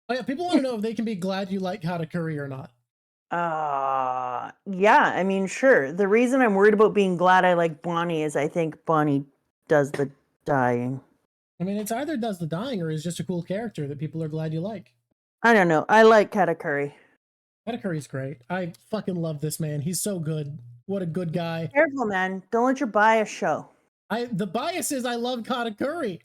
Oh yeah, people want to know if they can be glad you like Katakuri or not. Yeah, I mean, sure. The reason I'm worried about being glad I like Bonnie is I think Bonnie does the dying. I mean, it's either does the dying or is just a cool character that people are glad you like. I don't know. I like Katakuri. Katakuri's great. I fucking love this man. He's so good. What a good guy. Careful, man. Don't let your bias show. The bias is I love Katakuri.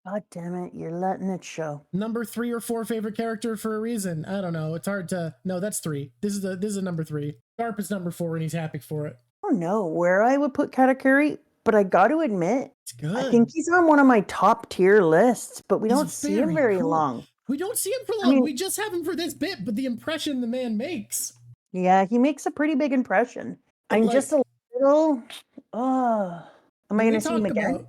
God damn it, you're letting it show. Number 3 or 4 favorite character for a reason. I don't know. It's hard to. No, that's 3. This is a number 3. Sharp is number 4, and he's happy for it. I don't know where I would put Katakuri, but I got to admit, It's good. I think he's on one of my top tier lists, but we He's don't see him very cool. long. We don't see him for long. We just have him for this bit, but the impression the man makes. Yeah, he makes a pretty big impression. But I'm like, just a little. Am I going to see him again?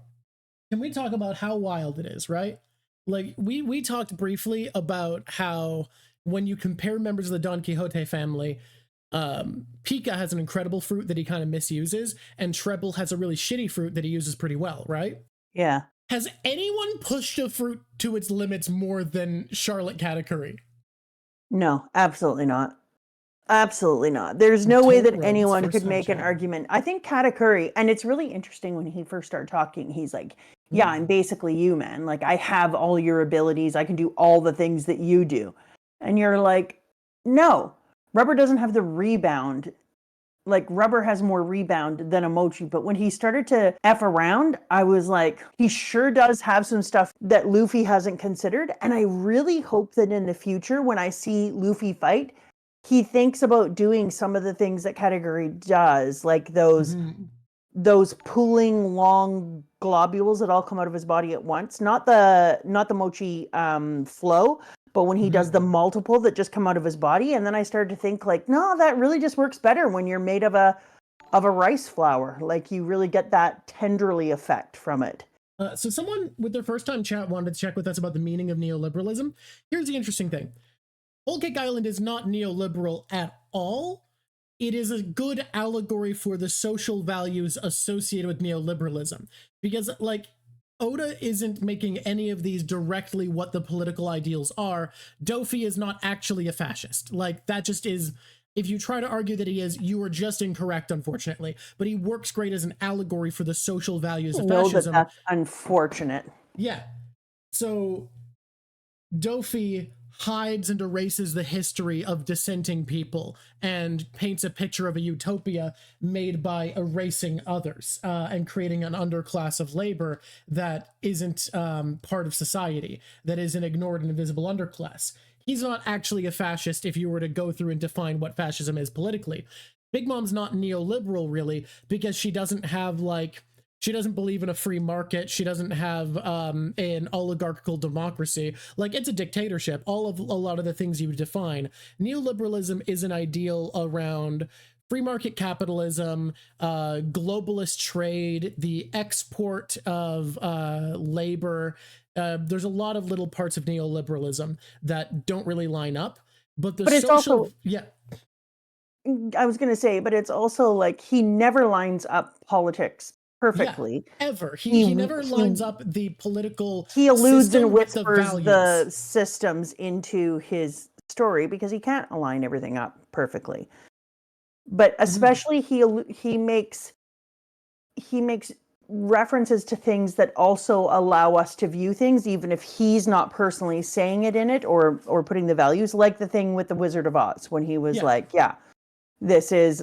Can we talk about how wild it is, right? Like we talked briefly about how when you compare members of the Don Quixote family, Pika has an incredible fruit that he kind of misuses, and Treble has a really shitty fruit that he uses pretty well, right? Yeah. Has anyone pushed a fruit to its limits more than Charlotte Katakuri? No, absolutely not. Absolutely not. There's no way that anyone could make an argument. I think Katakuri, and it's really interesting when he first started talking, he's like, yeah, I'm basically you, man. Like, I have all your abilities. I can do all the things that you do. And you're like, no, Rubber doesn't have the rebound. Like, Rubber has more rebound than a Mochi. But when he started to F around, I was like, he sure does have some stuff that Luffy hasn't considered. And I really hope that in the future, when I see Luffy fight, he thinks about doing some of the things that Katakuri does, like those pooling long globules that all come out of his body at once. Not the Mochi flow, but when he does the multiple that just come out of his body. And then I started to think like, no, that really just works better when you're made of a rice flour. Like you really get that tenderly effect from it. So someone with their first time chat wanted to check with us about the meaning of neoliberalism. Here's the interesting thing. Whole Cake Island is not neoliberal at all. It is a good allegory for the social values associated with neoliberalism. Because, like, Oda isn't making any of these directly what the political ideals are. Dofi is not actually a fascist. Like, that just is... If you try to argue that he is, you are just incorrect, unfortunately. But he works great as an allegory for the social values of fascism. That's unfortunate. Yeah. So, Dofi hides and erases the history of dissenting people and paints a picture of a utopia made by erasing others and creating an underclass of labor that isn't part of society, that is an ignored and invisible underclass. He's not actually a fascist if you were to go through and define what fascism is politically. Big Mom's not neoliberal, really, because she doesn't have, like... She doesn't believe in a free market. She doesn't have an oligarchical democracy. Like, it's a dictatorship. A lot of the things you define. Neoliberalism is an ideal around free market capitalism, globalist trade, the export of labor. There's a lot of little parts of neoliberalism that don't really line up. But it's social... also... Yeah. I was going to say, but it's also like he never lines up politics perfectly. Yeah, ever. He never lines up the political... He alludes and whispers the systems into his story because he can't align everything up perfectly. But especially he makes references to things that also allow us to view things, even if he's not personally saying it in it or putting the values, like the thing with the Wizard of Oz when he was like, this is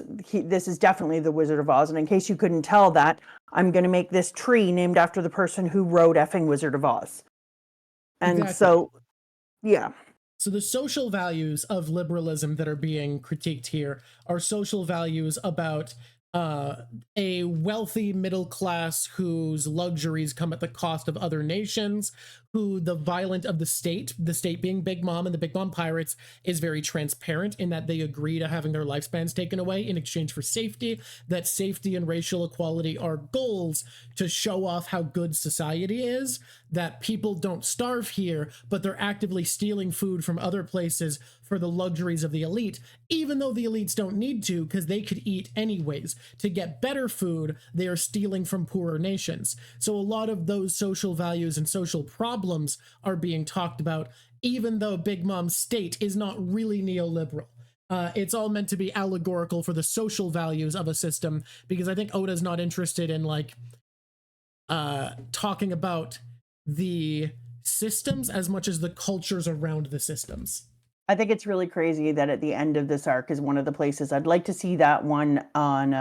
definitely the Wizard of Oz. And in case you couldn't tell that, I'm going to make this tree named after the person who wrote effing Wizard of Oz. And so, yeah. So the social values of liberalism that are being critiqued here are social values about a wealthy middle class whose luxuries come at the cost of other nations, who the violent of the state being Big Mom and the Big Mom Pirates, is very transparent in that they agree to having their lifespans taken away in exchange for safety, that safety and racial equality are goals to show off how good society is, that people don't starve here, but they're actively stealing food from other places for the luxuries of the elite, even though the elites don't need to because they could eat anyways. To get better food, they are stealing from poorer nations. So a lot of those social values and social problems problems are being talked about, even though Big Mom's state is not really neoliberal. It's all meant to be allegorical for the social values of a system, because I think Oda's not interested in like talking about the systems as much as the cultures around the systems. I think it's really crazy that at the end of this arc is one of the places I'd like to see that one on.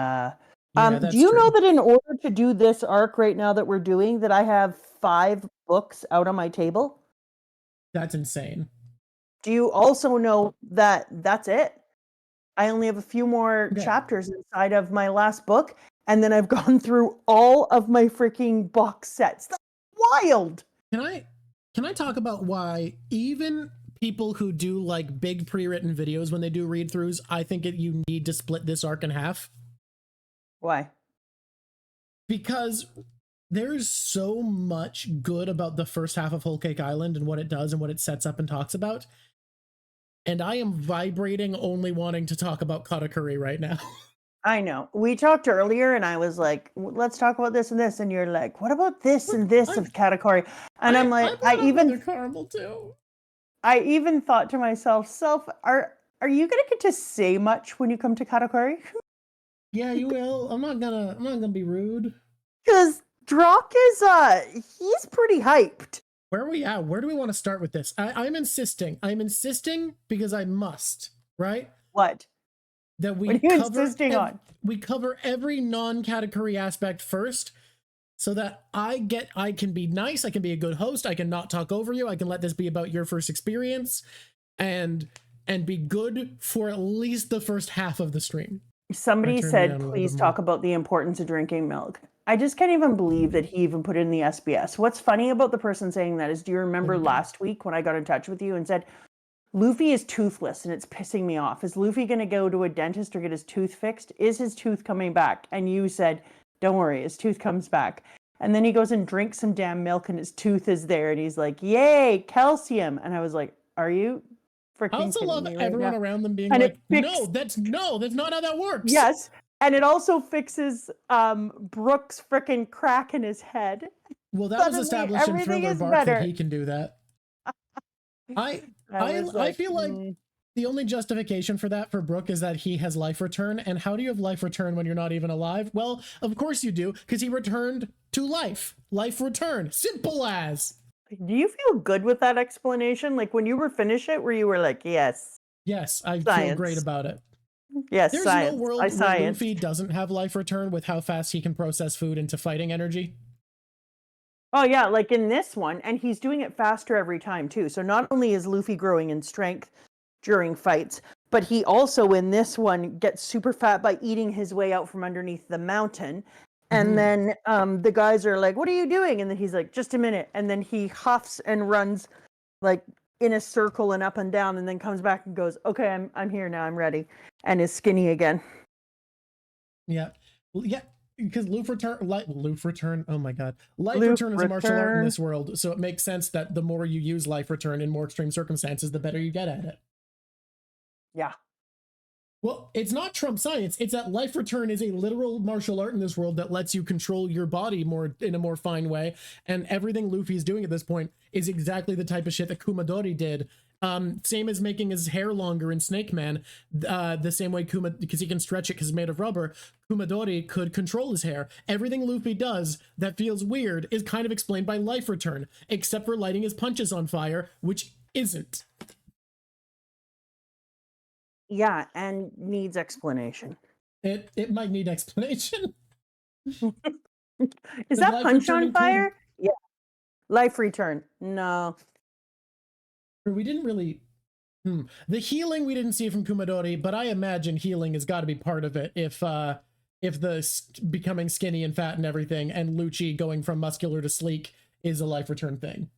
Do you know that in order to do this arc right now that we're doing, that I have 5 books out on my table? That's insane. Do you also know that that's it? I only have a few more chapters inside of my last book, and then I've gone through all of my freaking box sets. That's wild. Can I talk about why even people who do like big pre-written videos, when they do read-throughs, I think you need to split this arc in half? Why? Because there's so much good about the first half of Whole Cake Island and what it does and what it sets up and talks about. And I am vibrating only wanting to talk about Katakuri right now. I know. We talked earlier and I was like, let's talk about this and this. And you're like, what about this and this of Katakuri? And I'm like, I even caramel too. I even thought to myself, are you gonna get to say much when you come to Katakuri? Yeah, you will. I'm not gonna be rude. Because Drock is he's pretty hyped. Where are we at? Where do we want to start with this? I'm insisting because I must, right? What? That we what are you insisting on? We cover every non-Katakuri aspect first, so that I can be nice, I can be a good host, I can not talk over you, I can let this be about your first experience, and be good for at least the first half of the stream. Somebody said, please talk about the importance of drinking milk. I just can't even believe that he even put it in the SBS. What's funny about the person saying that is, do you remember last week when I got in touch with you and said, Luffy is toothless and it's pissing me off. Is Luffy going to go to a dentist or get his tooth fixed? Is his tooth coming back? And you said, don't worry, his tooth comes back. And then he goes and drinks some damn milk and his tooth is there. And he's like, yay, calcium. And I was like, are you freaking I also love everyone around them being and like, no, that's not how that works. Yes. And it also fixes Brooke's freaking crack in his head. Well, that was established in Thriller Bark that he can do that. I feel like the only justification for that for Brooke is that he has life return. And how do you have life return when you're not even alive? Well, of course you do, because he returned to life. Life return. Simple as. Do you feel good with that explanation? Like when you were finished it, where you were like, yes. Yes, I feel great about it. Yes, there's no world where Luffy doesn't have life return with how fast he can process food into fighting energy. Oh yeah, like in this one, and he's doing it faster every time too. So not only is Luffy growing in strength during fights, but he also in this one gets super fat by eating his way out from underneath the mountain. And then the guys are like, what are you doing? And then he's like, just a minute. And then he huffs and runs like in a circle and up and down, and then comes back and goes, okay, I'm here now, I'm ready, and is skinny again. Yeah. Because life return, oh my god. Life return is a martial art in this world, so it makes sense that the more you use life return in more extreme circumstances, the better you get at it. Yeah. Well, it's not Trump science. It's that life return is a literal martial art in this world that lets you control your body in a more fine way. And everything Luffy's doing at this point is exactly the type of shit that Kumadori did. Same as making his hair longer in Snake Man. The same way because he can stretch it because it's made of rubber, Kumadori could control his hair. Everything Luffy does that feels weird is kind of explained by life return, except for lighting his punches on fire, which isn't. Yeah, and needs explanation. It might need explanation. Is that punch on fire? Yeah. Life return. No. We didn't really... The healing we didn't see from Kumadori, but I imagine healing has got to be part of it if the becoming skinny and fat and everything, and Lucci going from muscular to sleek is a life return thing.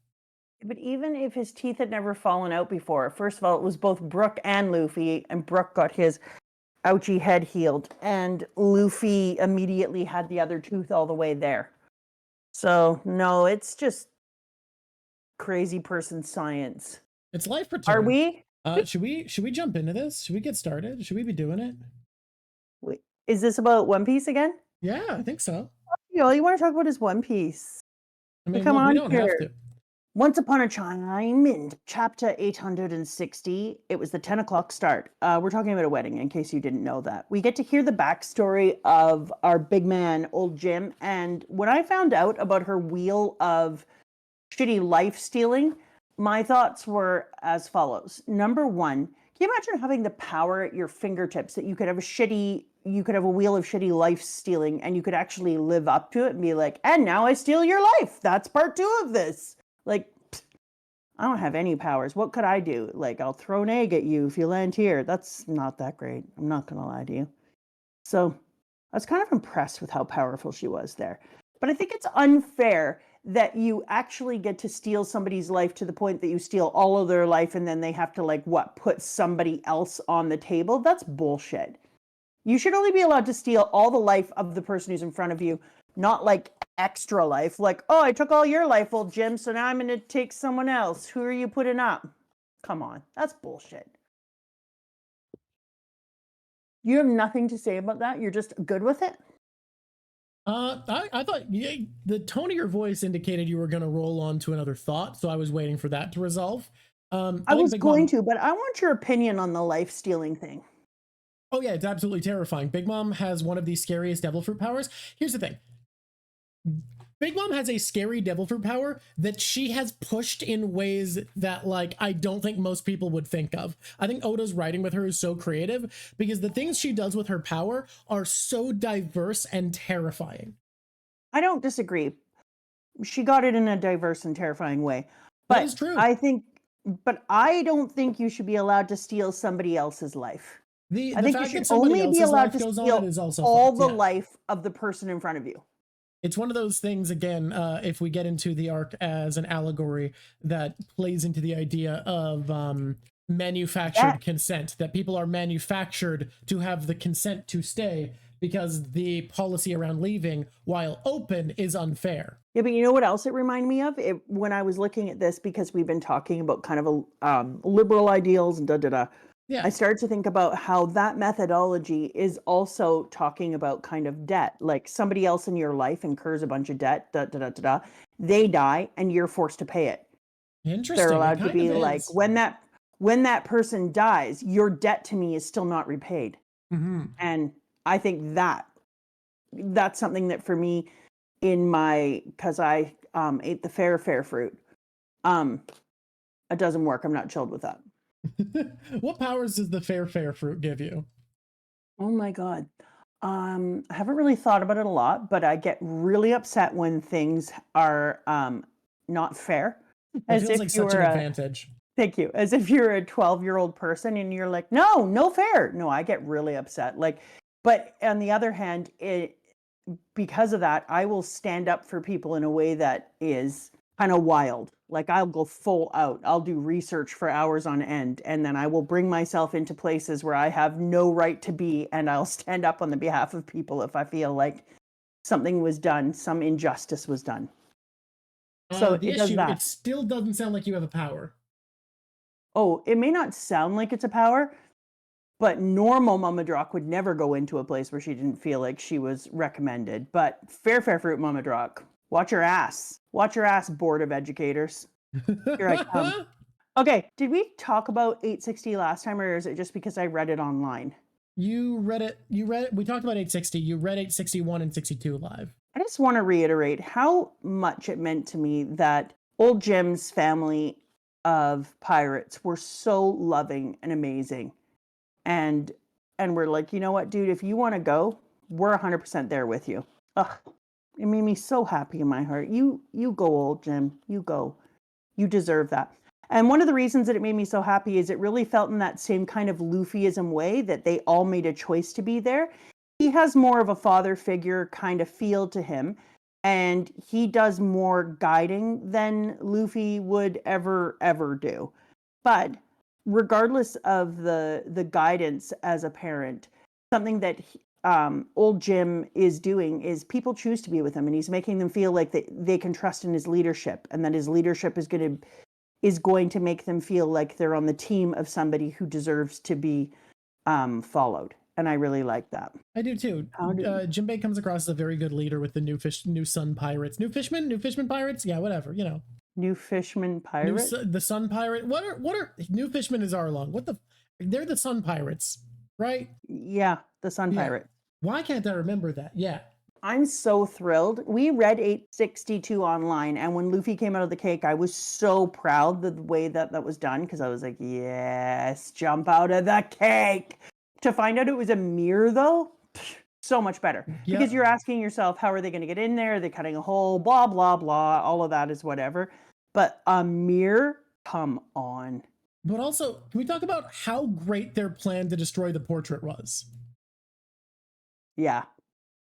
But even if his teeth had never fallen out before, first of all, it was both Brooke and Luffy, and Brooke got his ouchy head healed, and Luffy immediately had the other tooth all the way there. So, no, it's just crazy person science. It's life return. Are we? Should we jump into this? Should we get started? Should we be doing it? Wait, is this about One Piece again? Yeah, I think so. All you want to talk about is One Piece. I mean, come on, we don't have to. Once upon a time, in chapter 860, it was the 10 o'clock start. We're talking about a wedding, in case you didn't know that. We get to hear the backstory of our big man, old Jim. And when I found out about her wheel of shitty life stealing, my thoughts were as follows. Number one, can you imagine having the power at your fingertips that you could have a wheel of shitty life stealing and you could actually live up to it and be like, and now I steal your life. That's part 2 of this. Like, I don't have any powers. What could I do? Like, I'll throw an egg at you if you land here. That's not that great. I'm not going to lie to you. So I was kind of impressed with how powerful she was there. But I think it's unfair that you actually get to steal somebody's life to the point that you steal all of their life and then they have to, like, put somebody else on the table. That's bullshit. You should only be allowed to steal all the life of the person who's in front of you, not like extra life. Like, oh, I took all your life, old Jim, so now I'm going to take someone else. Who are you putting up? Come on, that's bullshit. You have nothing to say about that? You're just good with it? I thought the tone of your voice indicated you were going to roll on to another thought, so I was waiting for that to resolve. I was going to, but I want your opinion on the life stealing thing. Oh yeah, it's absolutely terrifying. Big Mom has one of the scariest devil fruit powers. Here's the thing. Big Mom has a scary devil fruit power that she has pushed in ways that, like, I don't think most people would think of. I think Oda's writing with her is so creative because the things she does with her power are so diverse and terrifying. I don't disagree. She got it in a diverse and terrifying way. But that is true. I don't think you should be allowed to steal somebody else's life. I think you should only be allowed to steal all the life of the person in front of you. It's one of those things, again, if we get into the arc as an allegory that plays into the idea of manufactured consent, that people are manufactured to have the consent to stay because the policy around leaving while open is unfair. Yeah, but you know what else it reminded me of? When I was looking at this, because we've been talking about kind of liberal ideals and da-da-da, yeah. I started to think about how that methodology is also talking about kind of debt. Like somebody else in your life incurs a bunch of debt, da-da-da-da-da. They die and you're forced to pay it. Interesting. They're allowed to be like, when that person dies, your debt to me is still not repaid. Mm-hmm. And I think that's something that for me, because I ate the fair fruit, it doesn't work. I'm not chilled with that. What powers does the fair fruit give you? Oh my God. I haven't really thought about it a lot, but I get really upset when things are not fair. It feels like such an advantage. Thank you. As if you're a 12-year-old person and you're like, no fair. No, I get really upset. But on the other hand, because of that, I will stand up for people in a way that is kind of wild. Like I'll go full out. I'll do research for hours on end, and then I will bring myself into places where I have no right to be, and I'll stand up on the behalf of people if I feel like something was done, some injustice was done. So it still doesn't sound like you have a power. Oh, it may not sound like it's a power, but normal Mama Drock would never go into a place where she didn't feel like she was recommended. But fair fruit Mama Drock. Watch your ass. Watch your ass, Board of Educators. Here I come. Okay, did we talk about 860 last time, or is it just because I read it online? You read it. We talked about 860. You read 861 and 62 live. I just want to reiterate how much it meant to me that old Jim's family of pirates were so loving and amazing. And we're like, you know what, dude, if you want to go, we're 100% there with you. Ugh. It made me so happy in my heart. You go, old Jim. You go. You deserve that. And one of the reasons that it made me so happy is it really felt in that same kind of Luffyism way that they all made a choice to be there. He has more of a father figure kind of feel to him, and he does more guiding than Luffy would ever do. But regardless of the guidance as a parent, something that old Jim is doing is people choose to be with him, and he's making them feel like they can trust in his leadership, and that his leadership is going to make them feel like they're on the team of somebody who deserves to be followed. And I really like that. I do too. Jinbei comes across as a very good leader with the new Sun pirates. New fishman pirates? Yeah, whatever, you know. New Fishman Pirate? The Sun Pirate. What are New Fishman is Arlong? They're the Sun Pirates, right? Yeah, the Sun Pirate. Why can't I remember that? Yeah. I'm so thrilled. We read 862 online, and when Luffy came out of the cake, I was so proud the way that was done, because I was like, yes, jump out of the cake. To find out it was a mirror, though, so much better. Yep. Because you're asking yourself, how are they going to get in there? Are they cutting a hole? Blah, blah, blah. All of that is whatever. But a mirror, come on. But also, can we talk about how great their plan to destroy the portrait was? Yeah.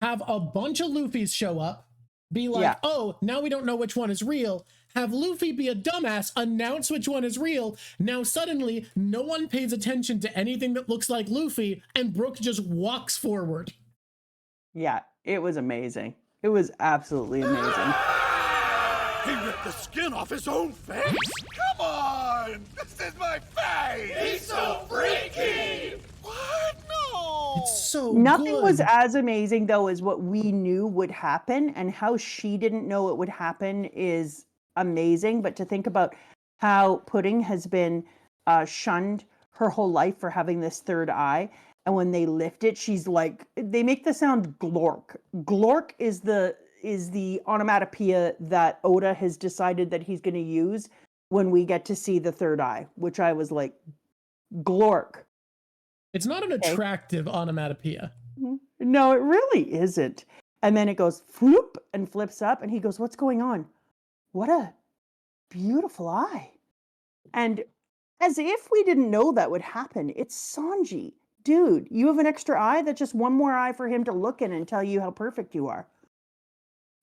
Have a bunch of Luffys show up, be like, oh, now we don't know which one is real. Have Luffy be a dumbass, announce which one is real. Now suddenly, no one pays attention to anything that looks like Luffy, and Brook just walks forward. Yeah, it was amazing. It was absolutely amazing. He ripped the skin off his own face? Come on! This is my face! He's so freaky! What? No! It's so Nothing good. was as amazing, though, as what we knew would happen, and how she didn't know it would happen is amazing. But to think about how Pudding has been shunned her whole life for having this third eye, and when they lift it, she's like, they make the sound glork. Glork is the onomatopoeia that Oda has decided that he's going to use when we get to see the third eye, which I was like, glork. It's not an attractive onomatopoeia. No, it really isn't. And then it goes floop and flips up, and he goes, what's going on? What a beautiful eye. And as if we didn't know that would happen, it's Sanji. Dude, you have an extra eye? That's just one more eye for him to look in and tell you how perfect you are.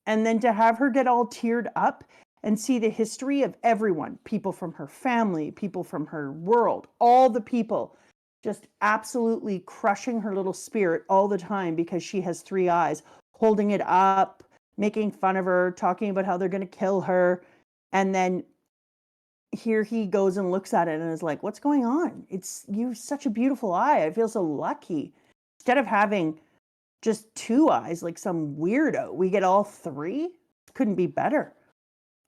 And then to have her get all teared up and see the history of everyone, people from her family, people from her world, all the people just absolutely crushing her little spirit all the time because she has three eyes, holding it up, making fun of her, talking about how they're going to kill her. And then here he goes and looks at it and is like, what's going on? You have such a beautiful eye. I feel so lucky. Instead of having just two eyes like some weirdo, we get all three. Couldn't be better.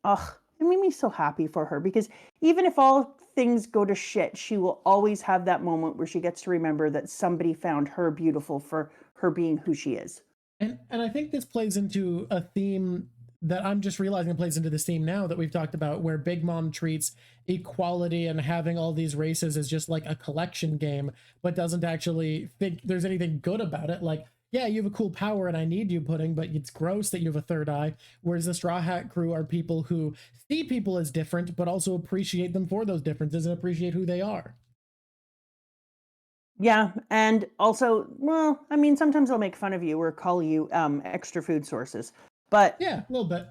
Ugh, it made me so happy for her, because even if all things go to shit, she will always have that moment where she gets to remember that somebody found her beautiful for her being who she is. And I think this plays into a theme that I'm just realizing plays into this theme now that we've talked about, where Big Mom treats equality and having all these races as just like a collection game, but doesn't actually think there's anything good about it. Like, yeah, you have a cool power and I need you, Pudding, but it's gross that you have a third eye. Whereas the Straw Hat crew are people who see people as different, but also appreciate them for those differences and appreciate who they are. Yeah, and also, well, I mean, sometimes they'll make fun of you or call you extra food sources. But yeah, a little bit.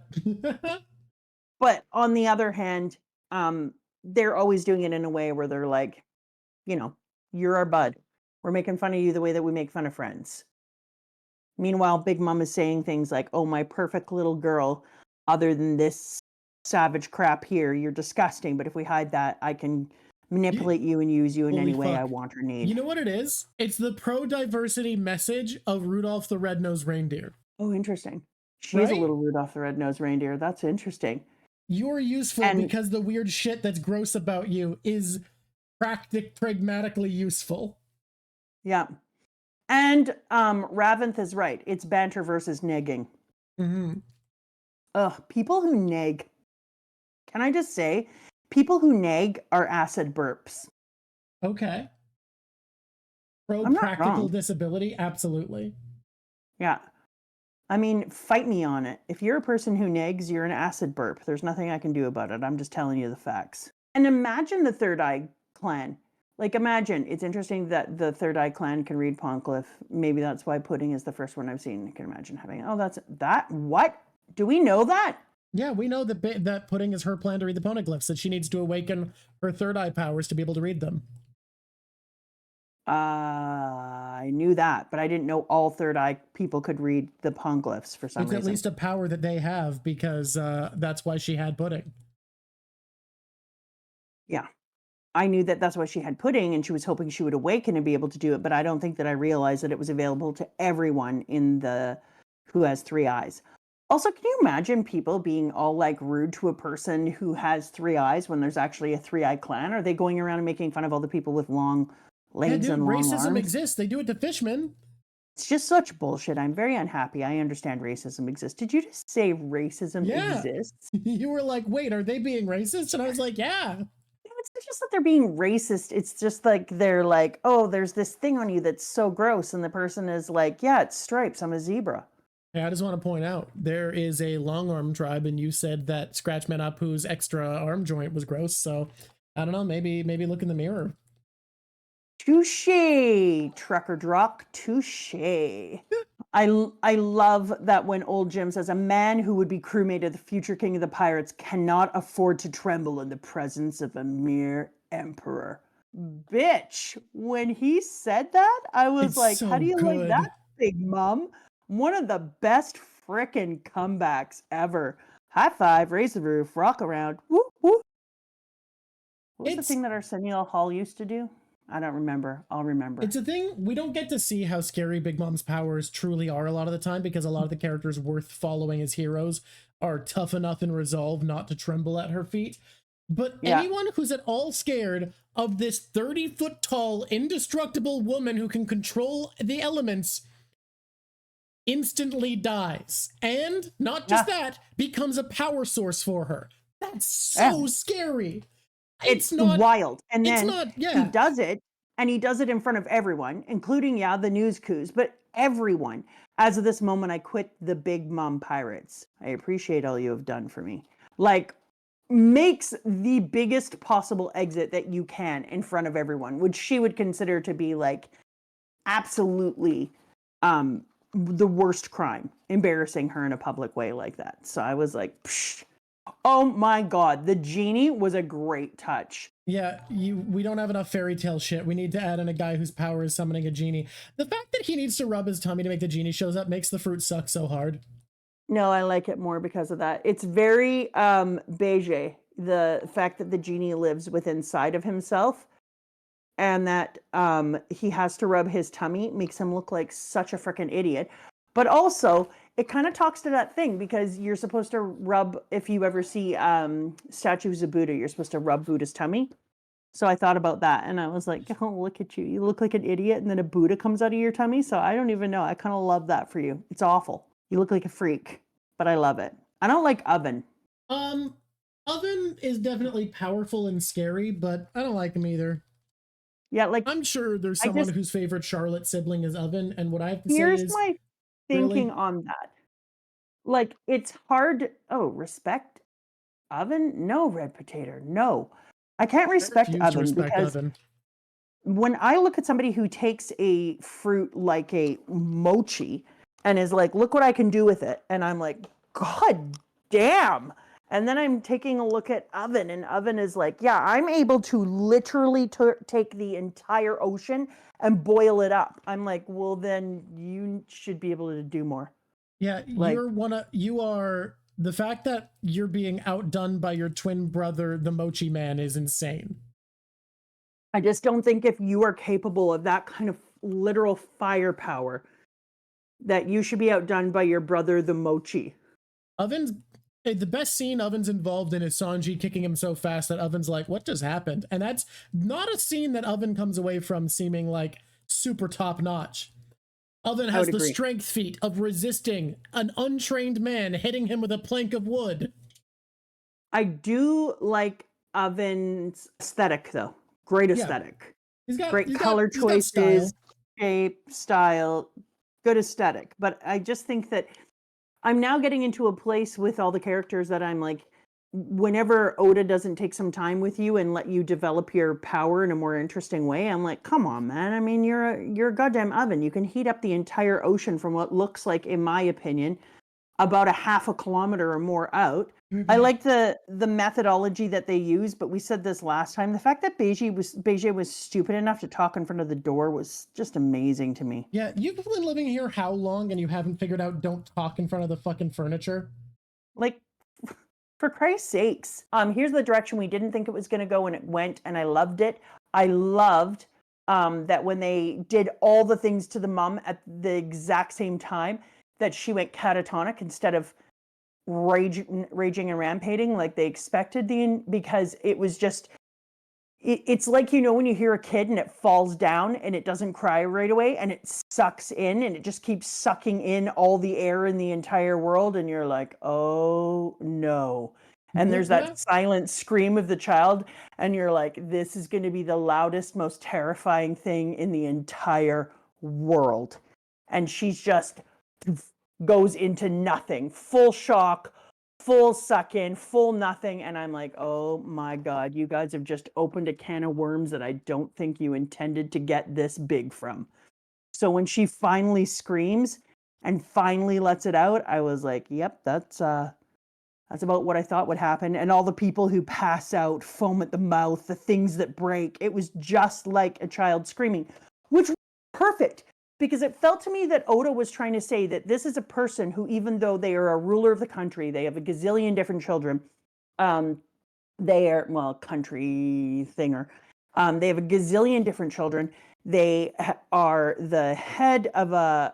But on the other hand, they're always doing it in a way where they're like, you know, you're our bud. We're making fun of you the way that we make fun of friends. Meanwhile, Big Mom is saying things like, oh, my perfect little girl, other than this savage crap here, you're disgusting. But if we hide that, I can manipulate you and use you in any way I want or need. You know what it is? It's the pro-diversity message of Rudolph the Red-Nosed Reindeer. Oh, interesting. She is a little Rudolph the Red-Nosed Reindeer. That's interesting. You're useful because the weird shit that's gross about you is pragmatically useful. Yeah. And Raventh is right. It's banter versus negging. Mm-hmm. Ugh, people who neg. Can I just say, people who neg are acid burps. Okay. Pro-practical disability? Absolutely. Yeah. I mean, fight me on it. If you're a person who negs, you're an acid burp. There's nothing I can do about it. I'm just telling you the facts. And imagine the Third Eye clan. Like, imagine, it's interesting that the Third Eye clan can read Poneglyph. Maybe that's why Pudding is the first one I've seen. I can imagine having, what? Do we know that? Yeah, we know that Pudding is her plan to read the Poneglyphs, that she needs to awaken her third eye powers to be able to read them. I knew that, but I didn't know all Third Eye people could read the Poneglyphs for some reason. It's at least a power that they have, because that's why she had Pudding. Yeah. I knew that that's why she had Pudding, and she was hoping she would awaken and be able to do it, but I don't think that I realized that it was available to everyone who has three eyes. Also, can you imagine people being all like rude to a person who has 3 eyes when there's actually a 3-eye clan? Are they going around and making fun of all the people with long legs and long racism arms? exists. They do it to fishmen. It's just such bullshit. I'm very unhappy. I understand racism exists. Did you just say racism exists? You were like, wait, are they being racist? And I was like, yeah. It's not just that they're being racist. It's just like they're like, oh, there's this thing on you that's so gross. And the person is like, yeah, it's stripes. I'm a zebra. Hey, I just want to point out there is a long arm tribe, and you said that Scratchman Apu's extra arm joint was gross. So I don't know. Maybe look in the mirror. Touche, Trucker Drock. Touche. I love that when old Jim says, a man who would be crewmate of the future king of the pirates cannot afford to tremble in the presence of a mere emperor. Bitch, when he said that, I was like, so how do you good. like that, Big Mom? One of the best frickin' comebacks ever. High five, raise the roof, rock around. Woo, woo. What was the thing that Arsenio Hall used to do? I don't remember. I'll remember. It's a thing. We don't get to see how scary Big Mom's powers truly are a lot of the time, because a lot of the characters worth following as heroes are tough enough in resolve not to tremble at her feet. But anyone who's at all scared of this 30-foot tall, indestructible woman who can control the elements instantly dies. And not just that, becomes a power source for her. That's so scary. It's not wild. And then he does it, and he does it in front of everyone, including, the news coups, but everyone. As of this moment, I quit the Big Mom Pirates. I appreciate all you have done for me. Like, makes the biggest possible exit that you can in front of everyone, which she would consider to be like absolutely the worst crime, embarrassing her in a public way like that. So I was like, psh. Oh my god, the genie was a great touch. Yeah, we don't have enough fairy tale shit. We need to add in a guy whose power is summoning a genie. The fact that he needs to rub his tummy to make the genie shows up makes the fruit suck so hard. No, I like it more because of that. It's very beige, the fact that the genie lives within inside of himself, and that he has to rub his tummy makes him look like such a freaking idiot. But also, it kind of talks to that thing, because you're supposed to rub, if you ever see statues of Buddha, you're supposed to rub Buddha's tummy. So I thought about that, and I was like, oh, look at you. You look like an idiot, and then a Buddha comes out of your tummy. So I don't even know. I kind of love that for you. It's awful. You look like a freak, but I love it. I don't like Oven. Oven is definitely powerful and scary, but I don't like him either. Yeah, like, I'm sure there's someone whose favorite Charlotte sibling is Oven, and what I have to say is... Here's my thinking on that. Like, it's hard... Oh, respect Oven? No, Red Potato, no. I can't respect Oven because when I look at somebody who takes a fruit like a mochi and is like, look what I can do with it, and I'm like, god damn. And then I'm taking a look at Oven, and Oven is like, yeah, I'm able to literally take the entire ocean and boil it up. I'm like, well, then you should be able to do more. Yeah, like, you are... The fact that you're being outdone by your twin brother, the Mochi Man, is insane. I just don't think if you are capable of that kind of literal firepower, that you should be outdone by your brother, the Mochi. Oven's... The best scene Oven's involved in is Sanji kicking him so fast that Oven's like, what just happened? And that's not a scene that Oven comes away from seeming like super top notch. Oven has the strength feat of resisting an untrained man hitting him with a plank of wood. I do like Oven's aesthetic, though. Great aesthetic. He's got great color choices, shape, style, good aesthetic. But I just think that I'm now getting into a place with all the characters that I'm like, whenever Oda doesn't take some time with you and let you develop your power in a more interesting way, I'm like, come on, man. I mean, you're a goddamn oven. You can heat up the entire ocean from what looks like, in my opinion, about a half a kilometer or more out. I like the methodology that they use, but we said this last time. The fact that Beige was stupid enough to talk in front of the door was just amazing to me. Yeah, you've been living here how long and you haven't figured out don't talk in front of the fucking furniture? Like, for Christ's sakes. Here's the direction we didn't think it was going to go, and it went, and I loved it. I loved that when they did all the things to the mom at the exact same time, that she went catatonic instead of raging and rampaging like they expected because it was just it's like, you know, when you hear a kid and it falls down and it doesn't cry right away and it sucks in and it just keeps sucking in all the air in the entire world and you're like, oh no. And there's that silent scream of the child and you're like, this is going to be the loudest, most terrifying thing in the entire world. And she's just goes into nothing, full shock, full suck in, full nothing. And I'm like, oh my God, you guys have just opened a can of worms that I don't think you intended to get this big from. So when she finally screams and finally lets it out, I was like, yep, that's about what I thought would happen. And all the people who pass out, foam at the mouth, the things that break, it was just like a child screaming, which was perfect. Because it felt to me that Oda was trying to say that this is a person who, even though they are a ruler of the country, they have a gazillion different children. They are, well, country thinger. They have a gazillion different children. They are the head of a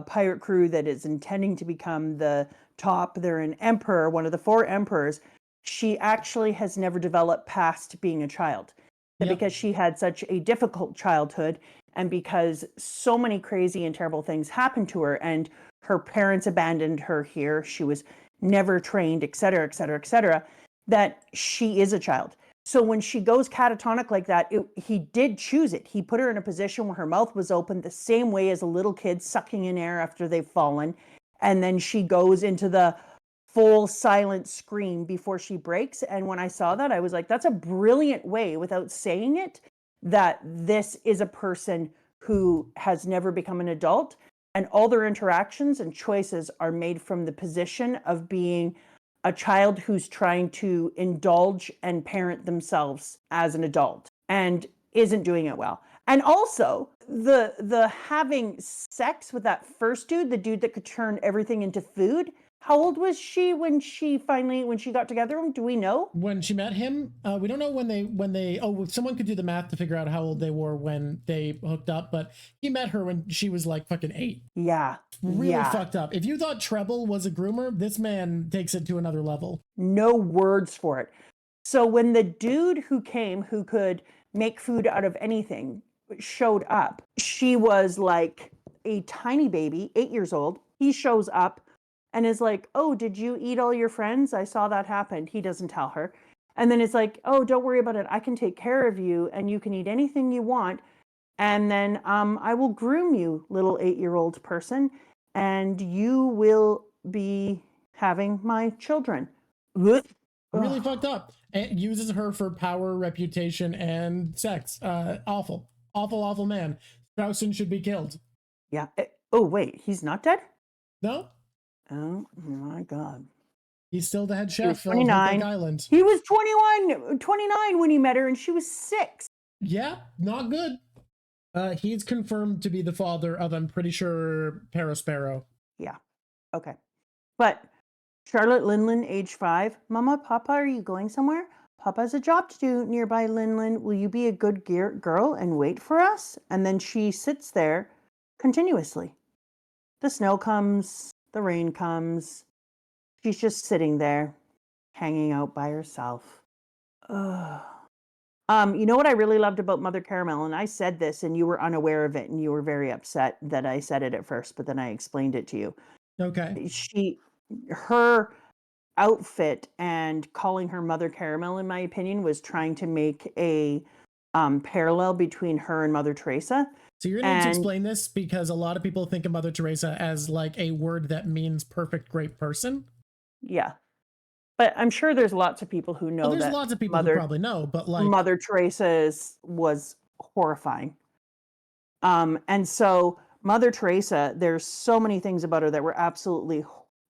pirate crew that is intending to become the top. They're an emperor, one of the 4 emperors. She actually has never developed past being a child. Yep. Because she had such a difficult childhood and because so many crazy and terrible things happened to her and her parents abandoned her here, she was never trained, et cetera, et cetera, et cetera, that she is a child. So when she goes catatonic like that, he did choose it. He put her in a position where her mouth was open the same way as a little kid sucking in air after they've fallen. And then she goes into the full silent scream before she breaks. And when I saw that, I was like, that's a brilliant way, without saying it, that this is a person who has never become an adult and all their interactions and choices are made from the position of being a child who's trying to indulge and parent themselves as an adult and isn't doing it well. And also the having sex with that first dude, the dude that could turn everything into food. How old was she when she got together? Do we know? When she met him, we don't know when they someone could do the math to figure out how old they were when they hooked up, but he met her when she was like fucking 8. Yeah. Really fucked up. If you thought Treble was a groomer, this man takes it to another level. No words for it. So when the dude who came, who could make food out of anything, showed up, she was like a tiny baby, 8 years old. He shows up and is like, oh, did you eat all your friends? I saw that happen. He doesn't tell her. And then it's like, oh, don't worry about it. I can take care of you and you can eat anything you want. And then I will groom you, little 8-year-old person, and you will be having my children. Really fucked up. And uses her for power, reputation, and sex. Awful man. Straussen should be killed. Yeah. Oh, wait, he's not dead? No. Oh my God. He's still the head chef of Hook Island. He was 29 when he met her and she was 6. Yeah, not good. He's confirmed to be the father of, I'm pretty sure, Parasparrow. Yeah. Okay. But Charlotte Linlin, age 5. Mama, Papa, are you going somewhere? Papa has a job to do nearby, Linlin. Will you be a good girl and wait for us? And then she sits there continuously. The snow comes, the rain comes. She's just sitting there, hanging out by herself. Ugh. You know what I really loved about Mother Caramel, and I said this and you were unaware of it and you were very upset that I said it at first, but then I explained it to you. Okay. Her outfit and calling her Mother Caramel, in my opinion, was trying to make a parallel between her and Mother Teresa. So you're going to explain this because a lot of people think of Mother Teresa as like a word that means perfect, great person. Yeah. But I'm sure there's lots of people who know there's that lots of people who probably know, but like Mother Teresa was horrifying. And so Mother Teresa, there's so many things about her that were absolutely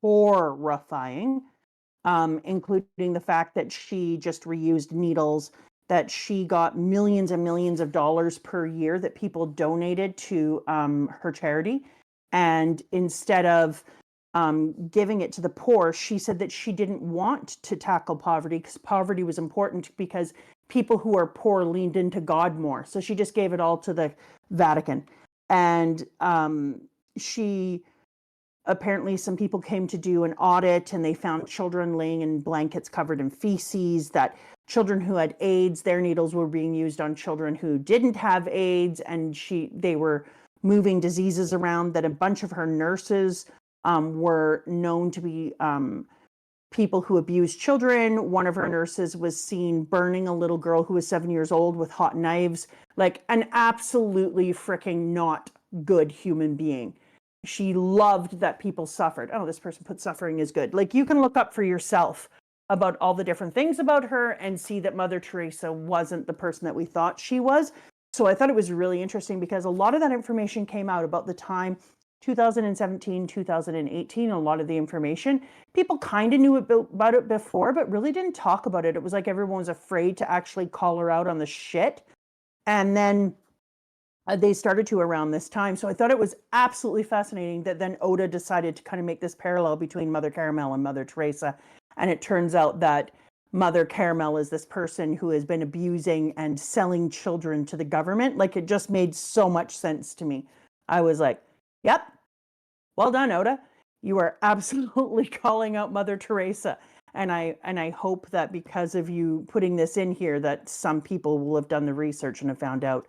horrifying, including the fact that she just reused needles, that she got millions and millions of dollars per year that people donated to her charity. And instead of giving it to the poor, she said that she didn't want to tackle poverty because poverty was important because people who are poor leaned into God more. So she just gave it all to the Vatican. And she Apparently some people came to do an audit and they found children laying in blankets covered in feces, that children who had AIDS, their needles were being used on children who didn't have AIDS, and they were moving diseases around, that a bunch of her nurses were known to be people who abused children. One of her nurses was seen burning a little girl who was 7 years old with hot knives, like an absolutely freaking not good human being. She loved that people suffered. Oh, this person put suffering is good. Like, you can look up for yourself about all the different things about her and see that Mother Teresa wasn't the person that we thought she was. So I thought it was really interesting because a lot of that information came out about the time 2017, 2018, a lot of the information. People kind of knew about it before, but really didn't talk about it. It was like everyone was afraid to actually call her out on the shit. And then they started to around this time. So I thought it was absolutely fascinating that then Oda decided to kind of make this parallel between Mother Caramel and Mother Teresa. And it turns out that Mother Caramel is this person who has been abusing and selling children to the government. Like, it just made so much sense to me. I was like, yep, well done, Oda. You are absolutely calling out Mother Teresa. And I hope that because of you putting this in here, that some people will have done the research and have found out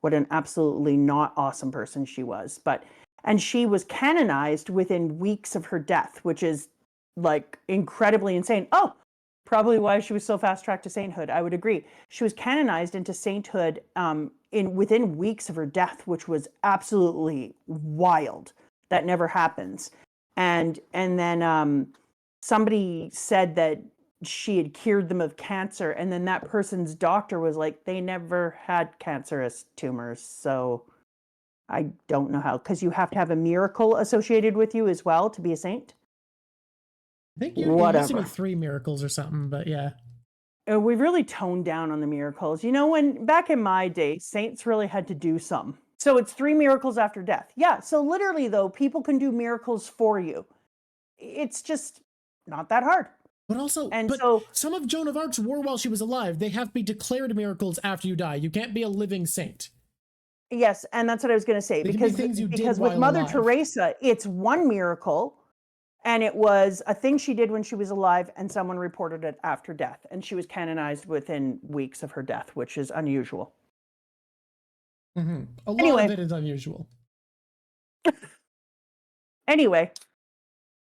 what an absolutely not awesome person she was. And she was canonized within weeks of her death, which is like incredibly insane. Oh, probably why she was so fast-tracked to sainthood. I would agree. She was canonized into sainthood within weeks of her death, which was absolutely wild. That never happens. And then somebody said that she had cured them of cancer, and then that person's doctor was like, they never had cancerous tumors. So I don't know how, because you have to have a miracle associated with you as well to be a saint. I think it used to be 3 miracles or something, but yeah. We've really toned down on the miracles. You know, when back in my day, saints really had to do something. So it's 3 miracles after death. Yeah, so literally though, people can do miracles for you. It's just not that hard. But also, some of Joan of Arc's were while she was alive. They have to be declared miracles after you die. You can't be a living saint. Yes, and that's what I was going to say. Because with Mother Teresa, it's 1 miracle, and it was a thing she did when she was alive, and someone reported it after death. And she was canonized within weeks of her death, which is unusual. Mm-hmm. A lot of it is unusual. Anyway,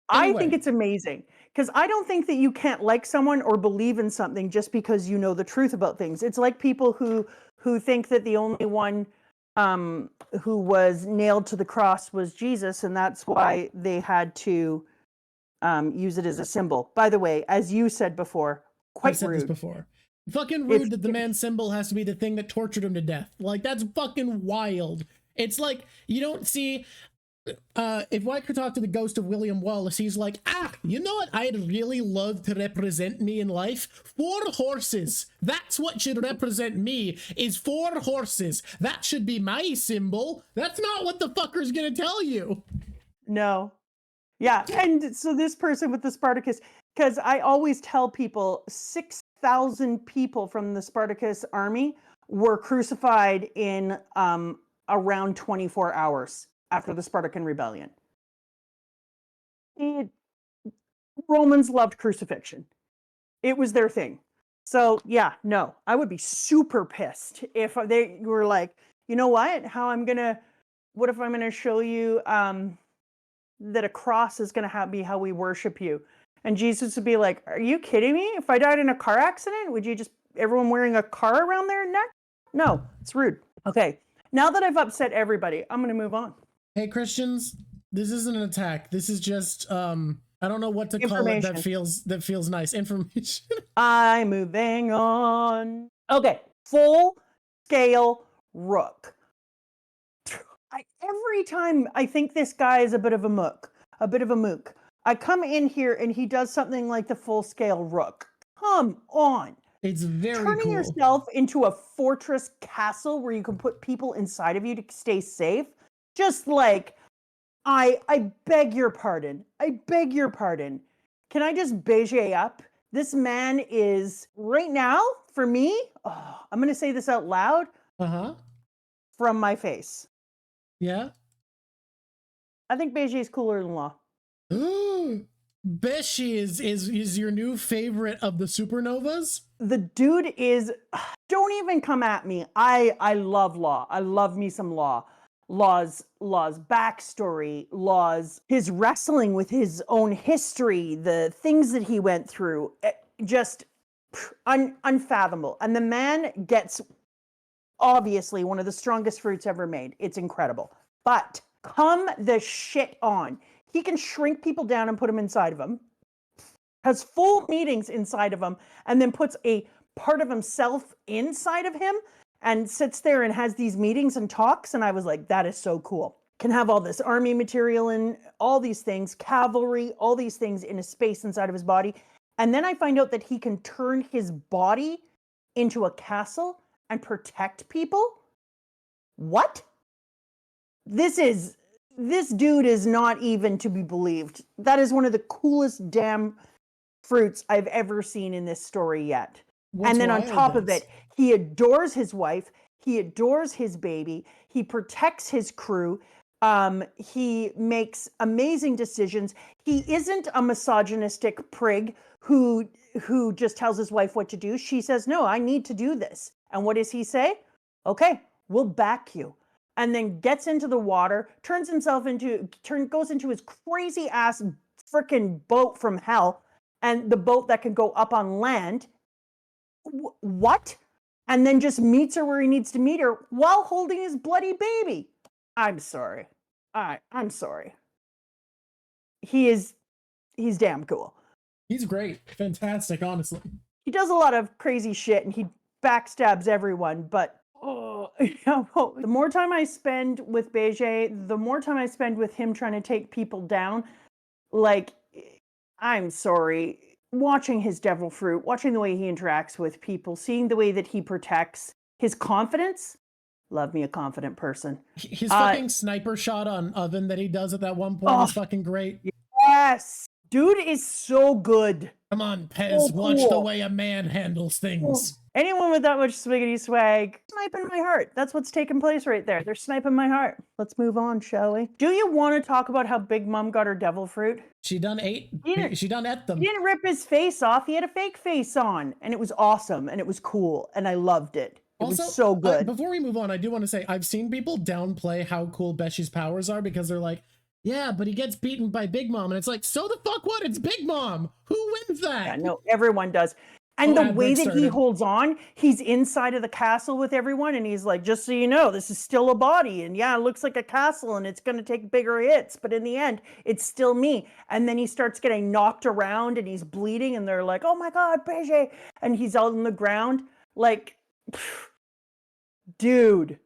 I think it's amazing. Because I don't think that you can't like someone or believe in something just because you know the truth about things. It's like people who think that the only one who was nailed to the cross was Jesus, and that's why they had to use it as a symbol. By the way, as you said before, I've said this before. Fucking rude that the man's symbol has to be the thing that tortured him to death. Like, that's fucking wild. It's like, you don't see... if I could talk to the ghost of William Wallace, he's like, you know what I'd really love to represent me in life? 4 horses. That's what should represent me, is 4 horses. That should be my symbol. That's not what the fucker's gonna tell you. No. Yeah, and so this person with the Spartacus, because I always tell people 6,000 people from the Spartacus army were crucified in around 24 hours. After the Spartan rebellion. Romans loved crucifixion. It was their thing. So yeah, no, I would be super pissed if they were like, you know what, what if I'm gonna show you that a cross is gonna be how we worship you? And Jesus would be like, are you kidding me? If I died in a car accident, would you just, everyone wearing a car around their neck? No, it's rude. Okay, now that I've upset everybody, I'm gonna move on. Hey, Christians, this isn't an attack. This is just, I don't know what to call it that feels nice. Information. I'm moving on. Okay, full scale rook. Every time I think this guy is a bit of a mook, I come in here and he does something like the full scale rook. Come on. It's very Turning yourself into a fortress castle where you can put people inside of you to stay safe. Just like, I beg your pardon. I beg your pardon. Can I just beige up? This man is, right now, for me, I'm going to say this out loud. Uh-huh. From my face. Yeah? I think Beige is cooler than Law. Beshi is your new favorite of the supernovas? The dude is, don't even come at me. I love Law. I love me some Law. Law's backstory, Law's his wrestling with his own history, the things that he went through, just unfathomable. And the man gets obviously one of the strongest fruits ever made. It's incredible. But come the shit on. He can shrink people down and put them inside of him, has full meetings inside of him, and then puts a part of himself inside of him and sits there and has these meetings and talks. And I was like, that is so cool. Can have all this army material and all these things, cavalry, all these things in a space inside of his body. And then I find out that he can turn his body into a castle and protect people. What? This dude is not even to be believed. That is one of the coolest damn fruits I've ever seen in this story yet. And then on top of it, he adores his wife. He adores his baby. He protects his crew. He makes amazing decisions. He isn't a misogynistic prig who just tells his wife what to do. She says, no, I need to do this. And what does he say? Okay, we'll back you. And then gets into the water, goes into his crazy ass freaking boat from hell, and the boat that can go up on land. What? And then just meets her where he needs to meet her while holding his bloody baby. I'm sorry. I'm sorry. He's damn cool. He's great. Fantastic, honestly. He does a lot of crazy shit and he backstabs everyone, but the more time I spend with Beige, the more time I spend with him trying to take people down. Like, I'm sorry. Watching his devil fruit, watching the way he interacts with people, seeing the way that he protects his confidence. Love me a confident person. His fucking sniper shot on Oven that he does at that one point is fucking great. Yes. Dude is so good. Come on, Pez, watch the way a man handles things. Anyone with that much swiggity swag, sniping my heart. That's what's taking place right there. They're sniping my heart. Let's move on, shall we? Do you want to talk about how Big Mom got her devil fruit? She done ate them. She didn't rip his face off. He had a fake face on. And it was awesome. And it was cool. And I loved it. It was so good. Before we move on, I do want to say, I've seen people downplay how cool Beshi's powers are because they're like, yeah, but he gets beaten by Big Mom. And it's like, so the fuck what? It's Big Mom. Who wins that? Yeah, no, everyone does. And the way that he holds on, he's inside of the castle with everyone. And he's like, just so you know, this is still a body. And yeah, it looks like a castle and it's going to take bigger hits. But in the end, it's still me. And then he starts getting knocked around and he's bleeding. And they're like, oh my God, Beige. And he's out on the ground. Like, dude,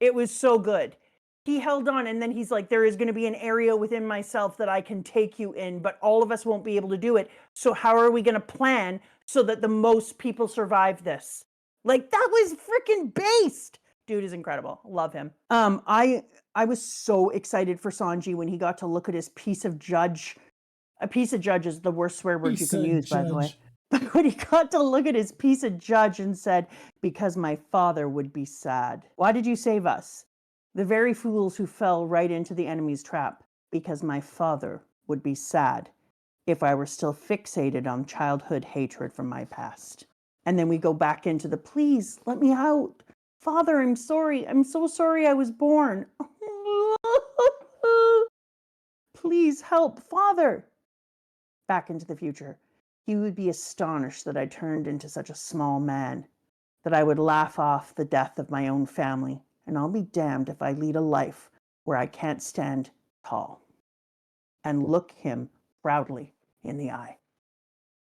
it was so good. He held on and then he's like, there is going to be an area within myself that I can take you in, but all of us won't be able to do it. So how are we going to plan so that the most people survive this? Like, that was freaking based. Dude is incredible. Love him. I was so excited for Sanji when he got to look at his piece of judge. A piece of judge is the worst swear word you can use, by the way. But when he got to look at his piece of judge and said, because my father would be sad. Why did you save us? The very fools who fell right into the enemy's trap, because my father would be sad if I were still fixated on childhood hatred from my past. And then we go back into the, please, let me out. Father, I'm sorry. I'm so sorry I was born. Please help, Father. Back into the future. He would be astonished that I turned into such a small man, that I would laugh off the death of my own family. And I'll be damned if I lead a life where I can't stand tall. And look him proudly in the eye.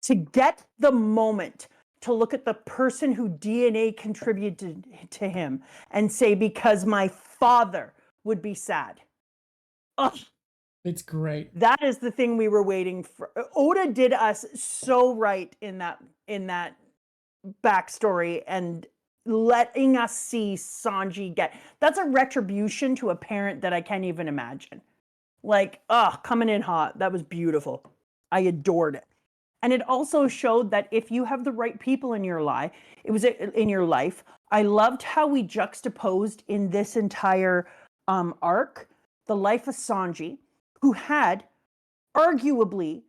To get the moment to look at the person who DNA contributed to him and say, because my father would be sad. Ugh. It's great. That is the thing we were waiting for. Oda did us so right in that backstory and letting us see Sanji get. That's a retribution to a parent that I can't even imagine. Like, coming in hot. That was beautiful. I adored it. And it also showed that if you have the right people in your life, I loved how we juxtaposed in this entire arc the life of Sanji, who had arguably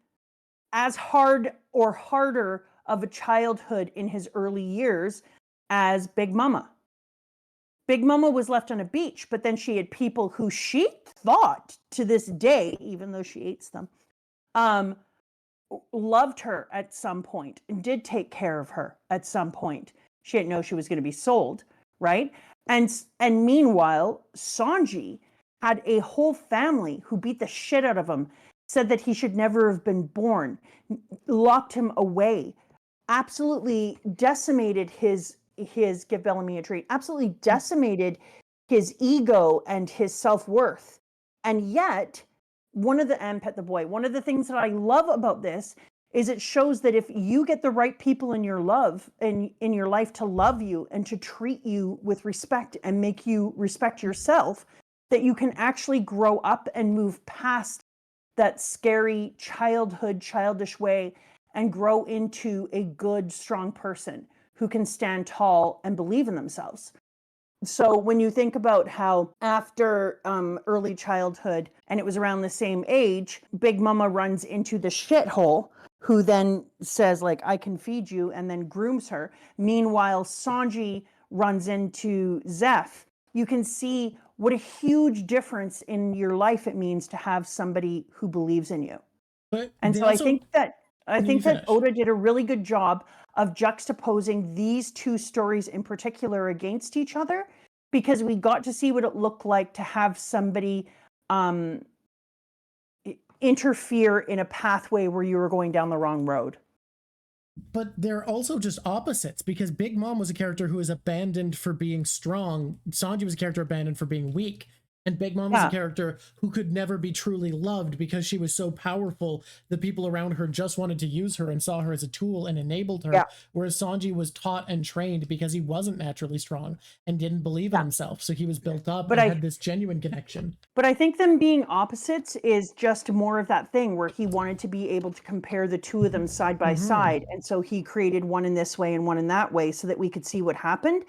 as hard or harder of a childhood in his early years as Big Mama. Big Mama was left on a beach, but then she had people who she thought to this day, even though she hates them, loved her at some point and did take care of her at some point. She didn't know she was going to be sold, right? And meanwhile, Sanji had a whole family who beat the shit out of him, said that he should never have been born, locked him away, absolutely decimated his give Bellamy a treat, absolutely decimated his ego and his self-worth. And yet, one of the things that I love about this is it shows that if you get the right people in your life to love you and to treat you with respect and make you respect yourself, that you can actually grow up and move past that scary childish way and grow into a good, strong person who can stand tall and believe in themselves. So when you think about how after early childhood, and it was around the same age, Big Mama runs into the shithole, who then says, like, I can feed you, and then grooms her. Meanwhile, Sanji runs into Zeph. You can see what a huge difference in your life it means to have somebody who believes in you. And so I think that Oda did a really good job of juxtaposing these two stories in particular against each other, because we got to see what it looked like to have somebody interfere in a pathway where you were going down the wrong road. But they're also just opposites, because Big Mom was a character who was abandoned for being strong. Sanji was a character abandoned for being weak. And Big Mom was a character who could never be truly loved because she was so powerful. The people around her just wanted to use her and saw her as a tool and enabled her. Whereas Sanji was taught and trained because he wasn't naturally strong and didn't believe in himself. So he was built up and had this genuine connection. But I think them being opposites is just more of that thing where he wanted to be able to compare the two of them side by side. And so he created one in this way and one in that way so that we could see what happened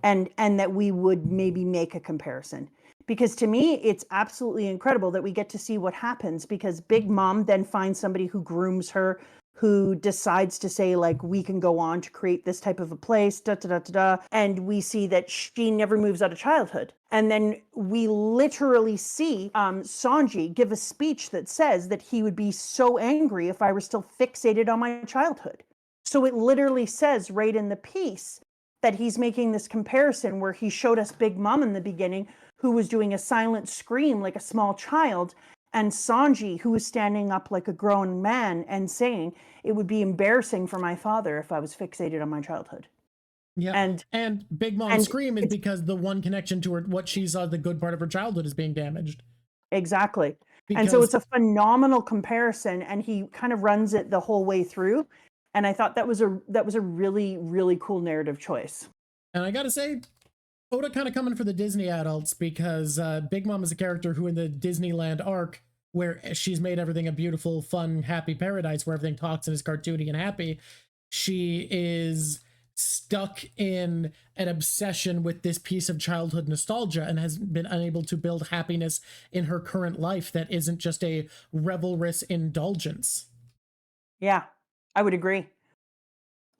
and that we would maybe make a comparison. Because to me, it's absolutely incredible that we get to see what happens, because Big Mom then finds somebody who grooms her, who decides to say, like, we can go on to create this type of a place, and we see that she never moves out of childhood. And then we literally see Sanji give a speech that says that he would be so angry if I were still fixated on my childhood. So it literally says right in the piece that he's making this comparison where he showed us Big Mom in the beginning, who was doing a silent scream like a small child, and Sanji, who was standing up like a grown man and saying, it would be embarrassing for my father if I was fixated on my childhood. Yeah, and Big Mom's scream is because the one connection to her, what she saw the good part of her childhood, is being damaged. Exactly. And so it's a phenomenal comparison, and he kind of runs it the whole way through. And I thought that was a really, really cool narrative choice. And I gotta say, Oda kind of coming for the Disney adults, because Big Mom is a character who in the Disneyland arc, where she's made everything a beautiful, fun, happy paradise where everything talks and is cartoony and happy, she is stuck in an obsession with this piece of childhood nostalgia and has been unable to build happiness in her current life that isn't just a revelrous indulgence. Yeah, I would agree.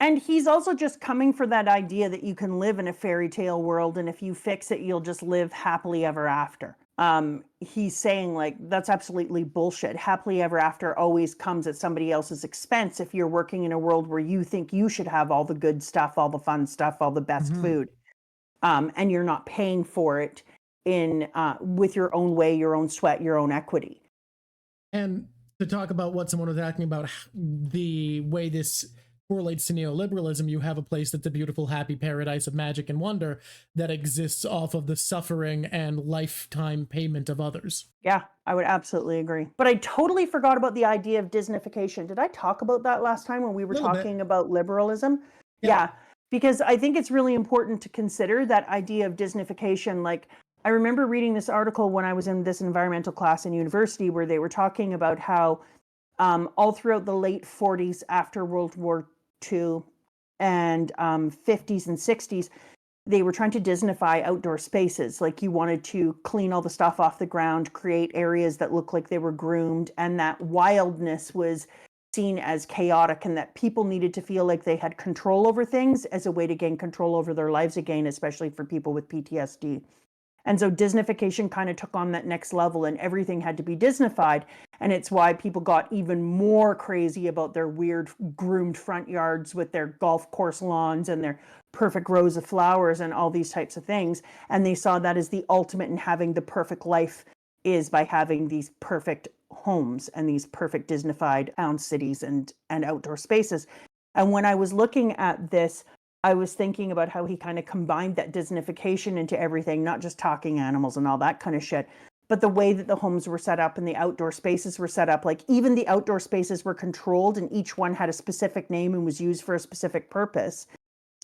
And he's also just coming for that idea that you can live in a fairy tale world, and if you fix it, you'll just live happily ever after. He's saying, like, that's absolutely bullshit. Happily ever after always comes at somebody else's expense if you're working in a world where you think you should have all the good stuff, all the fun stuff, all the best food, and you're not paying for it with your own way, your own sweat, your own equity. And to talk about what someone was asking about, the way this correlates to neoliberalism, you have a place that's a beautiful, happy paradise of magic and wonder that exists off of the suffering and lifetime payment of others. Yeah, I would absolutely agree. But I totally forgot about the idea of Disneyfication. Did I talk about that last time when we were talking about liberalism? Yeah, because I think it's really important to consider that idea of Disneyfication. Like, I remember reading this article when I was in this environmental class in university where they were talking about how all throughout the late 40s after World War II and 50s and 60s, they were trying to Disneyfy outdoor spaces. Like you wanted to clean all the stuff off the ground, create areas that looked like they were groomed, and that wildness was seen as chaotic, and that people needed to feel like they had control over things as a way to gain control over their lives again, especially for people with PTSD. And so Disneyfication kind of took on that next level, and everything had to be Disneyfied. And it's why people got even more crazy about their weird groomed front yards with their golf course lawns and their perfect rows of flowers and all these types of things. And they saw that as the ultimate in having the perfect life, is by having these perfect homes and these perfect Disneyfied town cities and outdoor spaces. And when I was looking at this, I was thinking about how he kind of combined that Disneyfication into everything, not just talking animals and all that kind of shit, but the way that the homes were set up and the outdoor spaces were set up. Like even the outdoor spaces were controlled, and each one had a specific name and was used for a specific purpose.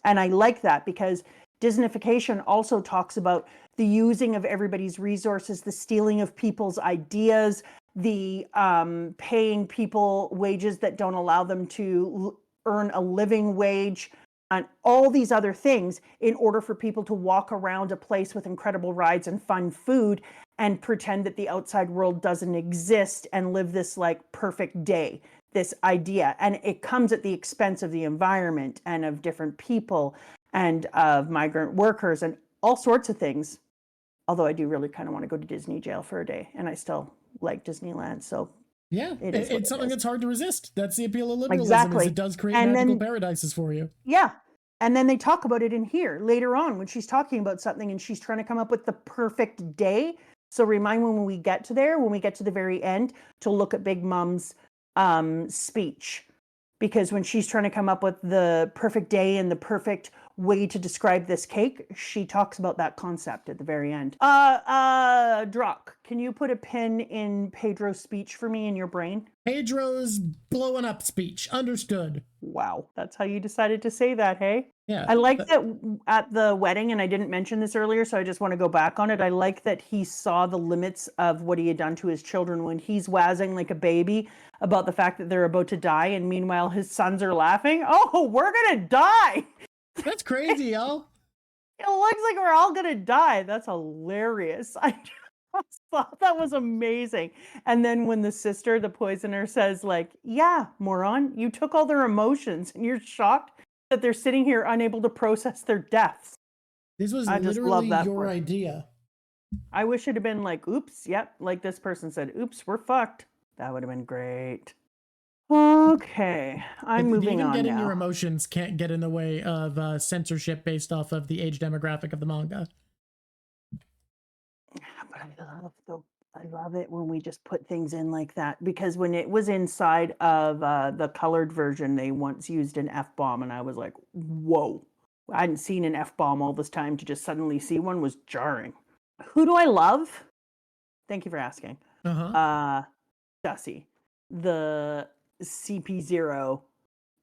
And I like that, because Disneyfication also talks about the using of everybody's resources, the stealing of people's ideas, the paying people wages that don't allow them to earn a living wage, and all these other things in order for people to walk around a place with incredible rides and fun food and pretend that the outside world doesn't exist and live this like perfect day, this idea. And it comes at the expense of the environment and of different people and of migrant workers and all sorts of things. Although I do really kind of want to go to Disney jail for a day, and I still like Disneyland. So yeah, it's something that's hard to resist. That's the appeal of liberalism. Exactly. Is it does create magical paradises for you. Yeah. And then they talk about it in here later on when she's talking about something and she's trying to come up with the perfect day. So remind when we get to there, when we get to the very end, to look at Big Mom's speech. Because when she's trying to come up with the perfect day and the perfect way to describe this cake, she talks about that concept at the very end. Drock, can you put a pin in Pedro's speech for me in your brain? Pedro's blowing up speech. Understood. Wow, that's how you decided to say that, hey? Yeah. I like that at the wedding, and I didn't mention this earlier, so I just want to go back on it. I like that he saw the limits of what he had done to his children when he's wazzing like a baby about the fact that they're about to die, and meanwhile his sons are laughing. Oh, we're gonna die! That's crazy, y'all. It looks like we're all gonna die. That's hilarious. I just thought that was amazing. And then when the sister, the poisoner, says like, yeah, moron, you took all their emotions and you're shocked that they're sitting here unable to process their deaths. This was literally your idea. I wish it had been like, oops, yep, like this person said, oops, we're fucked. That would have been great. Okay, I'm moving on now. Even getting your emotions can't get in the way of censorship based off of the age demographic of the manga. But I love it when we just put things in like that, because when it was inside of the colored version, they once used an F-bomb, and I was like, whoa. I hadn't seen an F-bomb all this time. To just suddenly see one was jarring. Who do I love? Thank you for asking. Dussie, the CP0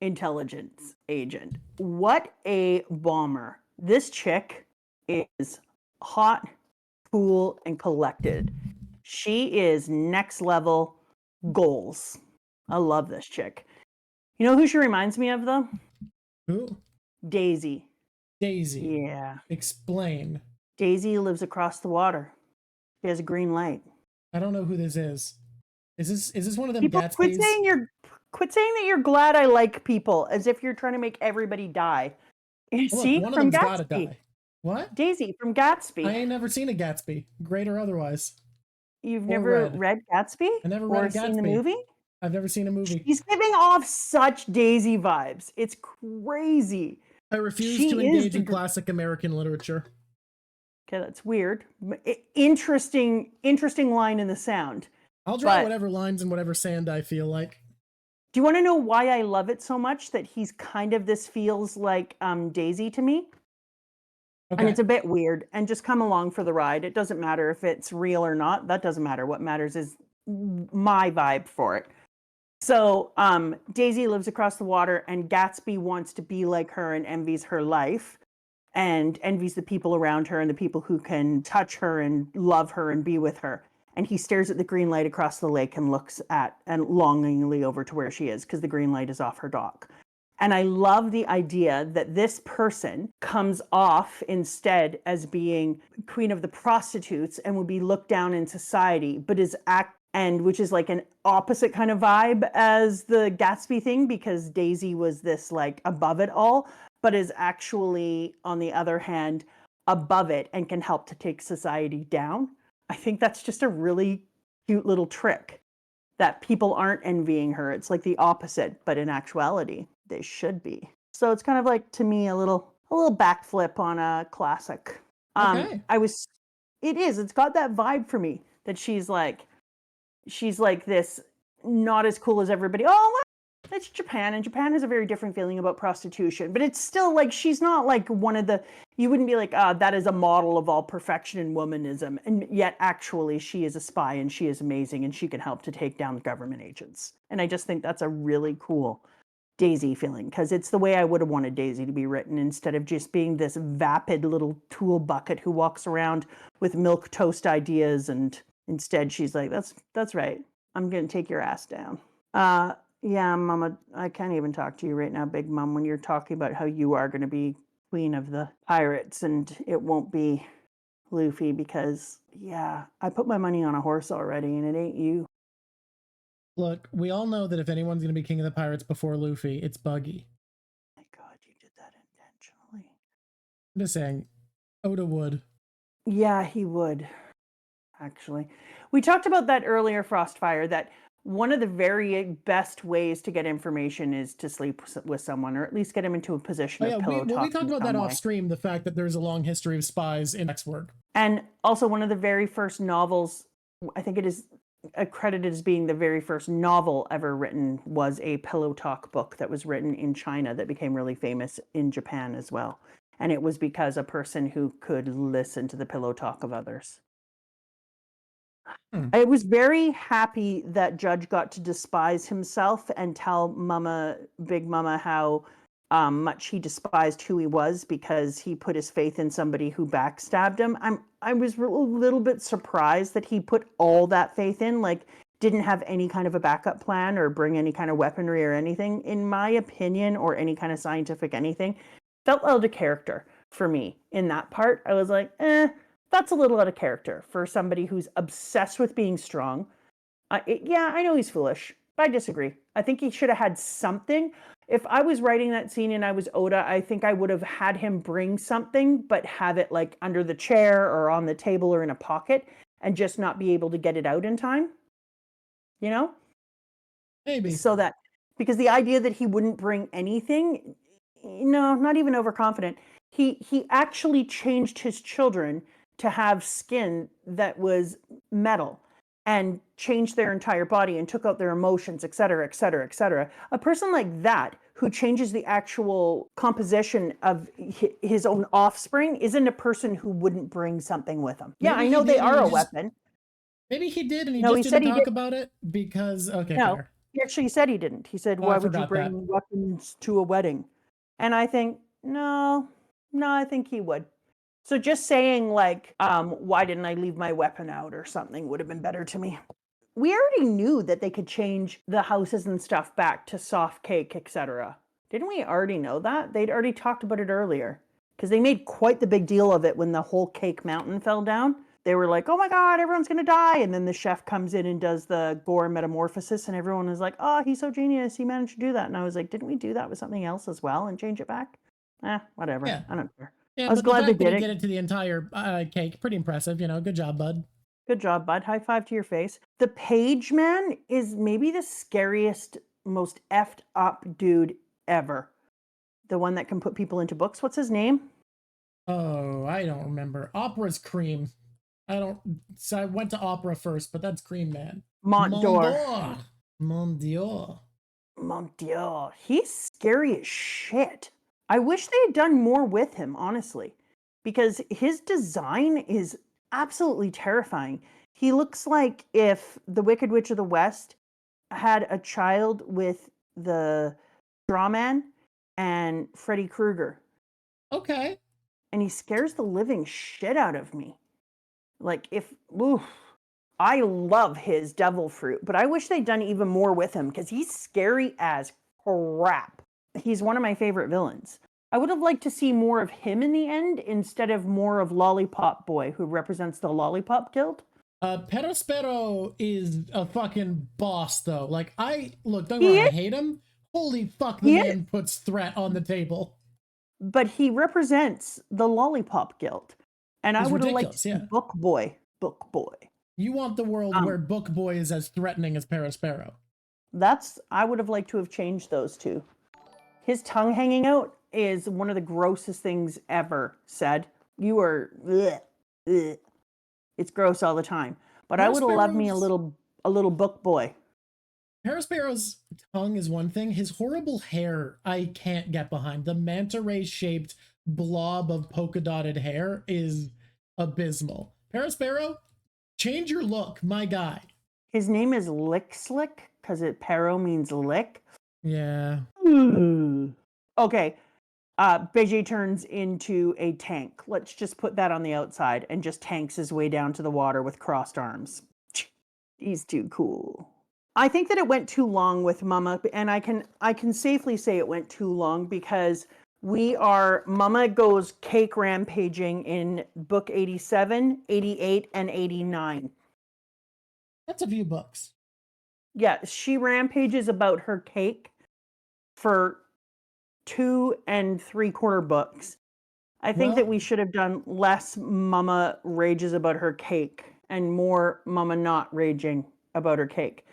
intelligence agent. What a bomber. This chick is hot, cool, and collected. She is next level goals. I love this chick. You know who she reminds me of, though? Who? Daisy. Daisy. Yeah. Explain. Daisy lives across the water. She has a green light. I don't know who this is. Is this one of them People, Gatsby's? quit saying that you're glad I like people, as if you're trying to make everybody die. See, one of from them's Gatsby. gotta die. What? Daisy from Gatsby. I ain't never seen a Gatsby, great or otherwise. You've never read Gatsby? I never read a Gatsby. Seen the movie? I've never seen a movie. She's giving off such Daisy vibes. It's crazy. I refuse to engage in classic American literature. Okay, that's weird. Interesting line in the sound. I'll draw whatever lines and whatever sand I feel like. Do you want to know why I love it so much? That he's kind of, this feels like Daisy to me. Okay. And it's a bit weird. And just come along for the ride. It doesn't matter if it's real or not. That doesn't matter. What matters is my vibe for it. So Daisy lives across the water, and Gatsby wants to be like her and envies her life and envies the people around her and the people who can touch her and love her and be with her. And he stares at the green light across the lake and looks at and longingly over to where she is, because the green light is off her dock. And I love the idea that this person comes off instead as being queen of the prostitutes and would be looked down in society, but which is like an opposite kind of vibe as the Gatsby thing, because Daisy was this like above it all, but is actually, on the other hand, above it and can help to take society down. I think that's just a really cute little trick that people aren't envying her. It's like the opposite, but in actuality, they should be. So it's kind of like, to me, a little backflip on a classic. Okay. It's got that vibe for me that she's like this, not as cool as everybody. Oh, that's Japan, and Japan has a very different feeling about prostitution, but it's still like, she's not like one of the, you wouldn't be like, that is a model of all perfection and womanism, and yet actually she is a spy and she is amazing and she can help to take down government agents. And I just think that's a really cool Daisy feeling, because it's the way I would have wanted Daisy to be written, instead of just being this vapid little tool bucket who walks around with milk toast ideas. And instead she's like, that's right, I'm gonna take your ass down. Yeah, Mama, I can't even talk to you right now, Big Mom, when you're talking about how you are going to be queen of the pirates and it won't be Luffy, because, yeah, I put my money on a horse already and it ain't you. Look, we all know that if anyone's going to be king of the pirates before Luffy, it's Buggy. Oh my God, you did that intentionally. I'm just saying, Oda would. Yeah, he would, actually. We talked about that earlier, Frostfire, that one of the very best ways to get information is to sleep with someone, or at least get him into a position of pillow talk. We talked about that off stream, the fact that there's a long history of spies in X work. And also one of the very first novels, I think it is accredited as being the very first novel ever written, was a pillow talk book that was written in China that became really famous in Japan as well. And it was because a person who could listen to the pillow talk of others. I was very happy that Judge got to despise himself and tell Big Mama, how much he despised who he was because he put his faith in somebody who backstabbed him. I was a little bit surprised that he put all that faith in, like didn't have any kind of a backup plan or bring any kind of weaponry or anything, in my opinion, or any kind of scientific anything. Felt out of character for me in that part. I was like, that's a little out of character for somebody who's obsessed with being strong. Yeah, I know he's foolish, but I disagree. I think he should have had something. If I was writing that scene and I was Oda, I think I would have had him bring something, but have it like under the chair or on the table or in a pocket, and just not be able to get it out in time. You know? Maybe. So that, because the idea that he wouldn't bring anything, no, not even overconfident. He actually changed his children to have skin that was metal, and changed their entire body and took out their emotions, et cetera, et cetera, et cetera. A person like that, who changes the actual composition of his own offspring, isn't a person who wouldn't bring something with him. Yeah, I know they are a weapon. Maybe he did, and he just didn't talk about it because, okay, no, fair. He actually said he didn't. He said, why would you bring weapons to a wedding? And I think, no, I think he would. So just saying like, why didn't I leave my weapon out or something would have been better to me. We already knew that they could change the houses and stuff back to soft cake, etc. Didn't we already know that? They'd already talked about it earlier, because they made quite the big deal of it when the whole cake mountain fell down. They were like, oh my God, everyone's going to die. And then the chef comes in and does the gore metamorphosis, and everyone is like, oh, he's so genius. He managed to do that. And I was like, didn't we do that with something else as well and change it back? Whatever. Yeah. I don't care. Yeah, I was glad they did it. Get it to the entire cake. Pretty impressive, you know. Good job, bud. Good job, bud. High five to your face. The page man is maybe the scariest, most effed up dude ever. The one that can put people into books. What's his name? Oh, I don't remember. Opera's Cream. So I went to Opera first, but that's Cream Man. Montdor. Mon Dieu. He's scary as shit. I wish they had done more with him, honestly, because his design is absolutely terrifying. He looks like if the Wicked Witch of the West had a child with the Straw Man and Freddy Krueger. Okay. And he scares the living shit out of me. Like, I love his devil fruit, but I wish they'd done even more with him, because he's scary as crap. he's one of my favorite villains. I would have liked to see more of him in the end instead of more of Lollipop Boy, who represents the Lollipop Guild. Perospero is a fucking boss, though. Like, don't get me wrong, I hate him. Holy fuck, the man puts threat on the table. But he represents the Lollipop Guild. And I would have liked to see Book Boy. You want the world where Book Boy is as threatening as Perospero. I would have liked to have changed those two. His tongue hanging out is one of the grossest things ever said. You are, it's gross all the time. But I would have loved me a little Book Boy. Perospero's tongue is one thing. His horrible hair, I can't get behind. The manta ray shaped blob of polka dotted hair is abysmal. Perospero, change your look, my guy. His name is Lick Slick because Pero means lick. Yeah. Okay. Beijing turns into a tank. Let's just put that on the outside and just tanks his way down to the water with crossed arms. He's too cool. I think that it went too long with Mama, and I can safely say it went too long because Mama goes cake rampaging in book 87, 88, and 89. That's a few books. Yeah, she rampages about her cake for 2 3/4 books. I think that we should have done less Mama rages about her cake and more Mama not raging about her cake.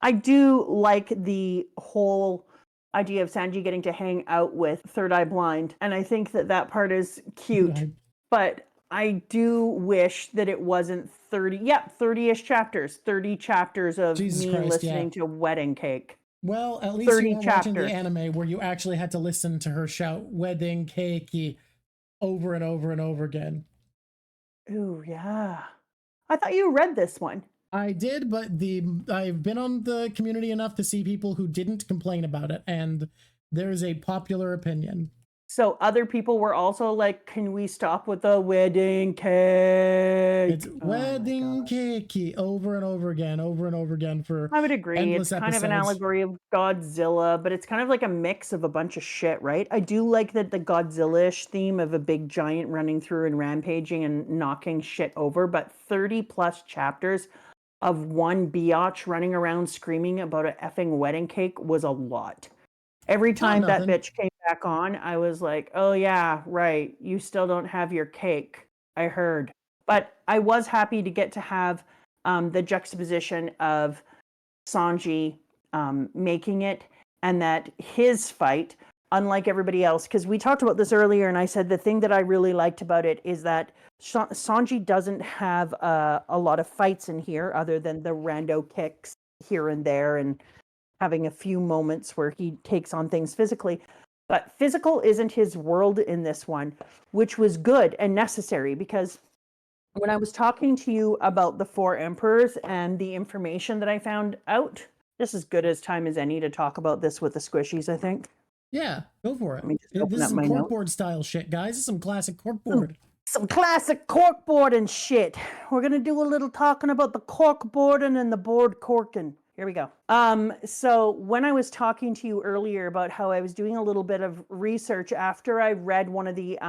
I do like the whole idea of Sanji getting to hang out with Third Eye Blind, and I think that part is cute. But I do wish that it wasn't 30-ish chapters, 30 chapters of listening to Wedding Cake. Well, at least you weren't watching the anime where you actually had to listen to her shout "Wedding Cakey" over and over and over again. Ooh, yeah. I thought you read this one. I did, but I've been on the community enough to see people who didn't complain about it, and there is a popular opinion. So other people were also like, can we stop with the wedding cake? It's wedding cakey over and over again for I would agree. It's kind episodes. Of an allegory of Godzilla, but it's kind of like a mix of a bunch of shit, right? I do like that the Godzilla-ish theme of a big giant running through and rampaging and knocking shit over, but 30 plus chapters of one biatch running around screaming about an effing wedding cake was a lot. Every time that bitch came back on, I was like, oh yeah, right. You still don't have your cake. I heard. But I was happy to get to have the juxtaposition of Sanji making it, and that his fight, unlike everybody else, because we talked about this earlier, and I said the thing that I really liked about it is that Sanji doesn't have a lot of fights in here other than the rando kicks here and there and having a few moments where he takes on things physically. But physical isn't his world in this one, which was good and necessary, because when I was talking to you about the 4 emperors and the information that I found out, this is good as time as any to talk about this with the squishies, I think. Yeah, go for it. This is some corkboard style shit, guys. This is some classic corkboard. Some classic corkboard and shit. We're going to do a little talking about the corkboarding and the board corking. Here we go. So when I was talking to you earlier about how I was doing a little bit of research after I read one of the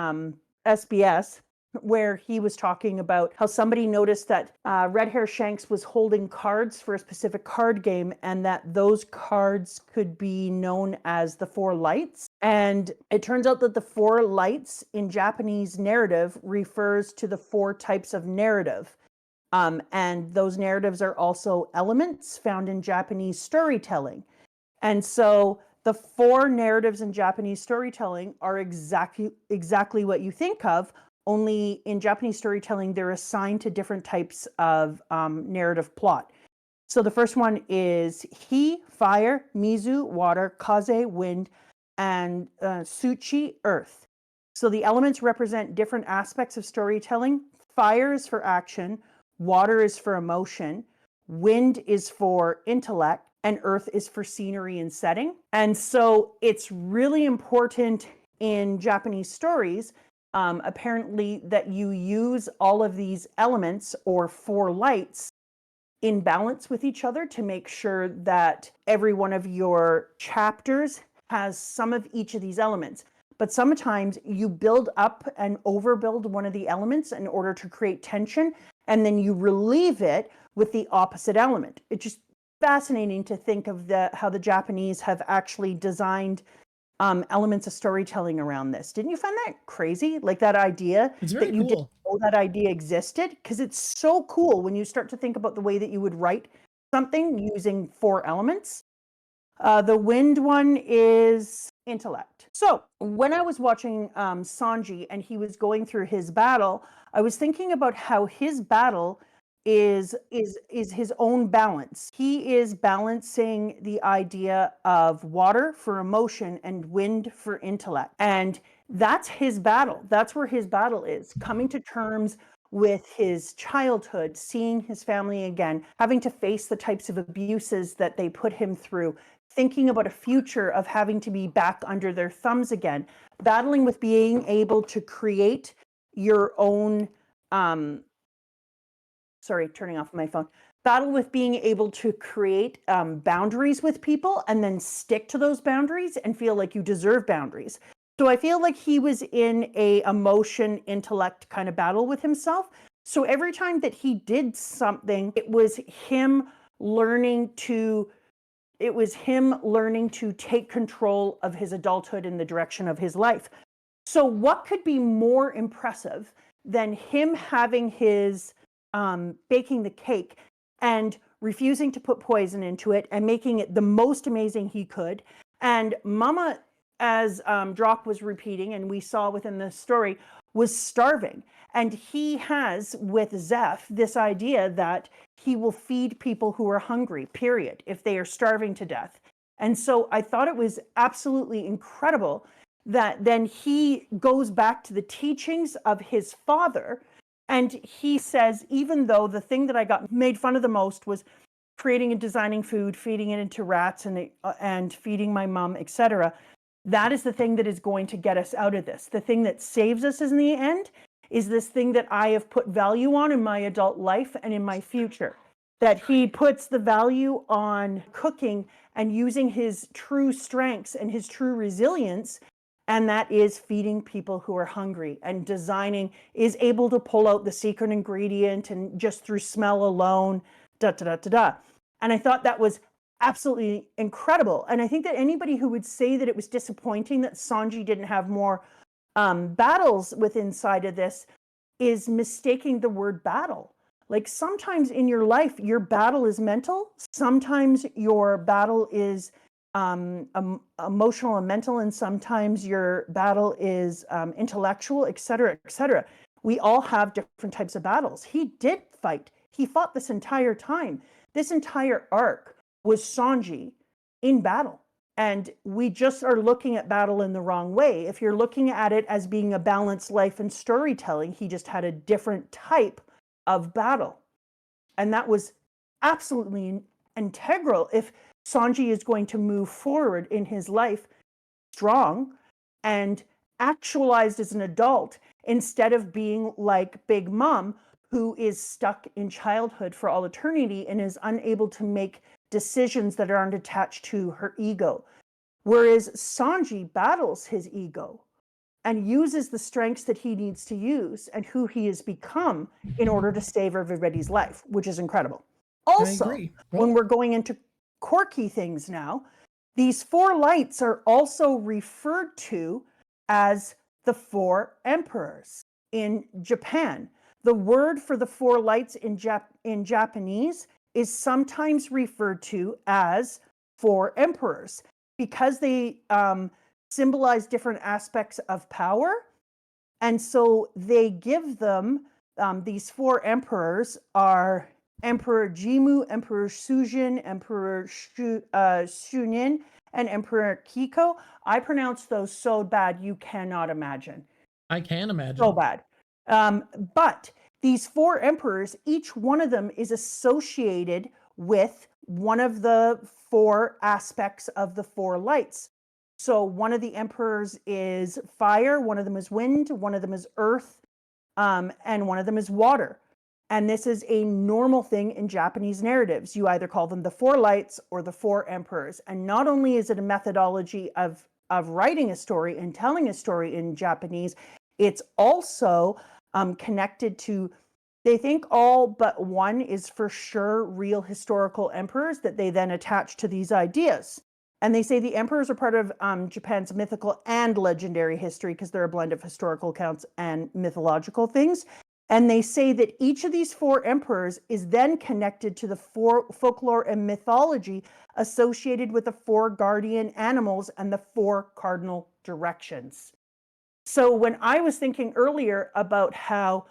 SBS, where he was talking about how somebody noticed that Red Hair Shanks was holding cards for a specific card game, and that those cards could be known as the 4 lights. And it turns out that the 4 lights in Japanese narrative refers to the 4 types of narrative. And those narratives are also elements found in Japanese storytelling. And so the 4 narratives in Japanese storytelling are exactly what you think of, only in Japanese storytelling, they're assigned to different types of narrative plot. So the first one is He, fire, Mizu, water, Kaze, wind, and Tsuchi, earth. So the elements represent different aspects of storytelling. Fire is for action, water is for emotion, wind is for intellect, and earth is for scenery and setting. And so it's really important in Japanese stories, apparently, that you use all of these elements or 4 lights in balance with each other to make sure that every one of your chapters has some of each of these elements. But sometimes you build up and overbuild one of the elements in order to create tension, and then you relieve it with the opposite element. It's just fascinating to think of how the Japanese have actually designed elements of storytelling around this. Didn't you find that crazy? Like that idea that you didn't know that idea existed? Because it's so cool when you start to think about the way that you would write something using 4 elements. The wind one is intellect. So when I was watching Sanji and he was going through his battle, I was thinking about how his battle is his own balance. He is balancing the idea of water for emotion and wind for intellect. And that's his battle. That's where his battle is, coming to terms with his childhood, seeing his family again, having to face the types of abuses that they put him through, thinking about a future of having to be back under their thumbs again, battling with being able to create your own, turning off my phone, battle with being able to create boundaries with people and then stick to those boundaries and feel like you deserve boundaries. So I feel like he was in a emotion, intellect kind of battle with himself. So every time that he did something, it was him learning to take control of his adulthood in the direction of his life. So what could be more impressive than him having his baking the cake and refusing to put poison into it and making it the most amazing he could? And Mama, as Drock was repeating, and we saw within the story, was starving. And he has, with Zeph, this idea that he will feed people who are hungry, period, if they are starving to death. And so I thought it was absolutely incredible that then he goes back to the teachings of his father. And he says, even though the thing that I got made fun of the most was creating and designing food, feeding it into rats and feeding my mom, etc., that is the thing that is going to get us out of this. The thing that saves us in the end is this thing that I have put value on in my adult life and in my future. That he puts the value on cooking and using his true strengths and his true resilience, and that is feeding people who are hungry, and designing, is able to pull out the secret ingredient and just through smell alone, And I thought that was absolutely incredible. And I think that anybody who would say that it was disappointing that Sanji didn't have more battles with inside of this is mistaking the word battle. Like sometimes in your life, your battle is mental. Sometimes your battle is emotional and mental, and sometimes your battle is intellectual, etc., etc. We all have different types of battles. He did fight. He fought this entire time. This entire arc was Sanji in battle. And we just are looking at battle in the wrong way. If you're looking at it as being a balanced life and storytelling, he just had a different type of battle. And that was absolutely integral if Sanji is going to move forward in his life strong and actualized as an adult, instead of being like Big Mom, who is stuck in childhood for all eternity and is unable to make decisions that aren't attached to her ego. Whereas Sanji battles his ego and uses the strengths that he needs to use and who he has become in order to save everybody's life, which is incredible. Also, when we're going into quirky things now, these 4 lights are also referred to as the 4 emperors in Japan. The word for the 4 lights in Japanese is sometimes referred to as 4 emperors because they symbolize different aspects of power. And so they give them, these 4 emperors are Emperor Jimmu, Emperor Sujin, Emperor Shunin, and Emperor Kiko. I pronounce those so bad you cannot imagine. I can imagine. So bad. But these 4 emperors, each one of them is associated with one of the 4 aspects of the 4 lights. So one of the emperors is fire, one of them is wind, one of them is earth, and one of them is water. And this is a normal thing in Japanese narratives. You either call them the four lights or the four emperors. And not only is it a methodology of writing a story and telling a story in Japanese, it's also connected to, they think all but one is for sure real historical emperors that they then attach to these ideas. And they say the emperors are part of Japan's mythical and legendary history because they're a blend of historical accounts and mythological things. And they say that each of these four emperors is then connected to the folklore and mythology associated with the four guardian animals and the four cardinal directions. So when I was thinking earlier about how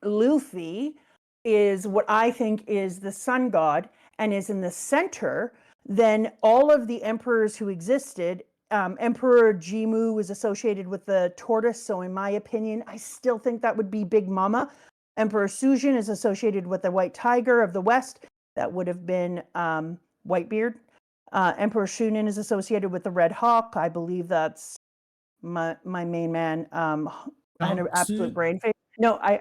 Luffy is what I think is the sun god and is in the center, then all of the emperors who existed, Emperor Jimmu was associated with the tortoise. So in my opinion, I still think that would be Big Mama. Emperor Sujin is associated with the white tiger of the West. That would have been Whitebeard. Emperor Shunin is associated with the red hawk. I believe that's my main man. I had an absolute brain fade. No, I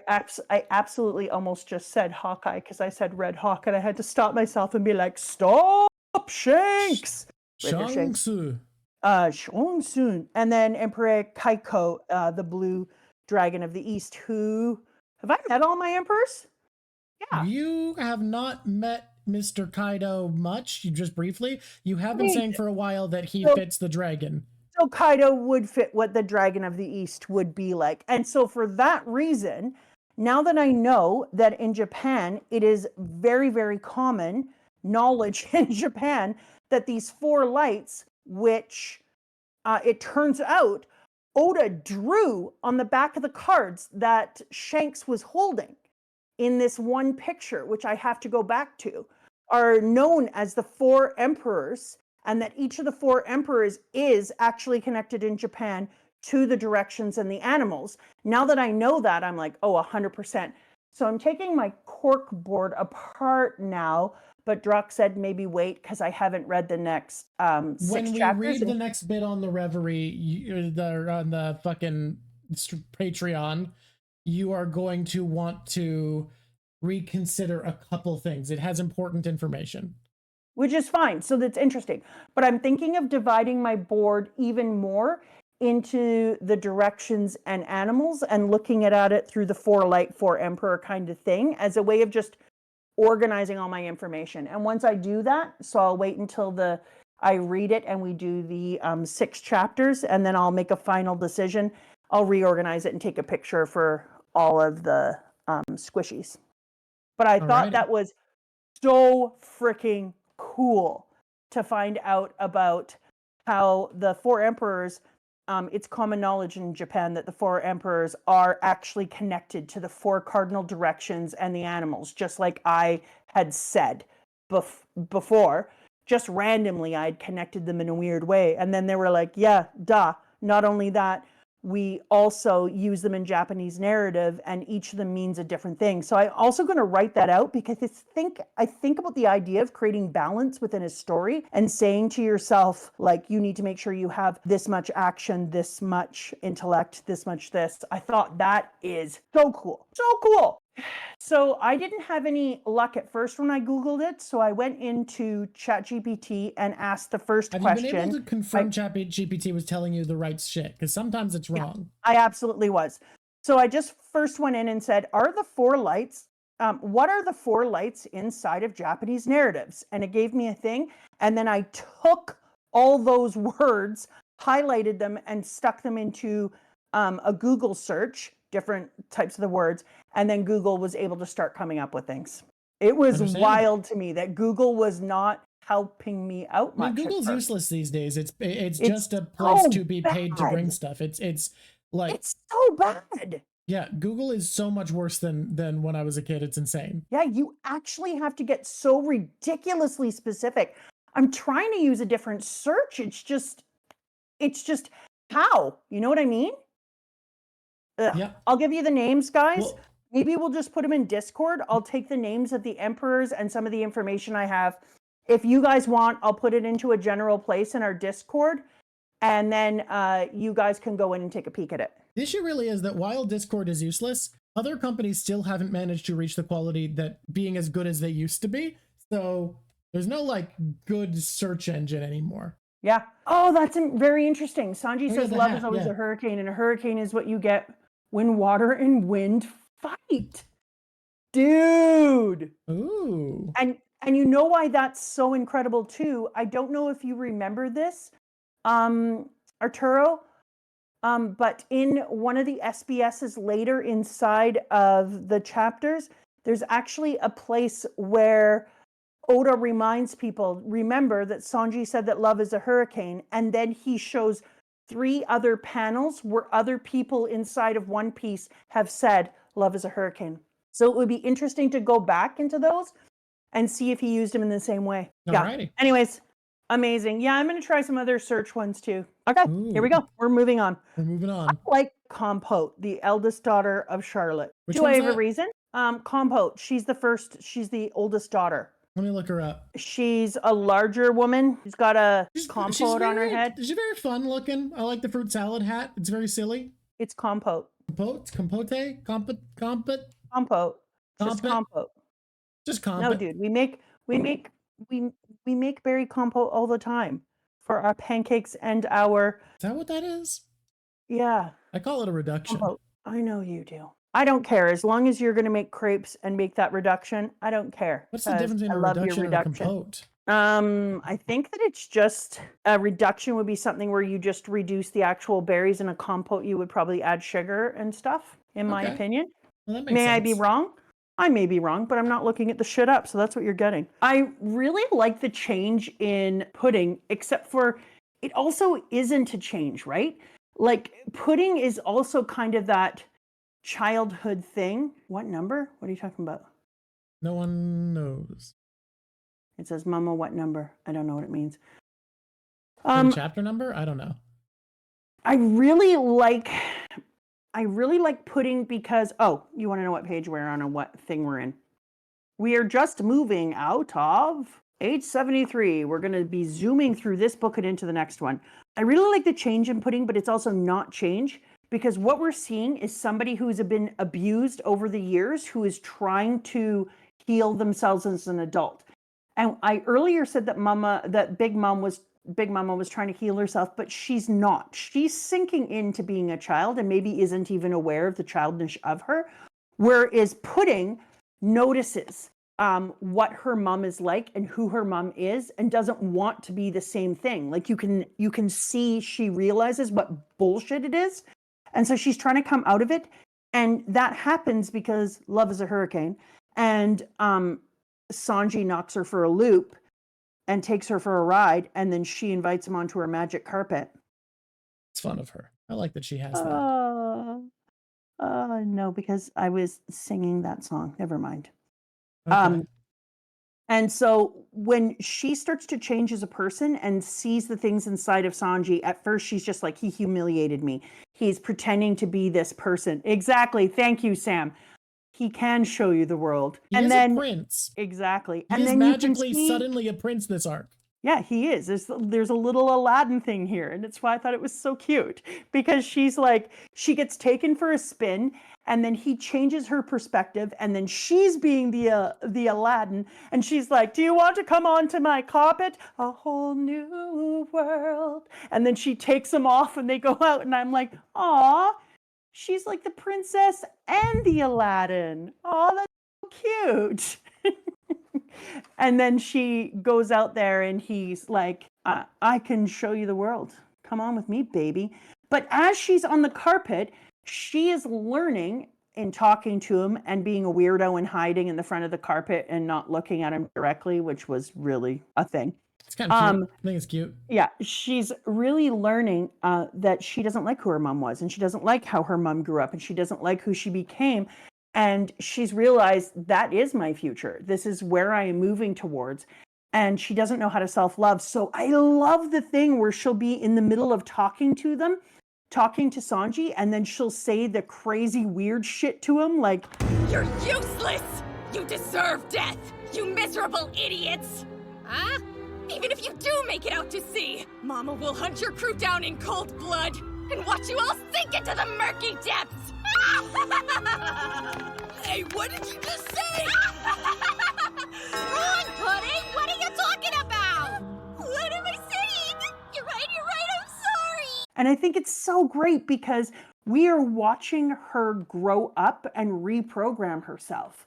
absolutely almost just said Hawkeye because I said Red Hawk and I had to stop myself and be like, stop, Shanks! Shang-Tzu. Shang-Tzu. And then Emperor Kaiko, the blue dragon of the East, who, have I met all my emperors? Yeah. You have not met Mr. Kaido much, just briefly. You have been saying for a while that he fits the dragon. So Kaido would fit what the Dragon of the East would be like. And so for that reason, now that I know that in Japan, it is very, very common knowledge in Japan that these four lights, which it turns out Oda drew on the back of the cards that Shanks was holding in this one picture, which I have to go back to, are known as the four emperors, and that each of the four emperors is actually connected in Japan to the directions and the animals. Now that I know that, I'm like, oh, 100%. So I'm taking my cork board apart now, but Drock said maybe wait because I haven't read the next 6 chapters. When we read the next bit on the Reverie, on the fucking Patreon, you are going to want to reconsider a couple things. It has important information. Which is fine. So that's interesting. But I'm thinking of dividing my board even more into the directions and animals and looking at it through the four light, four emperor kind of thing as a way of just organizing all my information. And once I do that, so I'll wait until I read it and we do the 6 chapters, and then I'll make a final decision. I'll reorganize it and take a picture for all of the squishies. But I thought that was so freaking cool to find out about how the four emperors, it's common knowledge in Japan that the four emperors are actually connected to the four cardinal directions and the animals, just like I had said before. Just randomly, I'd connected them in a weird way. And then they were like, yeah, duh. Not only that, we also use them in Japanese narrative, and each of them means a different thing. So I'm also going to write that out because I think about the idea of creating balance within a story and saying to yourself, like, you need to make sure you have this much action, this much intellect, this much this. I thought that is so cool. So cool. So I didn't have any luck at first when I Googled it. So I went into ChatGPT and asked the first question. Have you been able to confirm ChatGPT was telling you the right shit? Because sometimes it's wrong. Yeah, I absolutely was. So I just first went in and said, are the four lights, what are the four lights inside of Japanese narratives? And it gave me a thing. And then I took all those words, highlighted them, and stuck them into a Google search, different types of the words, and then Google was able to start coming up with things. It was wild to me that Google was not helping me out much. Google's useless these days. It's just a place to be paid to bring stuff. It's like, it's so bad. Yeah, Google is so much worse than when I was a kid. It's insane. Yeah, you actually have to get so ridiculously specific. I'm trying to use a different search. It's just how? You know what I mean? Yeah. I'll give you the names, guys. Well, maybe we'll just put them in Discord. I'll take the names of the emperors and some of the information I have. If you guys want, I'll put it into a general place in our Discord, and then you guys can go in and take a peek at it. The issue really is that while Discord is useless, other companies still haven't managed to reach the quality that being as good as they used to be. So there's no like good search engine anymore. Yeah. Oh, that's very interesting. Sanji says love is always yeah. a hurricane, and a hurricane is what you get when water and wind fight. Dude. Ooh. And you know why that's so incredible too? I don't know if you remember this, Arturo, but in one of the SBSs later inside of the chapters, there's actually a place where Oda reminds people, remember that Sanji said that love is a hurricane, and then he shows 3 other panels where other people inside of One Piece have said love is a hurricane. So it would be interesting to go back into those and see if he used them in the same way. Alrighty. Yeah. Anyways, amazing. Yeah, I'm going to try some other search ones too. Okay, here we go. We're moving on. We're moving on. Like Compote, the eldest daughter of Charlotte. Which Do I have one's a reason? Compote, she's the oldest daughter. Let me look her up. She's a larger woman. She's got a compote on her head. She's very fun looking. I like the fruit salad hat. It's very silly. It's compote. Compote? Compote? Compote? Compote. Just compote. Just compote. No, dude. We make berry compote all the time for our pancakes and our. Is that what that is? Yeah. I call it a reduction. Compote. I know you do. I don't care. As long as you're going to make crepes and make that reduction, I don't care. What's the difference in a reduction and a compote? I think that it's just a reduction would be something where you just reduce the actual berries. In a compote, you would probably add sugar and stuff, in my opinion. Well, that makes May sense. I be wrong? I may be wrong, but I'm not looking at the shit up, so that's what you're getting. I really like the change in pudding, except for it also isn't a change, right? Like, pudding is also kind of that childhood thing. What number? What are you talking about? No one knows. It says, Mama, what number? I don't know what it means. Chapter number? I don't know. I really like pudding because, you want to know what page we're on and what thing we're in? We are just moving out of 873. We're going to be zooming through this book and into the next one. I really like the change in pudding, but it's also not change, because what we're seeing is somebody who's been abused over the years who is trying to heal themselves as an adult. And I earlier said that Big Mama was trying to heal herself, but she's not. She's sinking into being a child and maybe isn't even aware of the childness of her. Whereas Pudding notices what her mom is like and who her mom is, and doesn't want to be the same thing. Like you can see she realizes what bullshit it is. And so she's trying to come out of it. And that happens because love is a hurricane. And Sanji knocks her for a loop and takes her for a ride, and then she invites him onto her magic carpet. It's fun of her. I like that she has that. No, because I was singing that song. Never mind. Okay. And so when she starts to change as a person and sees the things inside of Sanji, at first she's just like, he humiliated me. He's pretending to be this person. Exactly. Thank you, Sam. He can show you the world. He is a prince. Exactly. He is magically suddenly a prince this arc. Yeah, he is. There's a little Aladdin thing here, and it's why I thought it was so cute, because she's like, she gets taken for a spin, and then he changes her perspective, and then she's being the Aladdin, and she's like, do you want to come onto my carpet? A whole new world. And then she takes him off, and they go out, and I'm like, aw, she's like the princess and the Aladdin. Aw, that's so cute. And then she goes out there and he's like, I can show you the world. Come on with me, baby. But as she's on the carpet, she is learning and talking to him and being a weirdo and hiding in the front of the carpet and not looking at him directly, which was really a thing. It's kind of cute. I think it's cute. Yeah, she's really learning that she doesn't like who her mom was, and she doesn't like how her mom grew up, and she doesn't like who she became. And she's realized that is my future. This is where I am moving towards. And she doesn't know how to self-love. So I love the thing where she'll be in the middle of talking to Sanji, and then she'll say the crazy weird shit to him, like, you're useless! You deserve death! You miserable idiots! Huh? Even if you do make it out to sea, Mama will hunt your crew down in cold blood and watch you all sink into the murky depths! Hey, what did you just say? Wrong, Pudding! What are you talking about? What am I saying? You're right, I'm sorry! And I think it's so great because we are watching her grow up and reprogram herself.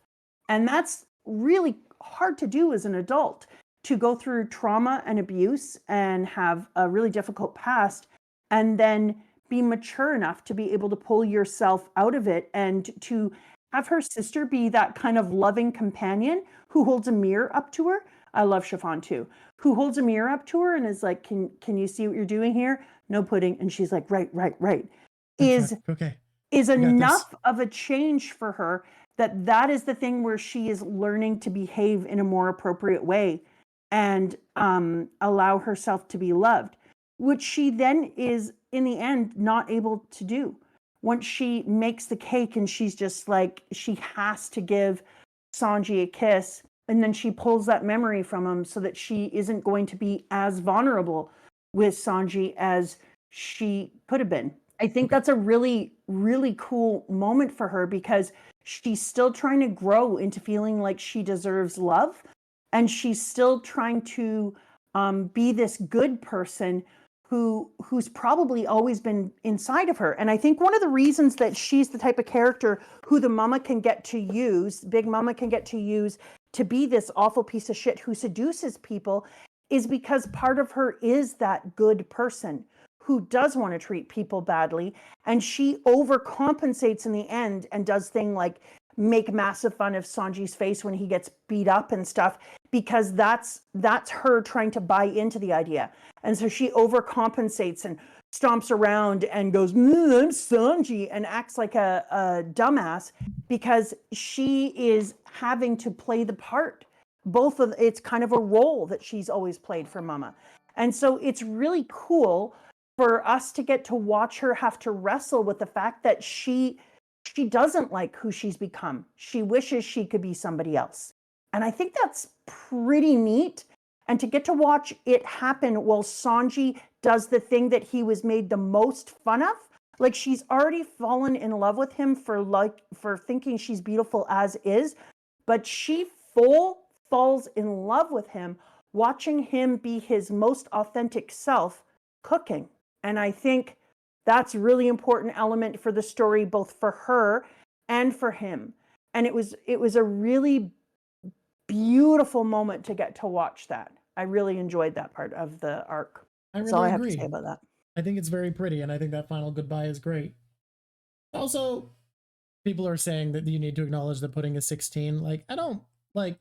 And that's really hard to do as an adult, to go through trauma and abuse and have a really difficult past and then be mature enough to be able to pull yourself out of it and to have her sister be that kind of loving companion who holds a mirror up to her. I love Chiffon too, who holds a mirror up to her and is like, can you see what you're doing here? No, Pudding. And she's like, right. Is enough of a change for her that is the thing where she is learning to behave in a more appropriate way and allow herself to be loved, which she then is in the end not able to do. Once she makes the cake and she's just like, she has to give Sanji a kiss, and then she pulls that memory from him so that she isn't going to be as vulnerable with Sanji as she could have been. I think that's a really, really cool moment for her because she's still trying to grow into feeling like she deserves love. And she's still trying to be this good person who's probably always been inside of her. And I think one of the reasons that she's the type of character who the mama can get to use, Big Mama can get to use to be this awful piece of shit who seduces people is because part of her is that good person who does want to treat people badly. And she overcompensates in the end and does things like make massive fun of Sanji's face when he gets beat up and stuff, because that's her trying to buy into the idea. And so she overcompensates and stomps around and goes, I'm Sanji, and acts like a dumbass because she is having to play the part. It's kind of a role that she's always played for Mama. And so it's really cool for us to get to watch her have to wrestle with the fact that she doesn't like who she's become. She wishes she could be somebody else. And I think that's pretty neat. And to get to watch it happen while Sanji does the thing that he was made the most fun of, like she's already fallen in love with him for thinking she's beautiful as is, but she falls in love with him watching him be his most authentic self cooking. And I think that's a really important element for the story, both for her and for him. And it was a really beautiful moment to get to watch that. I really enjoyed that part of the arc. That's all I have to say about that. I think it's very pretty, and I think that final goodbye is great. Also, people are saying that you need to acknowledge that Pudding is 16. Like, I don't like.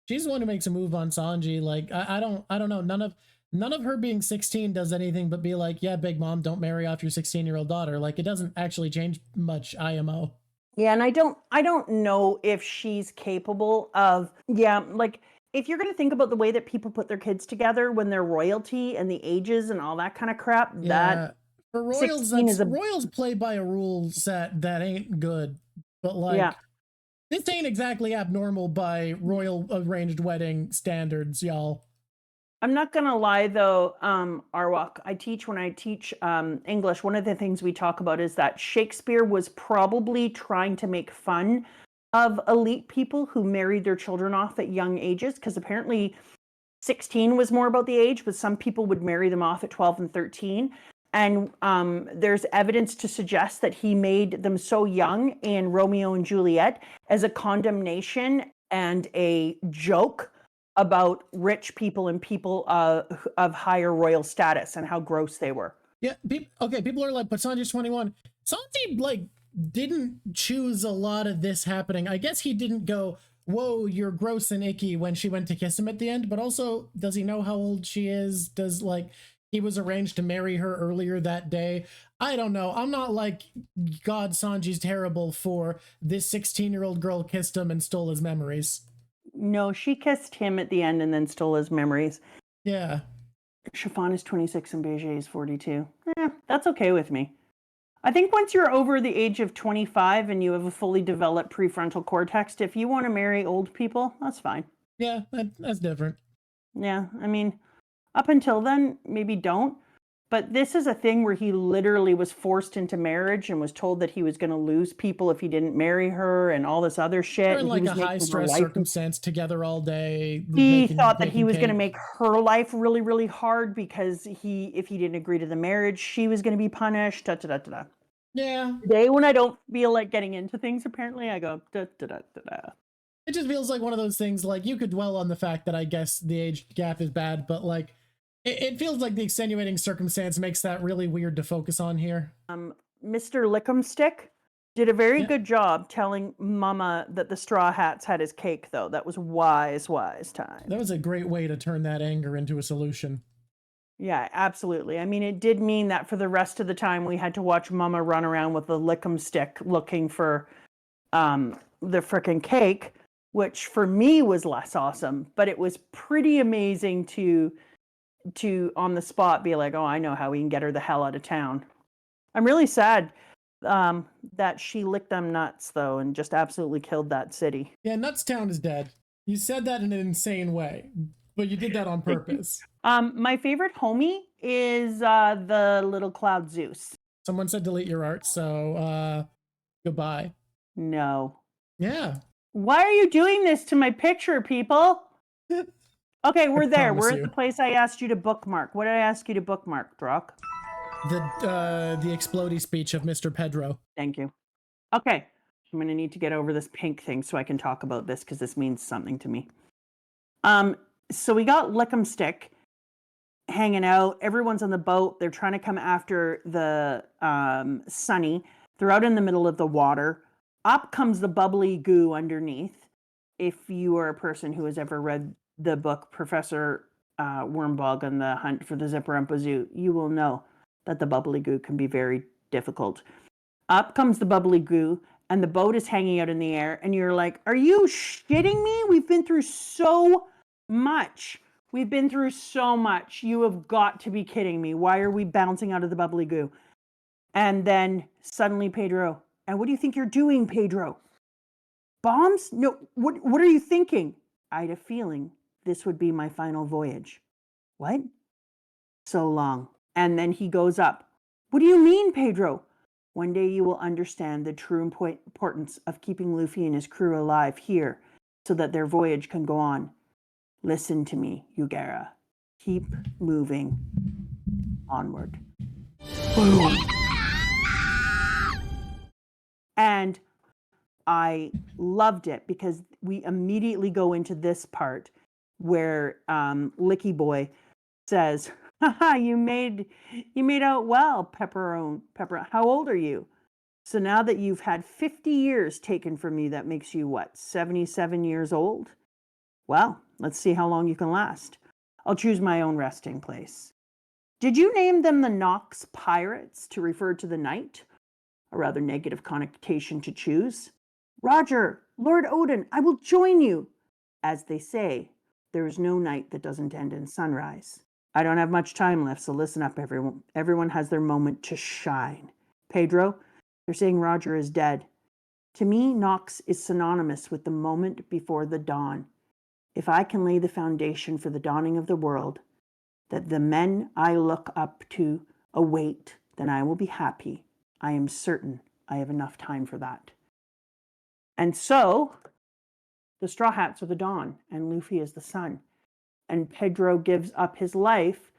She's the one who makes a move on Sanji. Like, I don't know. None of her being 16 does anything but be like, yeah, Big Mom, don't marry off your 16-year-old daughter. Like, it doesn't actually change much IMO. Yeah, and I don't know if she's capable of, like, if you're going to think about the way that people put their kids together when they're royalty and the ages and all that kind of crap, that for royals, royals play by a rule set that ain't good. But like, this ain't exactly abnormal by royal arranged wedding standards, y'all. I'm not going to lie, though, Arwak, when I teach English, one of the things we talk about is that Shakespeare was probably trying to make fun of elite people who married their children off at young ages, because apparently 16 was more about the age, but some people would marry them off at 12 and 13. And there's evidence to suggest that he made them so young in Romeo and Juliet as a condemnation and a joke about rich people and people of higher royal status and how gross they were. Yeah, people are like, but Sanji's 21. Sanji, like, didn't choose a lot of this happening. I guess he didn't go, whoa, you're gross and icky when she went to kiss him at the end, but also, does he know how old she is? Does, like, he was arranged to marry her earlier that day? I don't know. I'm not like, God, Sanji's terrible for this 16-year-old girl kissed him and stole his memories. No, she kissed him at the end and then stole his memories. Yeah. Chiffon is 26 and Beige is 42. That's okay with me. I think once you're over the age of 25 and you have a fully developed prefrontal cortex, if you want to marry old people, that's fine. Yeah, that's different. Yeah, I mean, up until then, maybe don't. But this is a thing where he literally was forced into marriage and was told that he was going to lose people if he didn't marry her and all this other shit. They're in And like he a was high stress circumstance together all day. He thought that he was going to make her life really, really hard because if he didn't agree to the marriage, she was going to be punished. Da, da, da, da, da. Yeah. Today, when I don't feel like getting into things, apparently, I go da, da, da, da, da. It just feels like one of those things, like, you could dwell on the fact that I guess the age gap is bad, but like, it feels like the extenuating circumstance makes that really weird to focus on here. Mr. Lick'emstick did a very good job telling Mama that the Straw Hats had his cake, though. That was wise time. That was a great way to turn that anger into a solution. Yeah, absolutely. I mean, it did mean that for the rest of the time, we had to watch Mama run around with the Lick'emstick looking for the frickin' cake, which for me was less awesome, but it was pretty amazing to on the spot be like, oh, I know how we can get her the hell out of town. I'm really sad that she licked them nuts, though, and just absolutely killed that city. Yeah, Nutstown is dead. You said that in an insane way, but you did that on purpose. My favorite homie is the little cloud Zeus. Someone said delete your art, so goodbye. No. Yeah. Why are you doing this to my picture, people? Okay, we're there. We're at the place I asked you to bookmark. What did I ask you to bookmark, Drock? The explodey speech of Mr. Pedro. Thank you. Okay, I'm gonna need to get over this pink thing so I can talk about this because this means something to me. So we got Lick'emstick hanging out. Everyone's on the boat. They're trying to come after the Sunny. They're out in the middle of the water. Up comes the bubbly goo underneath. If you are a person who has ever read the book Professor Wormbog and the Hunt for the Zipper-Umpa Zoo, you will know that the bubbly goo can be very difficult. Up comes the bubbly goo, and the boat is hanging out in the air, and you're like, are you shitting me? We've been through so much. We've been through so much. You have got to be kidding me. Why are we bouncing out of the bubbly goo? And then suddenly Pedro, and what do you think you're doing, Pedro? Bombs? No, what are you thinking? I had a feeling this would be my final voyage. What? So long. And then he goes up. What do you mean, Pedro? One day you will understand the true importance of keeping Luffy and his crew alive here so that their voyage can go on. Listen to me, Yugara. Keep moving onward. Boom. And I loved it because we immediately go into this part where Licky Boy says, haha, you made out well, Pepper. How old are you? So now that you've had 50 years taken from you, that makes you what, 77 years old? Well, let's see how long you can last. I'll choose my own resting place. Did you name them the Nox Pirates to refer to the night? A rather negative connotation to choose. Roger, Lord Odin, I will join you. As they say, there is no night that doesn't end in sunrise. I don't have much time left, so listen up, everyone. Everyone has their moment to shine. Pedro, they're saying Roger is dead. To me, Nox is synonymous with the moment before the dawn. If I can lay the foundation for the dawning of the world, that the men I look up to await, then I will be happy. I am certain I have enough time for that. And so, the Straw Hats are the dawn, and Luffy is the sun. And Pedro gives up his life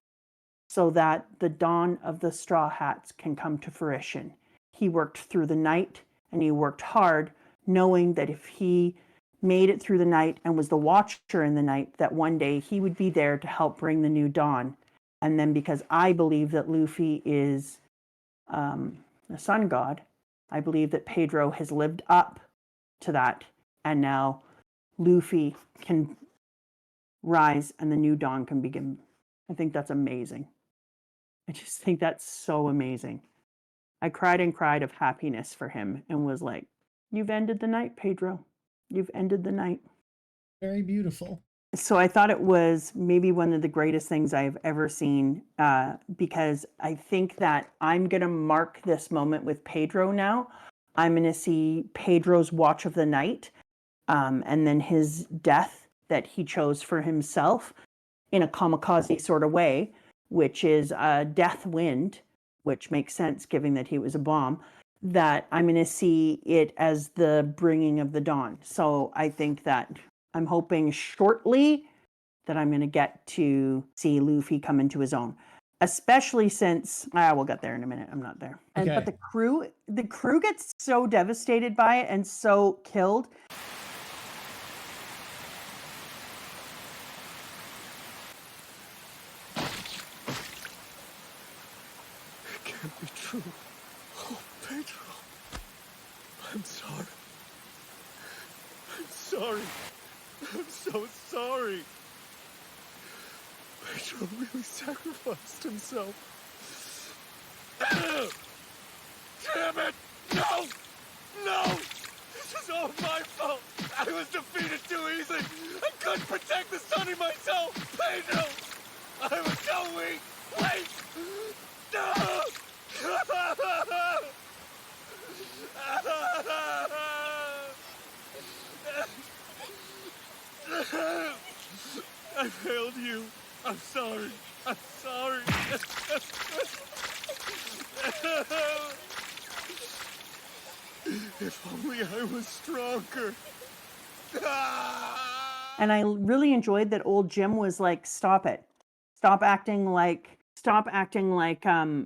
so that the dawn of the Straw Hats can come to fruition. He worked through the night, and he worked hard, knowing that if he made it through the night and was the watcher in the night, that one day he would be there to help bring the new dawn. And then because I believe that Luffy is the sun god, I believe that Pedro has lived up to that, and now Luffy can rise and the new dawn can begin. I think that's amazing. I just think that's so amazing. I cried and cried of happiness for him and was like, you've ended the night, Pedro. You've ended the night. Very beautiful. So I thought it was maybe one of the greatest things I've ever seen, because I think that I'm going to mark this moment with Pedro now. I'm going to see Pedro's watch of the night, and then his death that he chose for himself in a kamikaze sort of way. which is a death wind, which makes sense given that he was a bomb, that I'm going to see it as the bringing of the dawn. So I think that I'm hoping shortly that I'm going to get to see Luffy come into his own, especially since we'll get there in a minute. I'm not there. Okay. But the crew gets so devastated by it and so killed. It can't be true. Oh, Pedro. I'm sorry. I'm sorry. I'm so sorry. Pedro really sacrificed himself. Damn it! No! No! This is all my fault! I was defeated too easily! I couldn't protect the Sunny myself! Pedro! I was so weak! Wait! No! I failed you. I'm sorry. I'm sorry. If only I was stronger. And I really enjoyed that old Jim was like, stop it. Stop acting like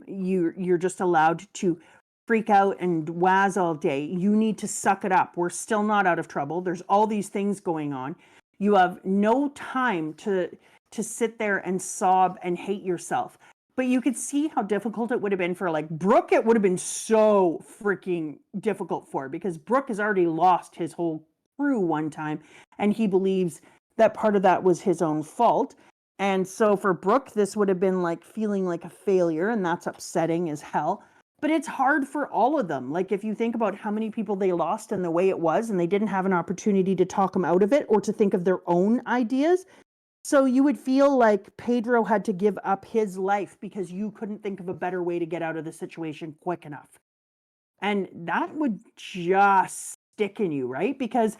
you're just allowed to freak out and waz all day. You need to suck it up. We're still not out of trouble. There's all these things going on. You have no time to sit there and sob and hate yourself. But you could see how difficult it would have been for like Brook. It would have been so freaking difficult for, because Brook has already lost his whole crew one time, and he believes that part of that was his own fault. And so for Brook, this would have been like feeling like a failure, and that's upsetting as hell. But it's hard for all of them. Like if you think about how many people they lost and the way it was, and they didn't have an opportunity to talk them out of it or to think of their own ideas. So you would feel like Pedro had to give up his life because you couldn't think of a better way to get out of the situation quick enough. And that would just stick in you, right? Because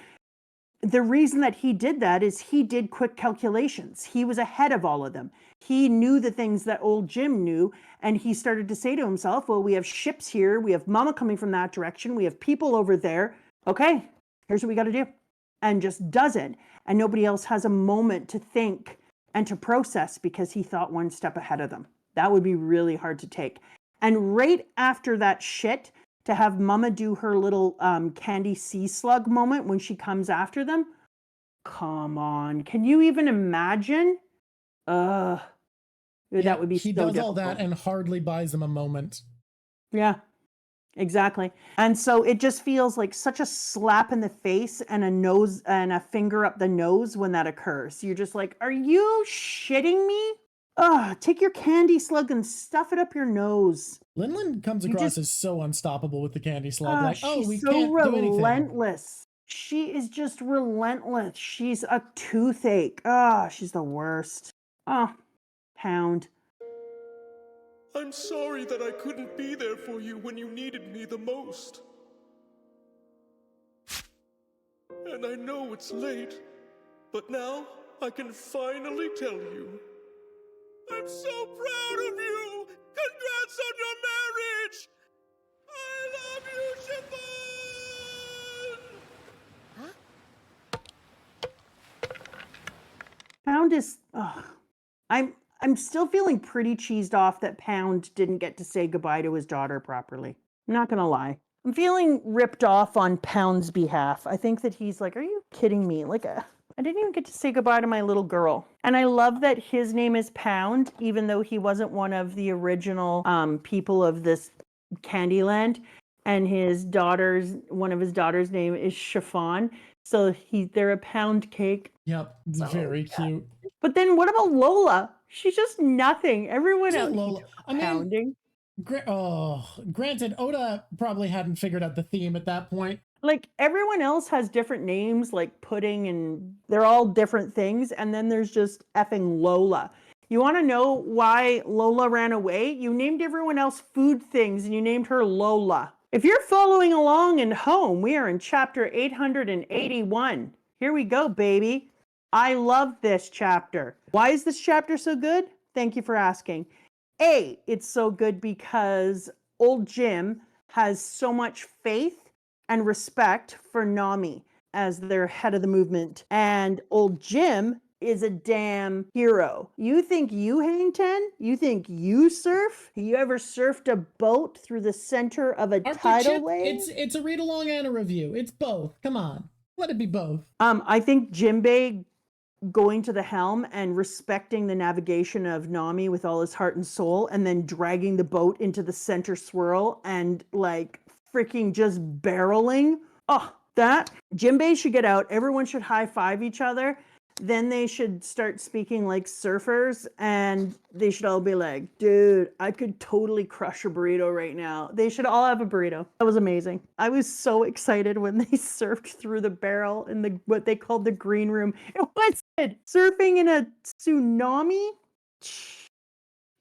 the reason that he did that is he did quick calculations. He was ahead of all of them. He knew the things that old Jim knew, and he started to say to himself, well, we have ships here. We have Mama coming from that direction. We have people over there. Okay, here's what we got to do. And just does it. And nobody else has a moment to think and to process because he thought one step ahead of them. That would be really hard to take. And right after that shit, to have Mama do her little candy sea slug moment when she comes after them. Come on. Can you even imagine? That would be so difficult. He does all that and hardly buys them a moment. Yeah, exactly. And so it just feels like such a slap in the face and a nose and a finger up the nose when that occurs. You're just like, are you shitting me? Take your candy slug and stuff it up your nose. Linlin comes across as so unstoppable with the candy slug. Like, we so can't do anything. Relentless. She is just relentless. She's a toothache. She's the worst. Pound. I'm sorry that I couldn't be there for you when you needed me the most. And I know it's late, but now I can finally tell you. I'm so proud of you! Congrats on your marriage! I love you, Chiffon! Pound is... I'm still feeling pretty cheesed off that Pound didn't get to say goodbye to his daughter properly. I'm not gonna lie. I'm feeling ripped off on Pound's behalf. I think that he's like, are you kidding me? Like, I didn't even get to say goodbye to my little girl. And I love that his name is Pound, even though he wasn't one of the original people of this Candyland. And one of his daughter's name is Chiffon. So they're a pound cake. Yep, it's very cute. But then what about Lola? She's just nothing. Everyone else Lola. Pounding. Granted, Oda probably hadn't figured out the theme at that point. Like everyone else has different names, like Pudding, and they're all different things. And then there's just effing Lola. You want to know why Lola ran away? You named everyone else food things and you named her Lola. If you're following along in home, we are in chapter 881. Here we go, baby. I love this chapter. Why is this chapter so good? Thank you for asking. A, it's so good because old Jim has so much faith and respect for Nami as their head of the movement. And old Jim is a damn hero. You think you hang 10? You think you surf? You ever surfed a boat through the center of a tidal wave? It's a read along and a review. It's both. Come on. Let it be both. I think Jinbei going to the helm and respecting the navigation of Nami with all his heart and soul, and then dragging the boat into the center swirl and like freaking just barreling. Oh, that Jinbei should get out. Everyone should high five each other. Then they should start speaking like surfers, and they should all be like, dude, I could totally crush a burrito right now. They should all have a burrito. That was amazing. I was so excited when they surfed through the barrel in the what they called the green room. It was surfing in a tsunami.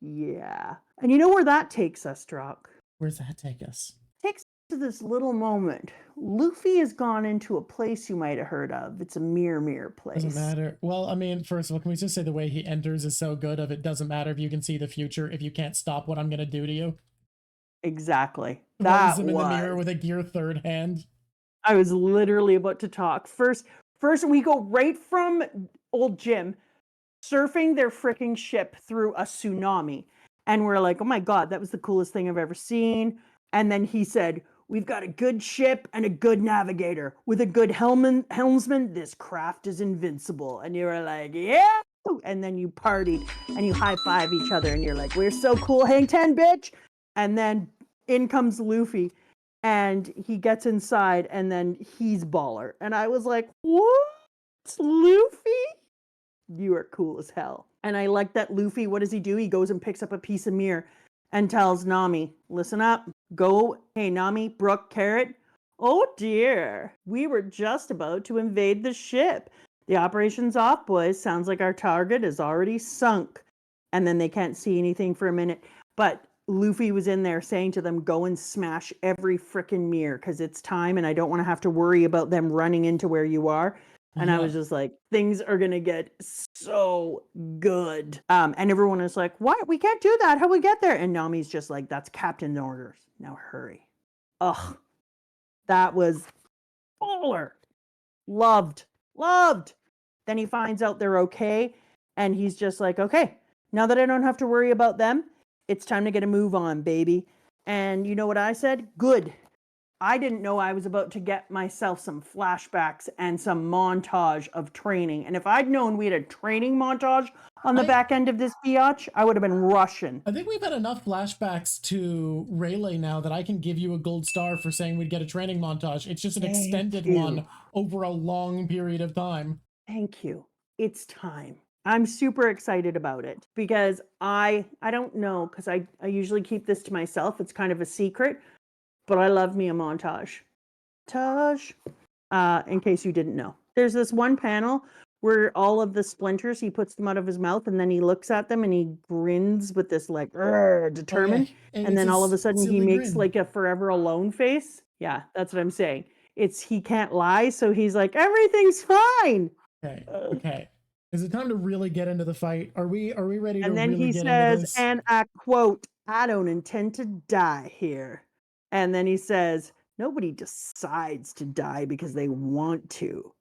Yeah. And you know where that takes us, Drock? Where's that take us? Takes us to this little moment. Luffy has gone into a place you might have heard of. It's a mirror place. Doesn't matter. Well, I mean, first of all, can we just say the way he enters is so good of it doesn't matter if you can see the future, if you can't stop what I'm going to do to you. Exactly. That was him in the mirror with a gear third hand. I was literally about to talk. First we go right from old Jim surfing their freaking ship through a tsunami. And we're like, oh my God, that was the coolest thing I've ever seen. And then he said, we've got a good ship and a good navigator. With a good helmsman, this craft is invincible. And you were like, yeah. And then you partied and you high-five each other. And you're like, we're so cool, hang 10, bitch. And then in comes Luffy. And he gets inside and then he's baller. And I was like, what? Luffy? You are cool as hell. And I like that Luffy, what does he do? He goes and picks up a piece of mirror and tells Nami, listen up, go, hey Nami, Brooke, Carrot. Oh dear, we were just about to invade the ship. The operation's off, boys. Sounds like our target is already sunk. And then they can't see anything for a minute. But Luffy was in there saying to them, go and smash every frickin' mirror because it's time and I don't want to have to worry about them running into where you are. And I was just like, things are going to get so good. And everyone is like, what? We can't do that. How do we get there? And Nami's just like, that's captain's orders. Now hurry. Ugh. That was baller. Loved. Then he finds out they're okay. And he's just like, okay, now that I don't have to worry about them, it's time to get a move on, baby. And you know what I said? Good. I didn't know I was about to get myself some flashbacks and some montage of training. And if I'd known we had a training montage on the back end of this biatch, I would have been rushing. I think we've had enough flashbacks to Rayleigh now that I can give you a gold star for saying we'd get a training montage. It's just an extended one over a long period of time. Thank you. It's time. I'm super excited about it because I don't know, because I usually keep this to myself. It's kind of a secret. But I love me a montage. In case you didn't know. There's this one panel where all of the splinters, he puts them out of his mouth and then he looks at them and he grins with this like, determined. Okay. And then all of a sudden he makes like a forever alone face. Yeah, that's what I'm saying. It's he can't lie. So he's like, everything's fine. Okay. Is it time to really get into the fight? Are we ready to and then really he get says, into this? and I quote, I don't intend to die here. And then he says, nobody decides to die because they want to.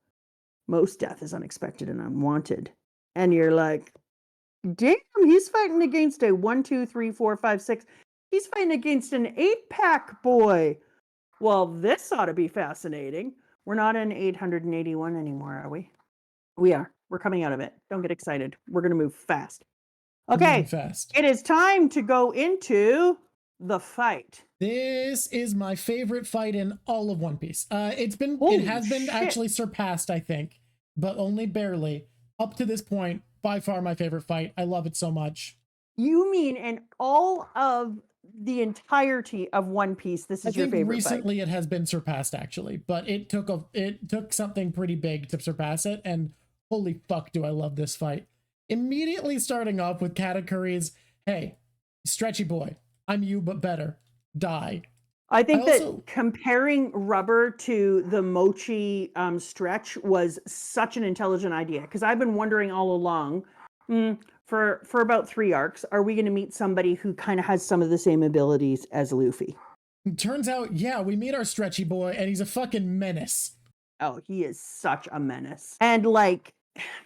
Most death is unexpected and unwanted. And you're like, damn, he's fighting against a 1, 2, 3, 4, 5, 6. He's fighting against an 8-pack boy. Well, this ought to be fascinating. We're not in 881 anymore, are we? We are. We're coming out of it. Don't get excited. We're going to move fast. Okay. It is time to go into the fight. This is my favorite fight in all of One Piece. It has been actually surpassed, I think, but only barely. Up to this point, by far my favorite fight. I love it so much. You mean in all of the entirety of One Piece, this is your favorite recently fight? It has been surpassed actually, but it took something pretty big to surpass it, and holy fuck do I love this fight. Immediately starting off with Katakuri's, hey, stretchy boy, I'm you but better. Die. I think that comparing rubber to the mochi stretch was such an intelligent idea, because I've been wondering all along, for about 3 arcs, are we going to meet somebody who kind of has some of the same abilities as Luffy? Turns out, yeah, we meet our stretchy boy, and he's a fucking menace. Oh, he is such a menace. And like,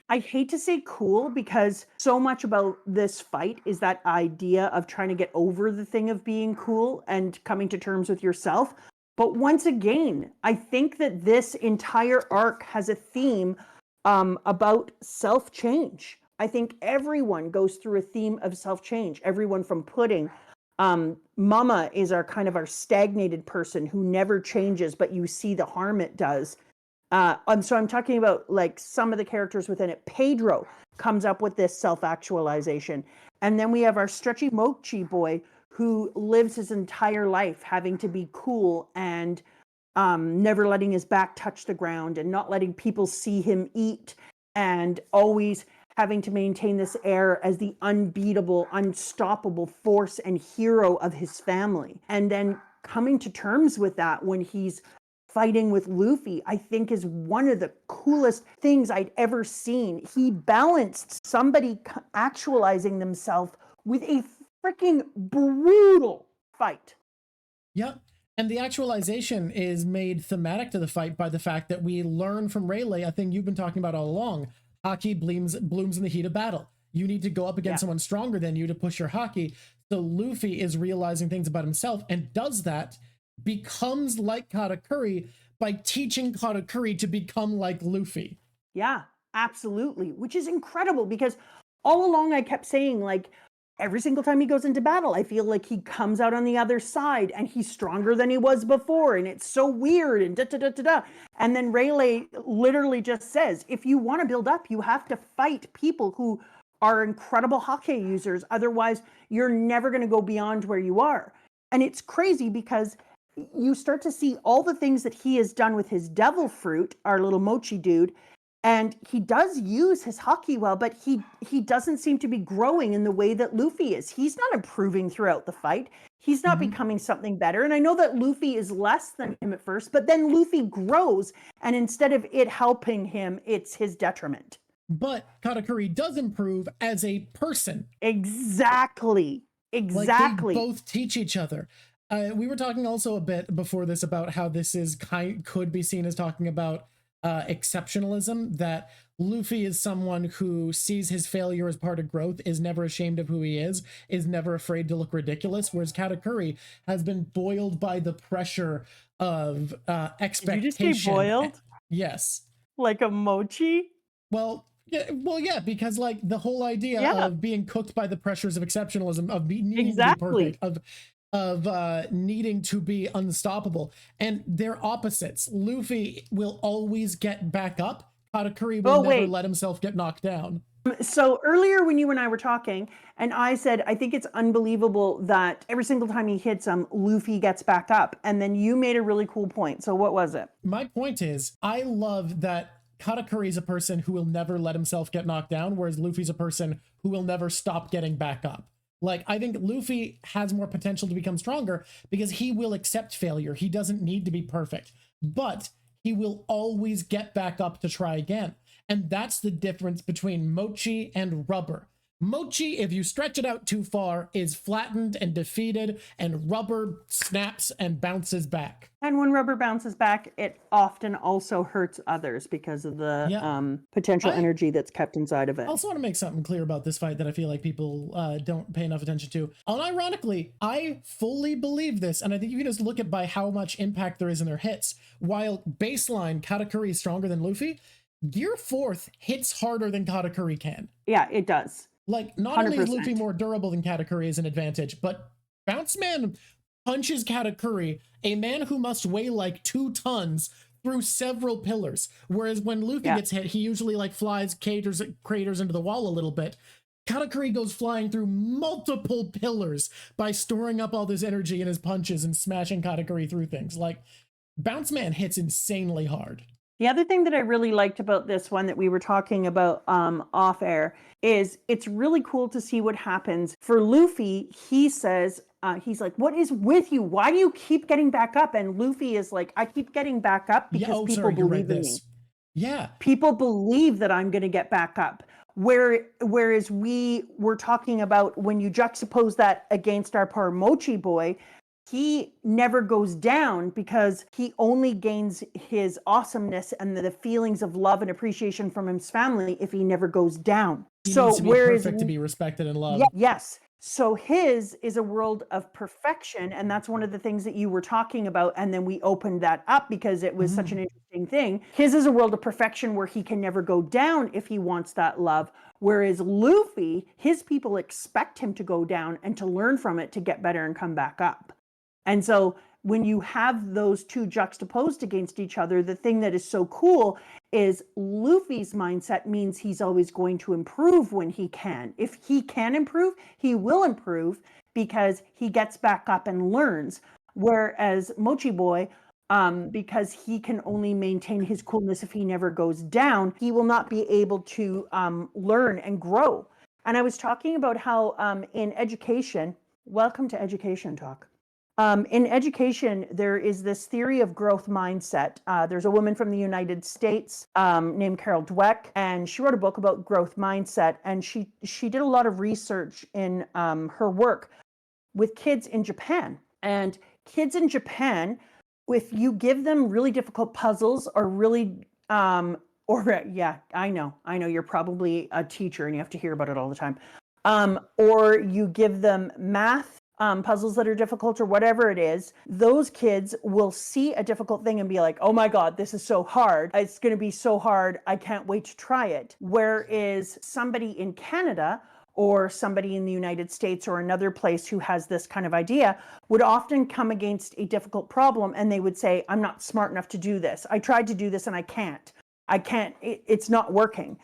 I hate to say cool, because so much about this fight is that idea of trying to get over the thing of being cool and coming to terms with yourself. But once again, I think that this entire arc has a theme about self-change. I think everyone goes through a theme of self-change. Everyone from Pudding. Mama is our stagnated person who never changes, but you see the harm it does. So I'm talking about like some of the characters within it. Pedro comes up with this self-actualization. And then we have our stretchy mochi boy who lives his entire life having to be cool and never letting his back touch the ground and not letting people see him eat, and always having to maintain this air as the unbeatable, unstoppable force and hero of his family. And then coming to terms with that when he's fighting with Luffy, I think is one of the coolest things I'd ever seen. He balanced somebody actualizing themselves with a freaking brutal fight. Yep. And the actualization is made thematic to the fight by the fact that we learn from Rayleigh a thing you've been talking about all along. Haki blooms in the heat of battle. You need to go up against someone stronger than you to push your haki. So Luffy is realizing things about himself and does that, becomes like Katakuri by teaching Katakuri to become like Luffy. Yeah, absolutely. Which is incredible, because all along I kept saying, like, every single time he goes into battle, I feel like he comes out on the other side and he's stronger than he was before. And it's so weird and da-da-da-da-da. And then Rayleigh literally just says, if you want to build up, you have to fight people who are incredible hake users. Otherwise, you're never going to go beyond where you are. And it's crazy because you start to see all the things that he has done with his devil fruit, our little mochi dude. And he does use his haki well, but he doesn't seem to be growing in the way that Luffy is. He's not improving throughout the fight. He's not becoming something better. And I know that Luffy is less than him at first, but then Luffy grows, and instead of it helping him, it's his detriment. But Katakuri does improve as a person. Exactly. Like they both teach each other. We were talking also a bit before this about how this is could be seen as talking about exceptionalism, that Luffy is someone who sees his failure as part of growth, is never ashamed of who he is never afraid to look ridiculous, whereas Katakuri has been boiled by the pressure of expectation. Did you just say boiled? Yes. Like a mochi? Well, yeah, because like the whole idea of being cooked by the pressures of exceptionalism, of needing to be perfect, of needing to be unstoppable, and they're opposites. Luffy will always get back up. Katakuri will never let himself get knocked down. So earlier when you and I were talking, and I said, I think it's unbelievable that every single time he hits him, Luffy gets back up. And then you made a really cool point. So what was it? My point is, I love that Katakuri is a person who will never let himself get knocked down, whereas Luffy's a person who will never stop getting back up. Like, I think Luffy has more potential to become stronger because he will accept failure. He doesn't need to be perfect, but he will always get back up to try again. And that's the difference between Mochi and Rubber. Mochi, if you stretch it out too far, is flattened and defeated, and Rubber snaps and bounces back. And when Rubber bounces back, it often also hurts others because of the potential energy that's kept inside of it. I also want to make something clear about this fight that I feel like people don't pay enough attention to. Unironically, I fully believe this, and I think you can just look at by how much impact there is in their hits. While baseline Katakuri is stronger than Luffy, Gear 4th hits harder than Katakuri can. Yeah, it does. Like, not 100%. only is Luffy more durable than Katakuri is an advantage, but Bounce Man punches Katakuri, a man who must weigh like 2 tons, through several pillars. Whereas when Luffy gets hit, he usually like flies craters into the wall a little bit. Katakuri goes flying through multiple pillars by storing up all this energy in his punches and smashing Katakuri through things. Like, Bounce Man hits insanely hard. The other thing that I really liked about this one that we were talking about off air is it's really cool to see what happens. For Luffy, he says, he's like, what is with you? Why do you keep getting back up? And Luffy is like, I keep getting back up because people believe in me. Yeah. People believe that I'm going to get back up. Whereas we were talking about when you juxtapose that against our poor Mochi boy, he never goes down because he only gains his awesomeness and the feelings of love and appreciation from his family if he never goes down. He needs to be perfect to be respected and loved. Yes. So his is a world of perfection. And that's one of the things that you were talking about. And then we opened that up because it was such an interesting thing. His is a world of perfection where he can never go down if he wants that love. Whereas Luffy, his people expect him to go down and to learn from it to get better and come back up. And so when you have those two juxtaposed against each other, the thing that is so cool is Luffy's mindset means he's always going to improve when he can. If he can improve, he will improve because he gets back up and learns. Whereas Mochi Boy, because he can only maintain his coolness if he never goes down, he will not be able to learn and grow. And I was talking about how in education, welcome to Education Talk. In education, there is this theory of growth mindset. There's a woman from the United States named Carol Dweck, and she wrote a book about growth mindset. And she did a lot of research in her work with kids in Japan. And kids in Japan, if you give them really difficult puzzles or really, yeah, I know, you're probably a teacher and you have to hear about it all the time. Or you give them math puzzles that are difficult or whatever it is, those kids will see a difficult thing and be like, oh my God, this is so hard. It's going to be so hard. I can't wait to try it. Whereas somebody in Canada or somebody in the United States or another place who has this kind of idea would often come against a difficult problem and they would say, I'm not smart enough to do this. I tried to do this and I can't. It's not working.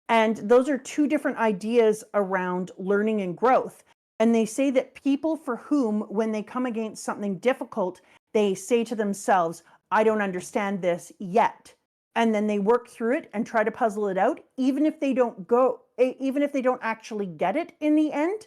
And those are two different ideas around learning and growth. And they say that people for whom, when they come against something difficult, they say to themselves, I don't understand this yet. And then they work through it and try to puzzle it out, even if they don't actually get it in the end.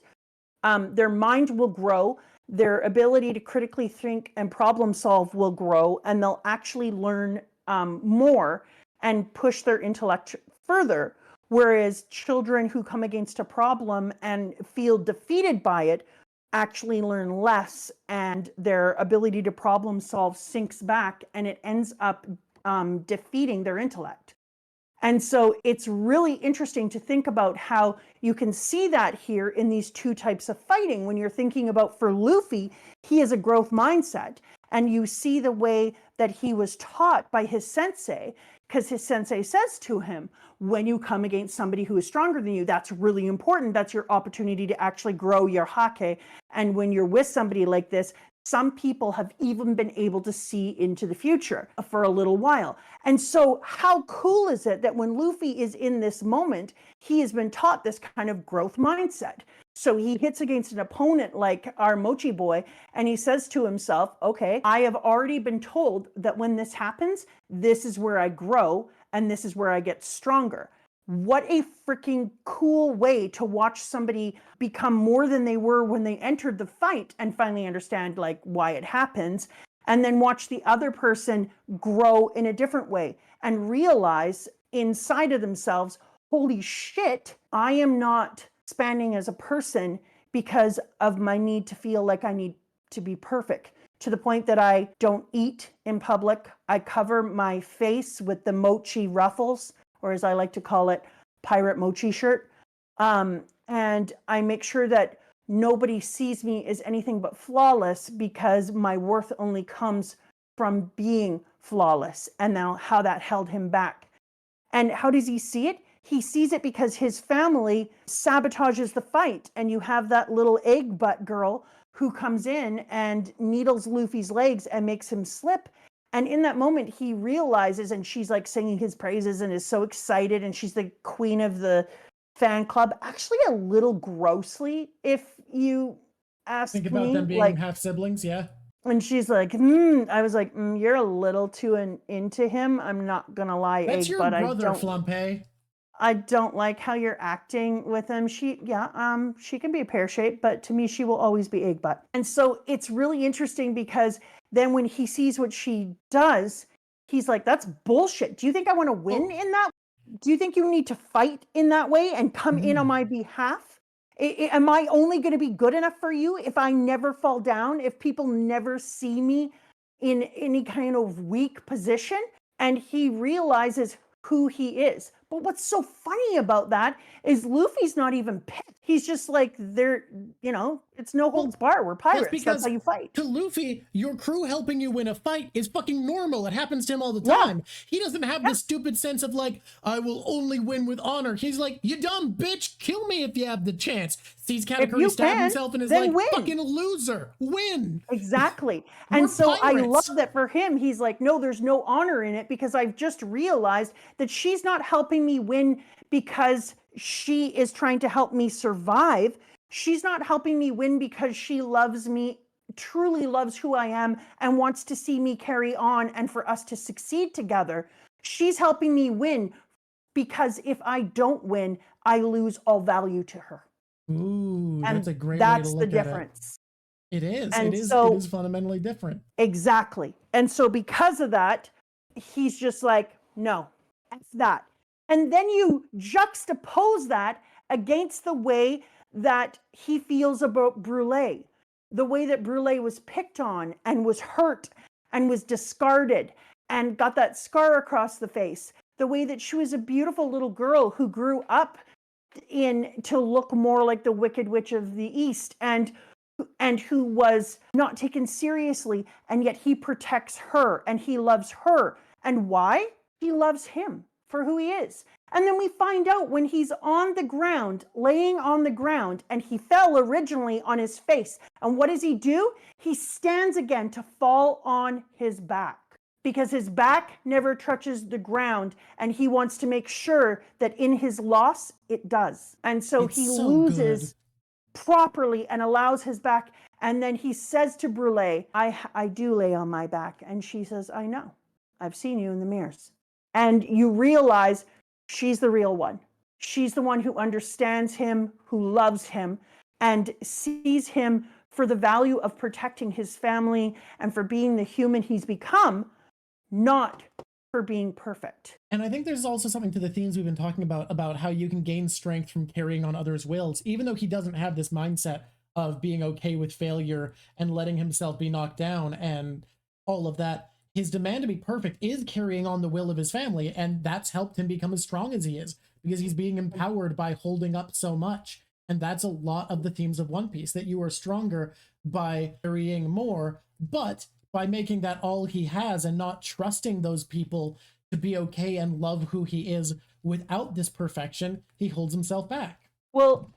Their mind will grow, their ability to critically think and problem solve will grow, and they'll actually learn more and push their intellect further. Whereas children who come against a problem and feel defeated by it actually learn less, and their ability to problem solve sinks back, and it ends up defeating their intellect. And so it's really interesting to think about how you can see that here in these two types of fighting. When you're thinking about, for Luffy, he has a growth mindset, and you see the way that he was taught by his sensei, because his sensei says to him, when you come against somebody who is stronger than you, that's really important. That's your opportunity to actually grow your hake. And when you're with somebody like this, some people have even been able to see into the future for a little while. And so how cool is it that when Luffy is in this moment, he has been taught this kind of growth mindset. So he hits against an opponent like our Mochi boy, and he says to himself, okay, I have already been told that when this happens, this is where I grow and this is where I get stronger. What a freaking cool way to watch somebody become more than they were when they entered the fight and finally understand like why it happens, and then watch the other person grow in a different way and realize inside of themselves, holy shit, I am not expanding as a person because of my need to feel like I need to be perfect, to the point that I don't eat in public. I cover my face with the mochi ruffles, or as I like to call it, pirate mochi shirt. And I make sure that nobody sees me as anything but flawless, because my worth only comes from being flawless, and now how that held him back. And how does he see it? He sees it because his family sabotages the fight, and you have that little egg butt girl who comes in and needles Luffy's legs and makes him slip. And in that moment, he realizes, and she's like singing his praises and is so excited, and she's the queen of the fan club, actually a little grossly, if you ask me. Think about them being like, half siblings, yeah. And she's like, I was like, you're a little too into him. I'm not gonna lie, that's egg, your but brother, Flampe. I don't like how you're acting with him. She can be pear-shaped, but to me, she will always be egg butt. And so it's really interesting, because then when he sees what she does, he's like, that's bullshit. Do you think I want to win in that? do you think you need to fight in that way and come in on my behalf? Am I only going to be good enough for you if I never fall down, if people never see me in any kind of weak position? And he realizes who he is. But what's so funny about that is Luffy's not even pissed. He's just like, they're, it's no holds bar. We're pirates. That's how you fight. To Luffy, your crew helping you win a fight is fucking normal. It happens to him all the time. Yeah. He doesn't have this stupid sense of like, I will only win with honor. He's like, you dumb bitch, kill me if you have the chance. Sees Katakuri stab himself and is like, win. Fucking loser, win. Exactly. And so pirates. I love that for him, he's like, no, there's no honor in it because I've just realized that she's not helping me win because she is trying to help me survive. She's not helping me win because she loves me, truly loves who I am, and wants to see me carry on and for us to succeed together. She's helping me win because if I don't win, I lose all value to her. Ooh, that's a great way to look at it. That's the difference. It is. And it is fundamentally different. Exactly. And so because of that, he's just like, no, F that. And then you juxtapose that against the way that he feels about Brûlé, the way that Brûlé was picked on and was hurt and was discarded and got that scar across the face, the way that she was a beautiful little girl who grew up to look more like the Wicked Witch of the East and who was not taken seriously, and yet he protects her and he loves her. And why? He loves him for who he is. And then we find out when he's on the ground, laying on the ground, and he fell originally on his face. And what does he do? He stands again to fall on his back because his back never touches the ground, and he wants to make sure that in his loss, it does. And so he loses properly and allows his back. And then he says to Brûlé, I do lay on my back. And she says, I know. I've seen you in the mirrors. And you realize she's the real one. She's the one who understands him, who loves him, and sees him for the value of protecting his family and for being the human he's become, not for being perfect. And I think there's also something to the themes we've been talking about how you can gain strength from carrying on others' wills, even though he doesn't have this mindset of being okay with failure and letting himself be knocked down and all of that. His demand to be perfect is carrying on the will of his family, and that's helped him become as strong as he is, because he's being empowered by holding up so much. And that's a lot of the themes of One Piece, that you are stronger by carrying more, but by making that all he has and not trusting those people to be okay and love who he is without this perfection, he holds himself back. Well,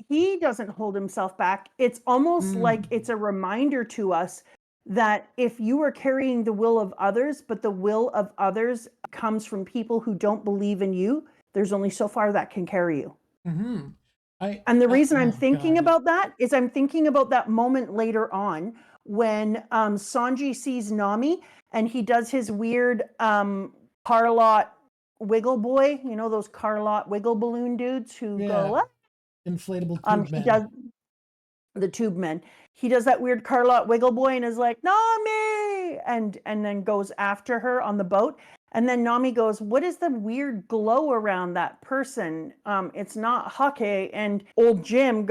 he doesn't hold himself back. It's almost like it's a reminder to us that if you are carrying the will of others, but the will of others comes from people who don't believe in you, there's only so far that can carry you. Mm-hmm. And the reason I'm thinking about that is I'm thinking about that moment later on when Sanji sees Nami and he does his weird Carlot wiggle boy, you know, those Carlot wiggle balloon dudes who go up. Inflatable tube men. He does the tube men. He does that weird Carlot wiggle boy and is like, Nami! And then goes after her on the boat. And then Nami goes, what is the weird glow around that person? It's not Hake. And old Jim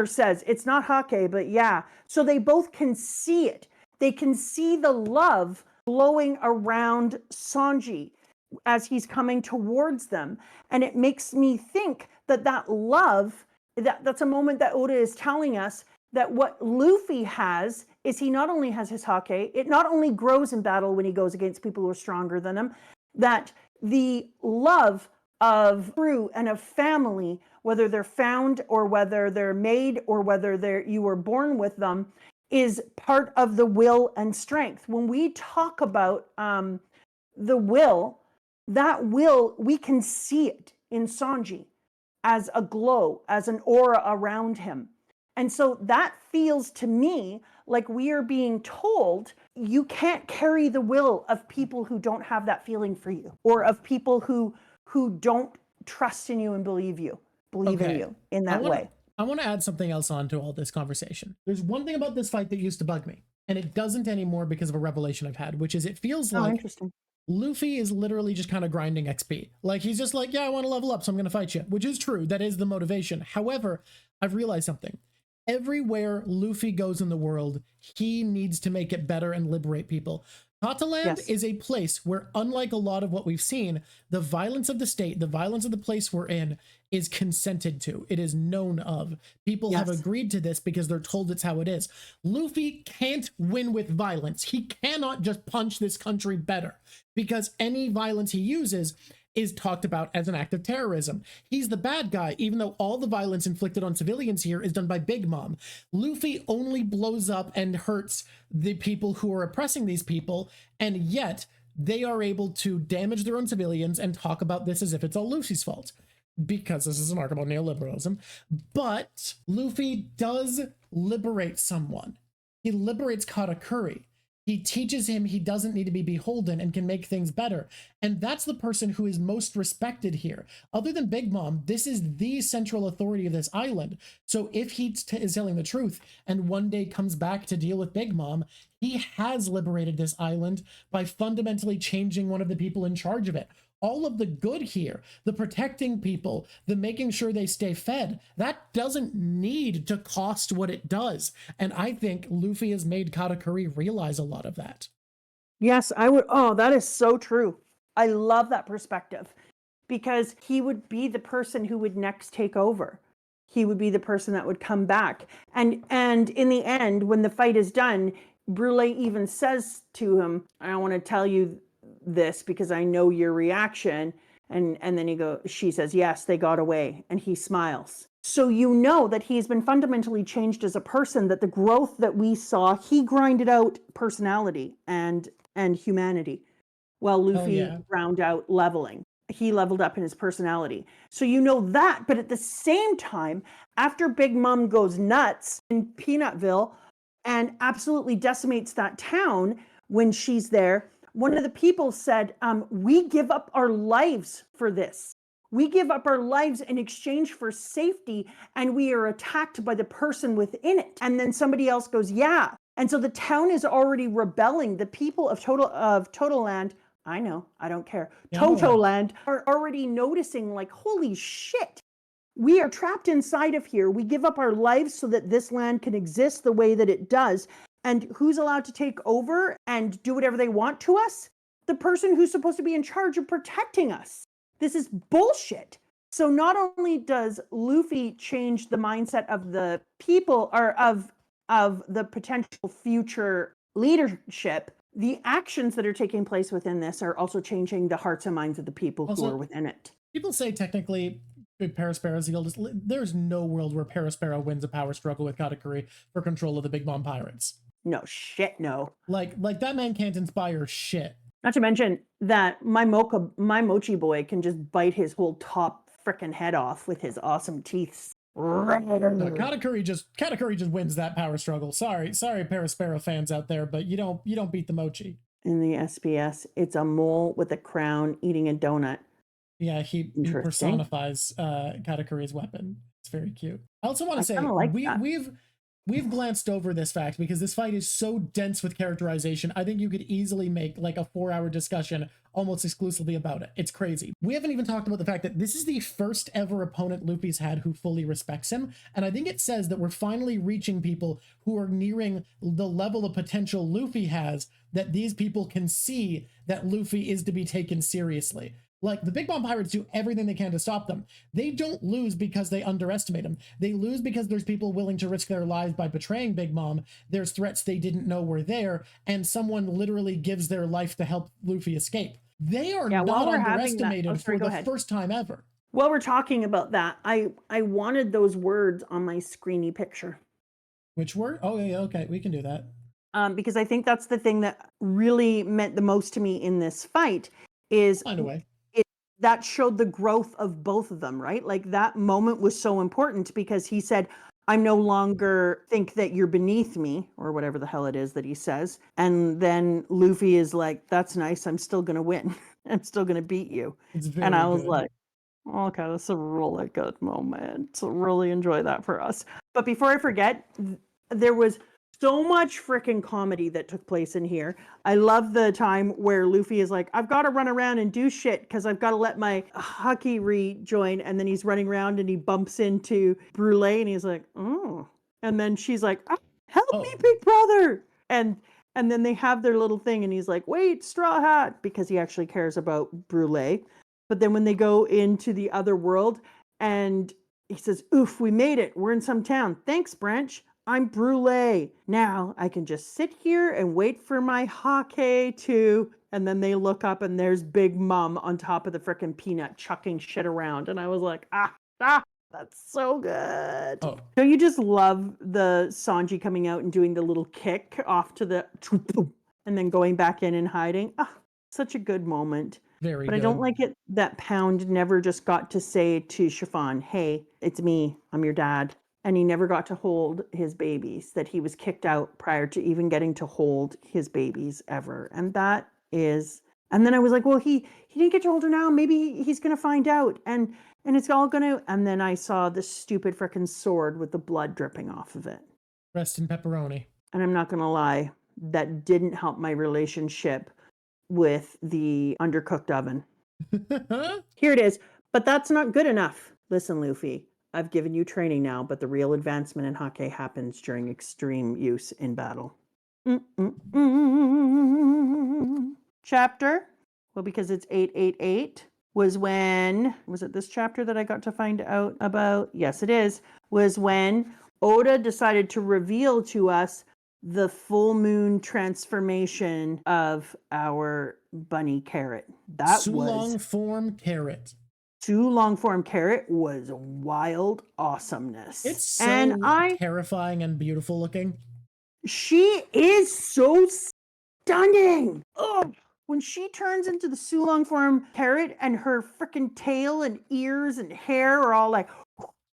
says, it's not Hake, but yeah. So they both can see it. They can see the love glowing around Sanji as he's coming towards them. And it makes me think that love, that's a moment that Oda is telling us that what Luffy has is he not only has his Hake, it not only grows in battle when he goes against people who are stronger than him, that the love of crew and of family, whether they're found or whether they're made or whether you were born with them, is part of the will and strength. When we talk about the will, that will, we can see it in Sanji as a glow, as an aura around him. And so that feels to me like we are being told you can't carry the will of people who don't have that feeling for you, or of people who don't trust in you and believe in you in that way. I want to add something else on to all this conversation. There's one thing about this fight that used to bug me, and it doesn't anymore because of a revelation I've had, which is it feels like Luffy is literally just kind of grinding XP. Like, he's just like, yeah, I want to level up, so I'm going to fight you, which is true. That is the motivation. However, I've realized something. Everywhere Luffy goes in the world, he needs to make it better and liberate people. Kataland is a place where, unlike a lot of what we've seen, the violence of the state, the violence of the place we're in, is consented to. It is known of. People have agreed to this because they're told it's how it is. Luffy can't win with violence. He cannot just punch this country better, because any violence he uses is talked about as an act of terrorism. He's the bad guy, even though all the violence inflicted on civilians here is done by Big Mom. Luffy only blows up and hurts the people who are oppressing these people, and yet they are able to damage their own civilians and talk about this as if it's all Luffy's fault, because this is an arc about neoliberalism. But Luffy does liberate someone. He liberates Katakuri. He teaches him he doesn't need to be beholden and can make things better. And that's the person who is most respected here. Other than Big Mom, this is the central authority of this island. So if he is telling the truth and one day comes back to deal with Big Mom, he has liberated this island by fundamentally changing one of the people in charge of it. All of the good here, the protecting people, the making sure they stay fed, that doesn't need to cost what it does. And I think Luffy has made Katakuri realize a lot of that. Yes, I would. Oh, that is so true. I love that perspective, because he would be the person who would next take over. He would be the person that would come back. And in the end, when the fight is done, Brule even says to him, I don't want to tell you this because I know your reaction. And then she says, yes, they got away. And he smiles. So you know that he's been fundamentally changed as a person, that the growth that we saw, he grinded out personality and humanity, while Luffy ground out leveling. He leveled up in his personality. So you know that, but at the same time, after Big Mom goes nuts in Peanutville and absolutely decimates that town when she's there, one of the people said, we give up our lives for this. We give up our lives in exchange for safety, and we are attacked by the person within it. And then somebody else goes, yeah. And so the town is already rebelling. The people of Total Land, I know, I don't care. Toto Land are already noticing, like, holy shit. We are trapped inside of here. We give up our lives so that this land can exist the way that it does. And who's allowed to take over and do whatever they want to us? The person who's supposed to be in charge of protecting us. This is bullshit. So not only does Luffy change the mindset of the people, or of the potential future leadership, the actions that are taking place within this are also changing the hearts and minds of the people who are within it. People say technically Paraspera is the oldest. There's no world where Paraspera wins a power struggle with Katakuri for control of the Big Mom pirates. No shit, no. Like that man can't inspire shit. Not to mention that my Mochi boy can just bite his whole top frickin' head off with his awesome teeth. No, Katakuri just wins that power struggle. Sorry, Paraspera fans out there, but you don't beat the Mochi. In the SBS, it's a mole with a crown eating a donut. Yeah, he personifies Katakuri's weapon. It's very cute. I also want to say we've glanced over this fact because this fight is so dense with characterization. I think you could easily make like a 4-hour discussion almost exclusively about it. It's crazy. We haven't even talked about the fact that this is the first ever opponent Luffy's had who fully respects him. And I think it says that we're finally reaching people who are nearing the level of potential Luffy has, that these people can see that Luffy is to be taken seriously. Like, the Big Mom Pirates do everything they can to stop them. They don't lose because they underestimate them. They lose because there's people willing to risk their lives by betraying Big Mom. There's threats they didn't know were there, and someone literally gives their life to help Luffy escape. They are not underestimated for the first time ever. While we're talking about that, I wanted those words on my screeny picture. Which word? Oh, yeah, okay, we can do that. Because I think that's the thing that really meant the most to me in this fight is... Find a way. That showed the growth of both of them, right? Like, that moment was so important because he said, I no longer think that you're beneath me, or whatever the hell it is that he says. And then Luffy is like, that's nice. I'm still going to win. I'm still going to beat you. And I was like, okay, that's a really good moment. So really enjoy that for us. But before I forget, there was so much freaking comedy that took place in here. I love the time where Luffy is like, I've got to run around and do shit because I've got to let my hockey rejoin. And then he's running around and he bumps into Brule and he's like, oh. And then she's like, help me, big brother. And then they have their little thing and he's like, wait, Straw Hat, because he actually cares about Brule. But then when they go into the other world and he says, oof, we made it. We're in some town. Thanks, Branch. I'm Brule. Now I can just sit here and wait for my hake to. And then they look up and there's Big Mom on top of the frickin' peanut chucking shit around. And I was like, that's so good. Oh. Don't you just love the Sanji coming out and doing the little kick off to the and then going back in and hiding? Such a good moment. But I don't like it that Pound never just got to say to Chiffon, hey, it's me, I'm your dad. And he never got to hold his babies, that he was kicked out prior to even getting to hold his babies ever. And that is, and then I was like, well, he didn't get to hold her now. Maybe he's going to find out. And it's all going to, and then I saw the stupid frickin' sword with the blood dripping off of it. Rest in pepperoni. And I'm not going to lie, that didn't help my relationship with the undercooked oven. Here it is. But that's not good enough. Listen, Luffy, I've given you training now, but the real advancement in hake happens during extreme use in battle. Chapter, well, because it's 888, was when, was it this chapter that I got to find out about? Yes, it is. Was when Oda decided to reveal to us the full moon transformation of our bunny carrot. That Sulong form carrot. Sulong form carrot was wild awesomeness. It's so terrifying and beautiful looking. She is so stunning. Oh, when she turns into the Sulong form carrot and her freaking tail and ears and hair are all like,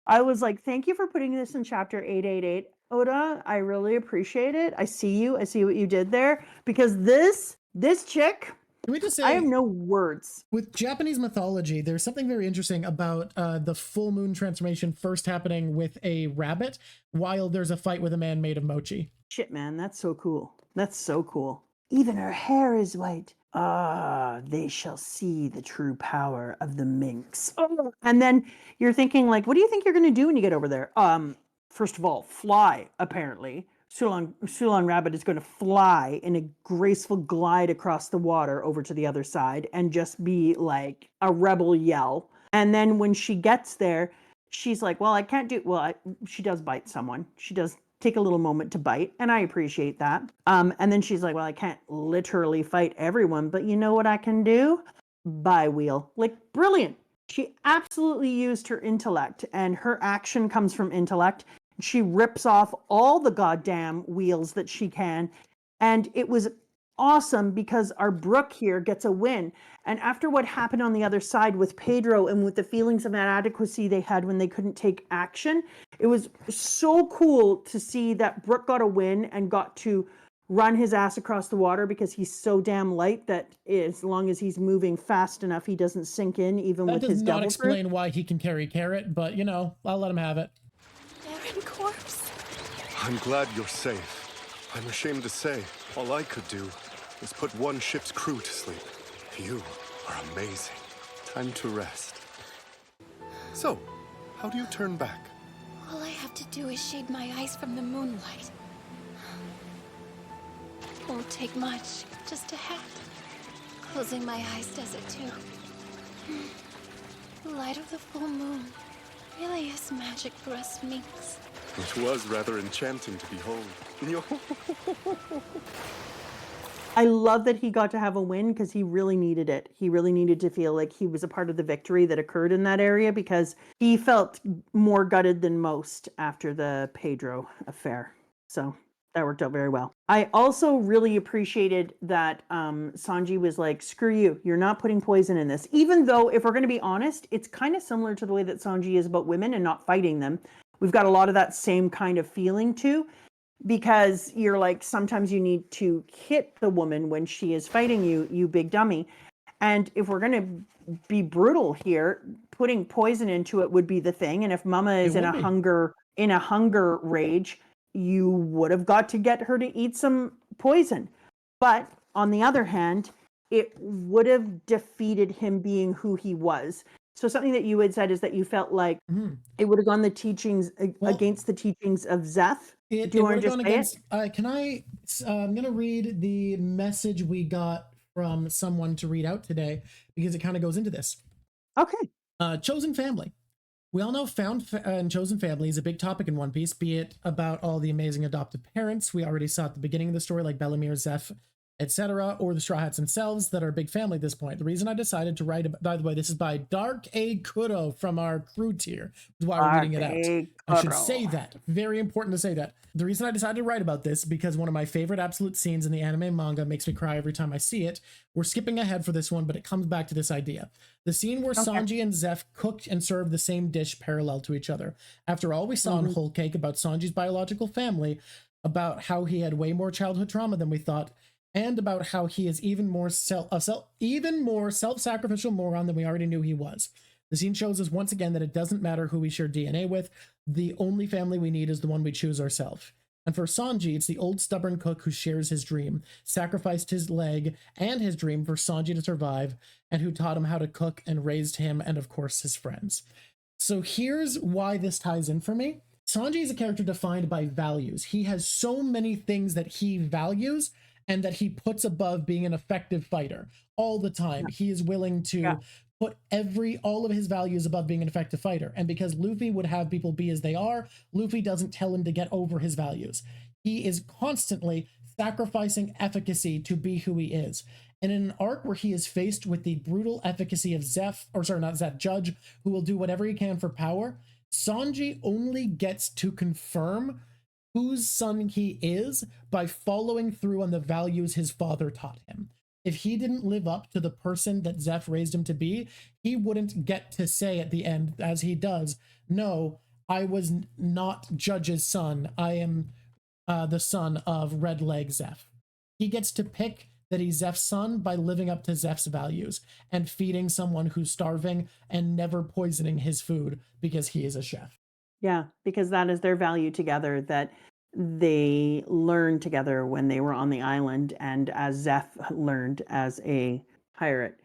I was like, thank you for putting this in chapter 888. Oda, I really appreciate it. I see you. I see what you did there. Because this chick, can we just say, I have no words. With Japanese mythology, there's something very interesting about the full moon transformation first happening with a rabbit while there's a fight with a man made of mochi. Shit, man, that's so cool. That's so cool. Even her hair is white. They shall see the true power of the minx. Oh. And then you're thinking, like, what do you think you're going to do when you get over there? First of all, fly, apparently. Sulong Rabbit is going to fly in a graceful glide across the water over to the other side and just be like a rebel yell. And then when she gets there, she's like, well, I can't do, well, she does bite someone. She does take a little moment to bite, and I appreciate that. And then she's like, well, I can't literally fight everyone, but you know what I can do? Bi-wheel. Like, brilliant. She absolutely used her intellect, and her action comes from intellect. She rips off all the goddamn wheels that she can. And it was awesome because our Brook here gets a win. And after what happened on the other side with Pedro and with the feelings of inadequacy they had when they couldn't take action, it was so cool to see that Brook got a win and got to run his ass across the water because he's so damn light that as long as he's moving fast enough, he doesn't sink in even with his devil fruit. That does not explain why he can carry carrot, but you know, I'll let him have it. Corpse. I'm glad you're safe. I'm ashamed to say, all I could do was put one ship's crew to sleep. You are amazing. Time to rest. So, how do you turn back? All I have to do is shade my eyes from the moonlight. Won't take much, just a hat. Closing my eyes does it too. The light of the full moon really is magic for us minks. It was rather enchanting to behold. I love that he got to have a win because he really needed it. He really needed to feel like he was a part of the victory that occurred in that area because he felt more gutted than most after the Pedro affair. So that worked out very well. I also really appreciated that Sanji was like, screw you, you're not putting poison in this. Even though, if we're going to be honest, it's kind of similar to the way that Sanji is about women and not fighting them. We've got a lot of that same kind of feeling too, because you're like, sometimes you need to hit the woman when she is fighting you, you big dummy. And if we're going to be brutal here, putting poison into it would be the thing. And if Mama is in a hunger rage, you would have got to get her to eat some poison. But on the other hand, it would have defeated him being who he was. So something that you had said is that you felt like it would have gone the teachings against the teachings of Zeph. Do you want to just say it? I'm going to read the message we got from someone to read out today because it kind of goes into this. Okay. Chosen family. We all know found and chosen family is a big topic in One Piece, be it about all the amazing adoptive parents we already saw at the beginning of the story, like Bellemere, Zeph, etc., or the Straw Hats themselves that are a big family at this point. The reason I decided to write, by the way, this is by Dark A. Kuro from our crew tier, is why we're reading it out. I should say that. Very important to say that. The reason I decided to write about this, because one of my favorite absolute scenes in the anime manga makes me cry every time I see it. We're skipping ahead for this one, but it comes back to this idea. The scene where Sanji and Zeph cooked and served the same dish parallel to each other. Even all we saw in Whole Cake about Sanji's biological family, about how he had way more childhood trauma than we thought, and about how he is even more self-sacrificial moron than we already knew he was. The scene shows us once again that it doesn't matter who we share DNA with. The only family we need is the one we choose ourselves. And for Sanji, it's the old stubborn cook who shares his dream, sacrificed his leg and his dream for Sanji to survive, and who taught him how to cook and raised him and, of course, his friends. So here's why this ties in for me. Sanji is a character defined by values. He has so many things that he values and that he puts above being an effective fighter all the time. He is willing to put all of his values above being an effective fighter. And because Luffy would have people be as they are, Luffy doesn't tell him to get over his values. He is constantly sacrificing efficacy to be who he is. And in an arc where he is faced with the brutal efficacy of Judge, who will do whatever he can for power, Sanji only gets to confirm whose son he is by following through on the values his father taught him. If he didn't live up to the person that Zeph raised him to be, he wouldn't get to say at the end, as he does, no, I was not Judge's son. I am the son of Red Leg Zeph. He gets to pick that he's Zeph's son by living up to Zeph's values and feeding someone who's starving and never poisoning his food because he is a chef. Yeah, because that is their value together that they learned together when they were on the island, and as Zeph learned as a pirate,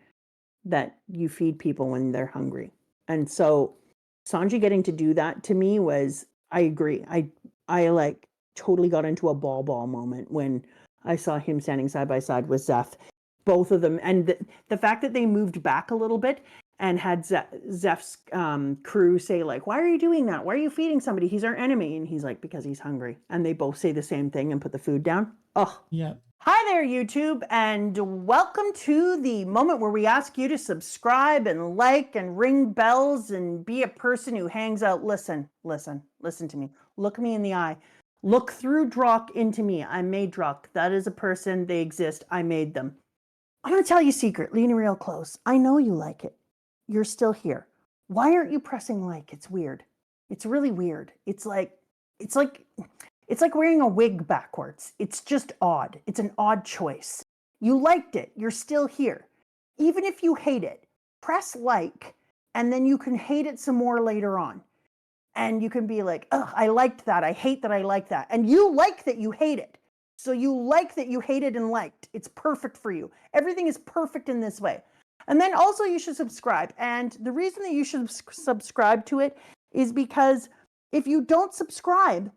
that you feed people when they're hungry. And so Sanji getting to do that to me was, I agree. I like totally got into a ball moment when I saw him standing side by side with Zeph. Both of them, and the fact that they moved back a little bit and had Zeph's crew say, like, why are you doing that? Why are you feeding somebody? He's our enemy. And he's like, because he's hungry. And they both say the same thing and put the food down. Oh, yeah. Hi there, YouTube, and welcome to the moment where we ask you to subscribe and like and ring bells and be a person who hangs out. Listen to me. Look me in the eye. Look through Drock into me. I made Drock. That is a person. They exist. I made them. I'm going to tell you a secret. Lean real close. I know you like it. You're still here. Why aren't you pressing like? It's weird. It's really weird. It's like wearing a wig backwards. It's just odd. It's an odd choice. You liked it. You're still here. Even if you hate it, press like, and then you can hate it some more later on. And you can be like, oh, I liked that. I hate that I like that. And you like that you hate it. So you like that you hated and liked. It's perfect for you. Everything is perfect in this way. And then also you should subscribe. And the reason that you should subscribe to it is because if you don't subscribe,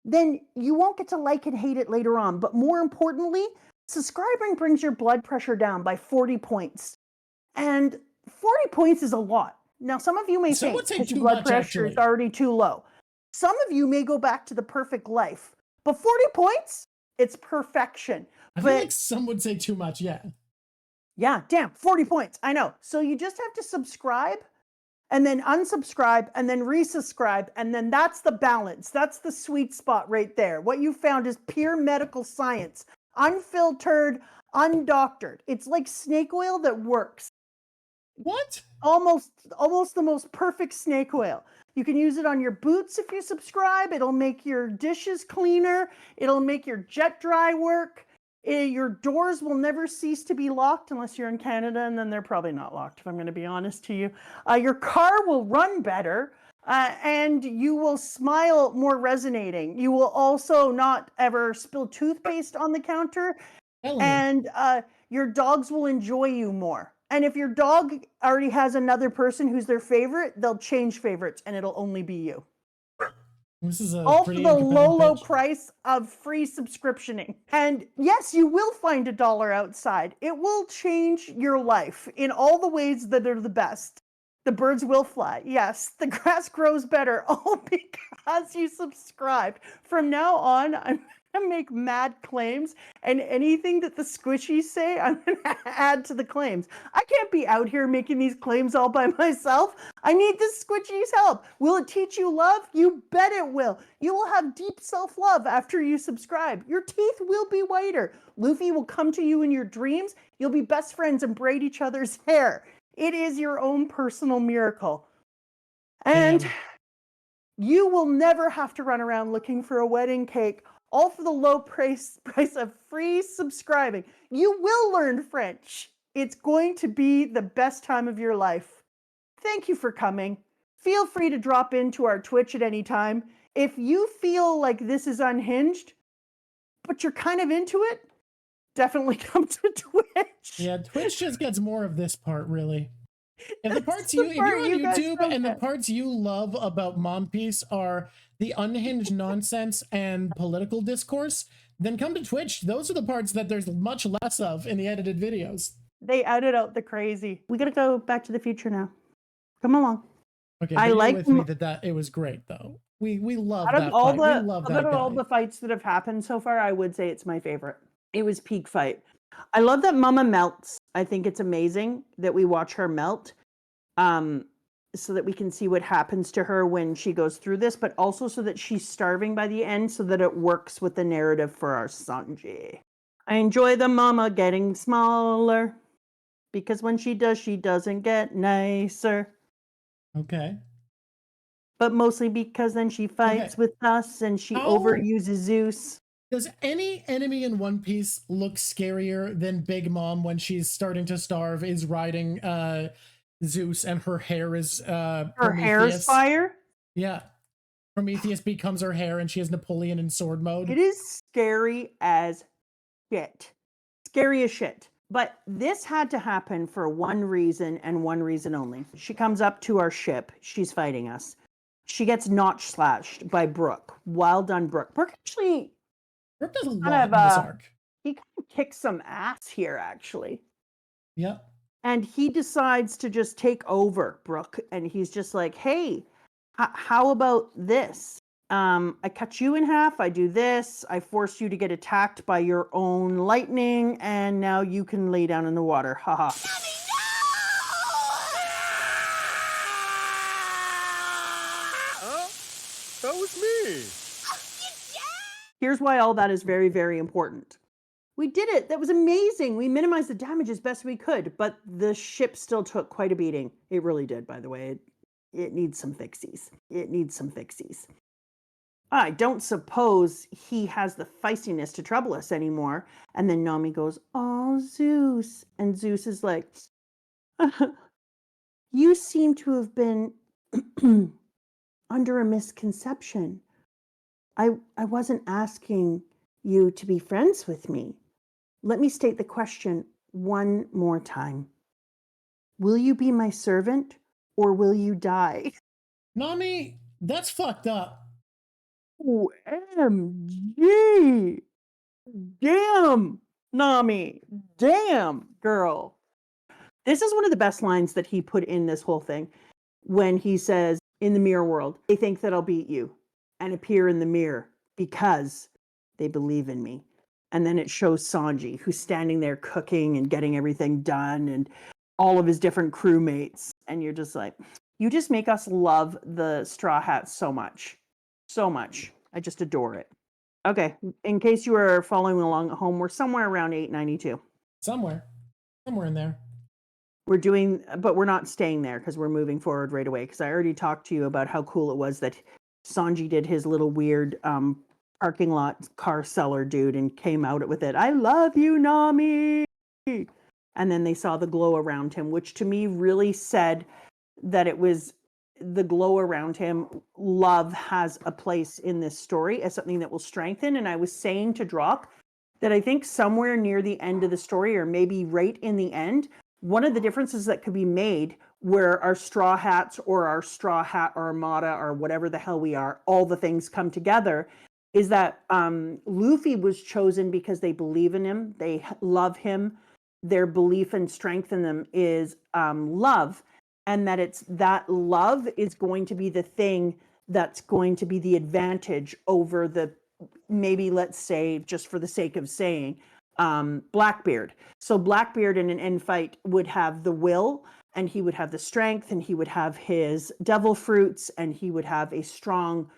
then you won't get to like and hate it later on. But more importantly, subscribing brings your blood pressure down by 40 points. And 40 points is a lot. Now, some of you may think that your blood pressure is already too low. Some of you may go back to the perfect life. But 40 points, it's perfection. I feel like some would say too much, yeah. Yeah, damn, 40 points. I know. So you just have to subscribe and then unsubscribe and then resubscribe. And then that's the balance. That's the sweet spot right there. What you found is pure medical science, unfiltered, undoctored. It's like snake oil that works. What? Almost the most perfect snake oil. You can use it on your boots if you subscribe. It'll make your dishes cleaner. It'll make your jet dry work. Your doors will never cease to be locked unless you're in Canada, and then they're probably not locked, if I'm going to be honest to you. Your car will run better. And you will smile more resonating. You will also not ever spill toothpaste on the counter. And your dogs will enjoy you more. And if your dog already has another person who's their favorite, they'll change favorites and it'll only be you. This is a all for pretty the low pitch. price of free subscriptioning. And yes, you will find $1 outside. It will change your life in all the ways that are the best. The birds will fly. Yes, the grass grows better, all because you subscribed. From now on, I'm gonna make mad claims, and anything that the squishies say, I'm gonna add to the claims. I can't be out here making these claims all by myself. I need the squishies' help. Will it teach you love? You bet it will. You will have deep self-love after you subscribe. Your teeth will be whiter. Luffy will come to you in your dreams. You'll be best friends and braid each other's hair. It is your own personal miracle. And you will never have to run around looking for a wedding cake, all for the low price of free subscribing. You will learn French. It's going to be the best time of your life. Thank you for coming. Feel free to drop into our Twitch at any time. If you feel like this is unhinged, but you're kind of into it, definitely come to Twitch. Yeah, Twitch just gets more of this part, really. If the parts if you're on YouTube and the parts you love about Mom Piece are the unhinged nonsense and political discourse, then come to Twitch. Those are the parts that there's much less of in the edited videos. They edit out the crazy. We gotta go back to the future now. Come along. Okay, I like with me that it was great though. We love that fight. We love that guy. All the fights that have happened so far, I would say it's my favorite. It was peak fight. I love that Mama melts. I think it's amazing that we watch her melt, so that we can see what happens to her when she goes through this, but also so that she's starving by the end, so that it works with the narrative for our Sanji. I enjoy the Mama getting smaller, because when she does, she doesn't get nicer. Okay. But mostly because then she fights with us and she overuses Zeus. Does any enemy in One Piece look scarier than Big Mom when she's starting to starve, is riding Zeus and her hair is her Prometheus? Hair is fire? Yeah. Prometheus becomes her hair and she has Napoleon in sword mode. It is scary as shit. Scary as shit. But this had to happen for one reason and one reason only. She comes up to our ship. She's fighting us. She gets notch slashed by Brook. Well done, Brook. Brook actually... Brook does a lot in this arc. He kind of kicks some ass here, actually. Yeah. And he decides to just take over Brook. And he's just like, hey, how about this? I cut you in half. I do this. I forced you to get attacked by your own lightning. And now you can lay down in the water. Haha. That was me. Here's why all that is very, very important. We did it. That was amazing. We minimized the damage as best we could, but the ship still took quite a beating. It really did, by the way. It needs some fixies. It needs some fixies. I don't suppose he has the feistiness to trouble us anymore. And then Nami goes, oh, Zeus. And Zeus is like, you seem to have been under a misconception. I wasn't asking you to be friends with me. Let me state the question one more time. Will you be my servant or will you die? Nami, that's fucked up. OMG. Damn, Nami. Damn, girl. This is one of the best lines that he put in this whole thing when he says, in the mirror world, they think that I'll beat you and appear in the mirror because they believe in me. And then it shows Sanji, who's standing there cooking and getting everything done and all of his different crewmates. And you're just like, you just make us love the Straw Hats so much. So much. I just adore it. Okay, in case you are following along at home, we're somewhere around 892. Somewhere in there. But we're not staying there because we're moving forward right away. Because I already talked to you about how cool it was that Sanji did his little weird parking lot car seller dude and came out with it. I love you, Nami. And then they saw the glow around him, which to me really said that it was the glow around him, love has a place in this story as something that will strengthen. And I was saying to Drop that I think somewhere near the end of the story, or maybe right in the end, one of the differences that could be made where our Straw Hats or our Straw Hat Armada or whatever the hell we are, all the things come together, is that Luffy was chosen because they believe in him, they love him, their belief and strength in them is love, and that it's that love is going to be the thing that's going to be the advantage over the, maybe let's say, just for the sake of saying, Blackbeard. So Blackbeard in an end fight would have the will, and he would have the strength, and he would have his devil fruits, and he would have a strong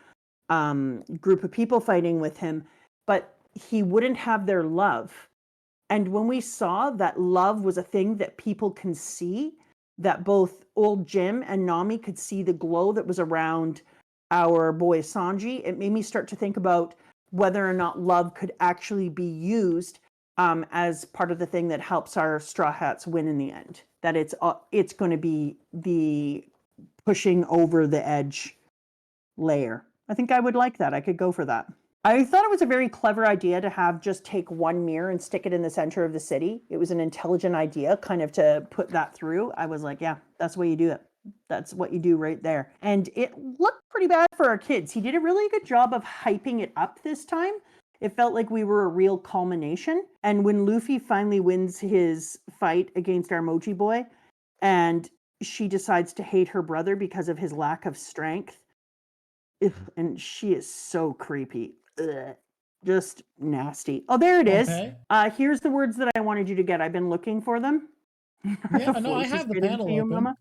group of people fighting with him, but he wouldn't have their love. And when we saw that love was a thing that people can see, that both old Jim and Nami could see the glow that was around our boy Sanji, it made me start to think about whether or not love could actually be used as part of the thing that helps our Straw Hats win in the end. That it's going to be the pushing over the edge layer. I think I would like that. I could go for that. I thought it was a very clever idea to have just take one mirror and stick it in the center of the city. It was an intelligent idea, kind of to put that through. I was like, yeah, that's the way you do it. That's what you do right there. And it looked pretty bad for our kids. He did a really good job of hyping it up this time. It felt like we were a real culmination. And when Luffy finally wins his fight against our Mochi boy, and she decides to hate her brother because of his lack of strength, and she is so creepy. Ugh, just nasty. Oh, there it is. Here's the words that I wanted you to get. I've been looking for them. Yeah, no, I have the panel open. Mama?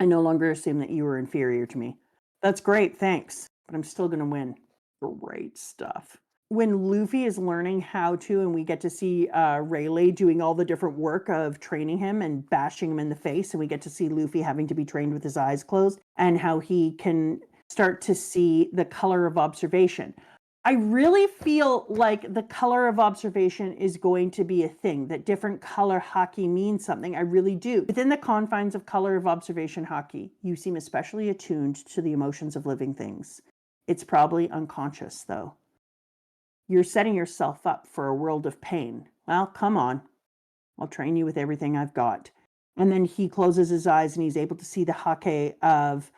I no longer assume that you were inferior to me. That's great, thanks. But I'm still going to win. Great stuff. When Luffy is learning how to, and we get to see Rayleigh doing all the different work of training him and bashing him in the face, and we get to see Luffy having to be trained with his eyes closed, and how he can start to see the color of observation. I really feel like the color of observation is going to be a thing, that different color haki means something. I really do. Within the confines of color of observation haki, you seem especially attuned to the emotions of living things. It's probably unconscious, though. You're setting yourself up for a world of pain. Well, come on. I'll train you with everything I've got. And then he closes his eyes and he's able to see the hake of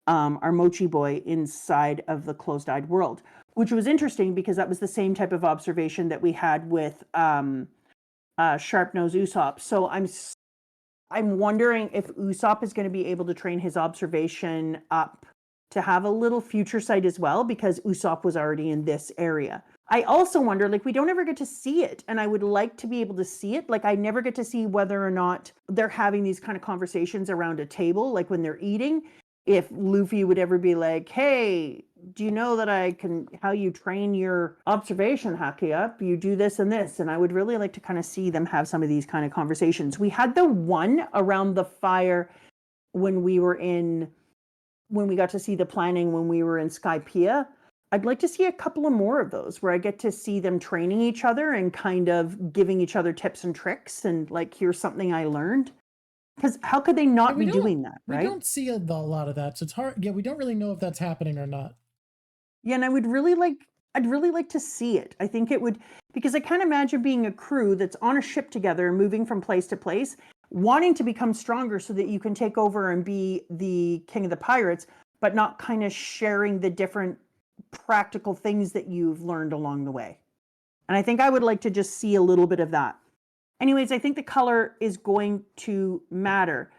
our Mochi boy inside of the closed-eyed world, which was interesting because that was the same type of observation that we had with Sharp-Nosed Usopp. So I'm wondering if Usopp is going to be able to train his observation up to have a little future sight as well, because Usopp was already in this area. I also wonder, like, we don't ever get to see it, and I would like to be able to see it. Like, I never get to see whether or not they're having these kind of conversations around a table, like when they're eating. If Luffy would ever be like, hey, do you know that how you train your observation haki up? You do this and this. And I would really like to kind of see them have some of these kind of conversations. We had the one around the fire when we got to see the planning when we were in Skypiea. I'd like to see a couple of more of those where I get to see them training each other and kind of giving each other tips and tricks and like, here's something I learned. Because how could they not be doing that, right? We don't see a lot of that, so it's hard. Yeah, we don't really know if that's happening or not. Yeah, and I'd really like to see it. I think it would, because I can't imagine being a crew that's on a ship together and moving from place to place, wanting to become stronger so that you can take over and be the king of the pirates, but not kind of sharing the different practical things that you've learned along the way. And I think I would like to just see a little bit of that. Anyways, I think the color is going to matter.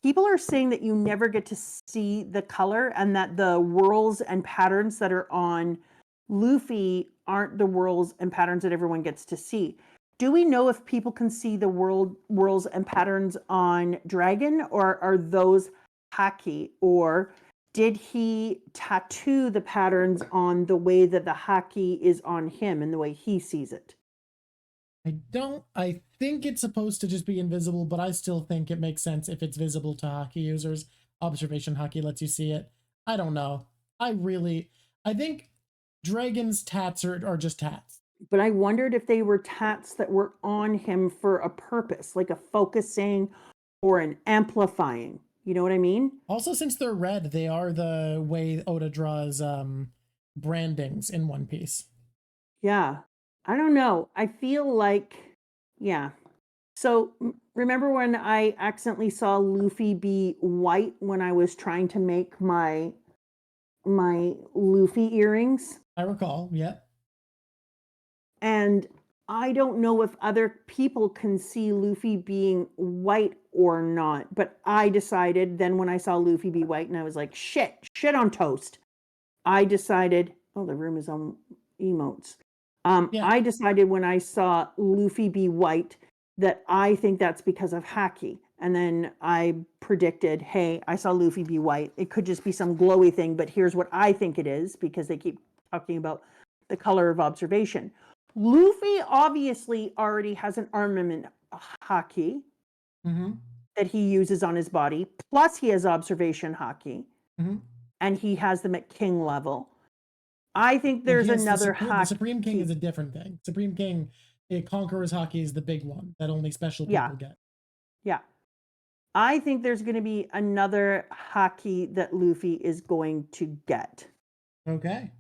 People are saying that you never get to see the color and that the whirls and patterns that are on Luffy aren't the whirls and patterns that everyone gets to see. Do we know if people can see the whirls and patterns on Dragon, or are those haki? Or did he tattoo the patterns on the way that the haki is on him and the way he sees it? I think it's supposed to just be invisible, but I still think it makes sense if it's visible to haki users. Observation haki lets you see it. I don't know. I think Dragon's tats are just tats. But I wondered if they were tats that were on him for a purpose, like a focusing or an amplifying. You know what I mean? Also, since they're red, they are the way Oda draws brandings in One Piece. Yeah. I don't know. I feel like, yeah. So remember when I accidentally saw Luffy be white when I was trying to make my Luffy earrings? I recall, yeah. And I don't know if other people can see Luffy being white or not, but I decided then when I saw Luffy be white and I was like, shit on toast. I decided, oh, the room is on emotes. Yeah. I decided when I saw Luffy be white that I think that's because of Haki. And then I predicted, hey, I saw Luffy be white. It could just be some glowy thing, but here's what I think it is because they keep talking about the color of observation. Luffy obviously already has an armament Haki that he uses on his body. Plus he has observation Haki. And he has them at king level. I think there's another Haki. The Supreme King is a different thing. Supreme King, Conqueror's Haki is the big one that only special people get. Yeah. I think there's going to be another Haki that Luffy is going to get. Okay.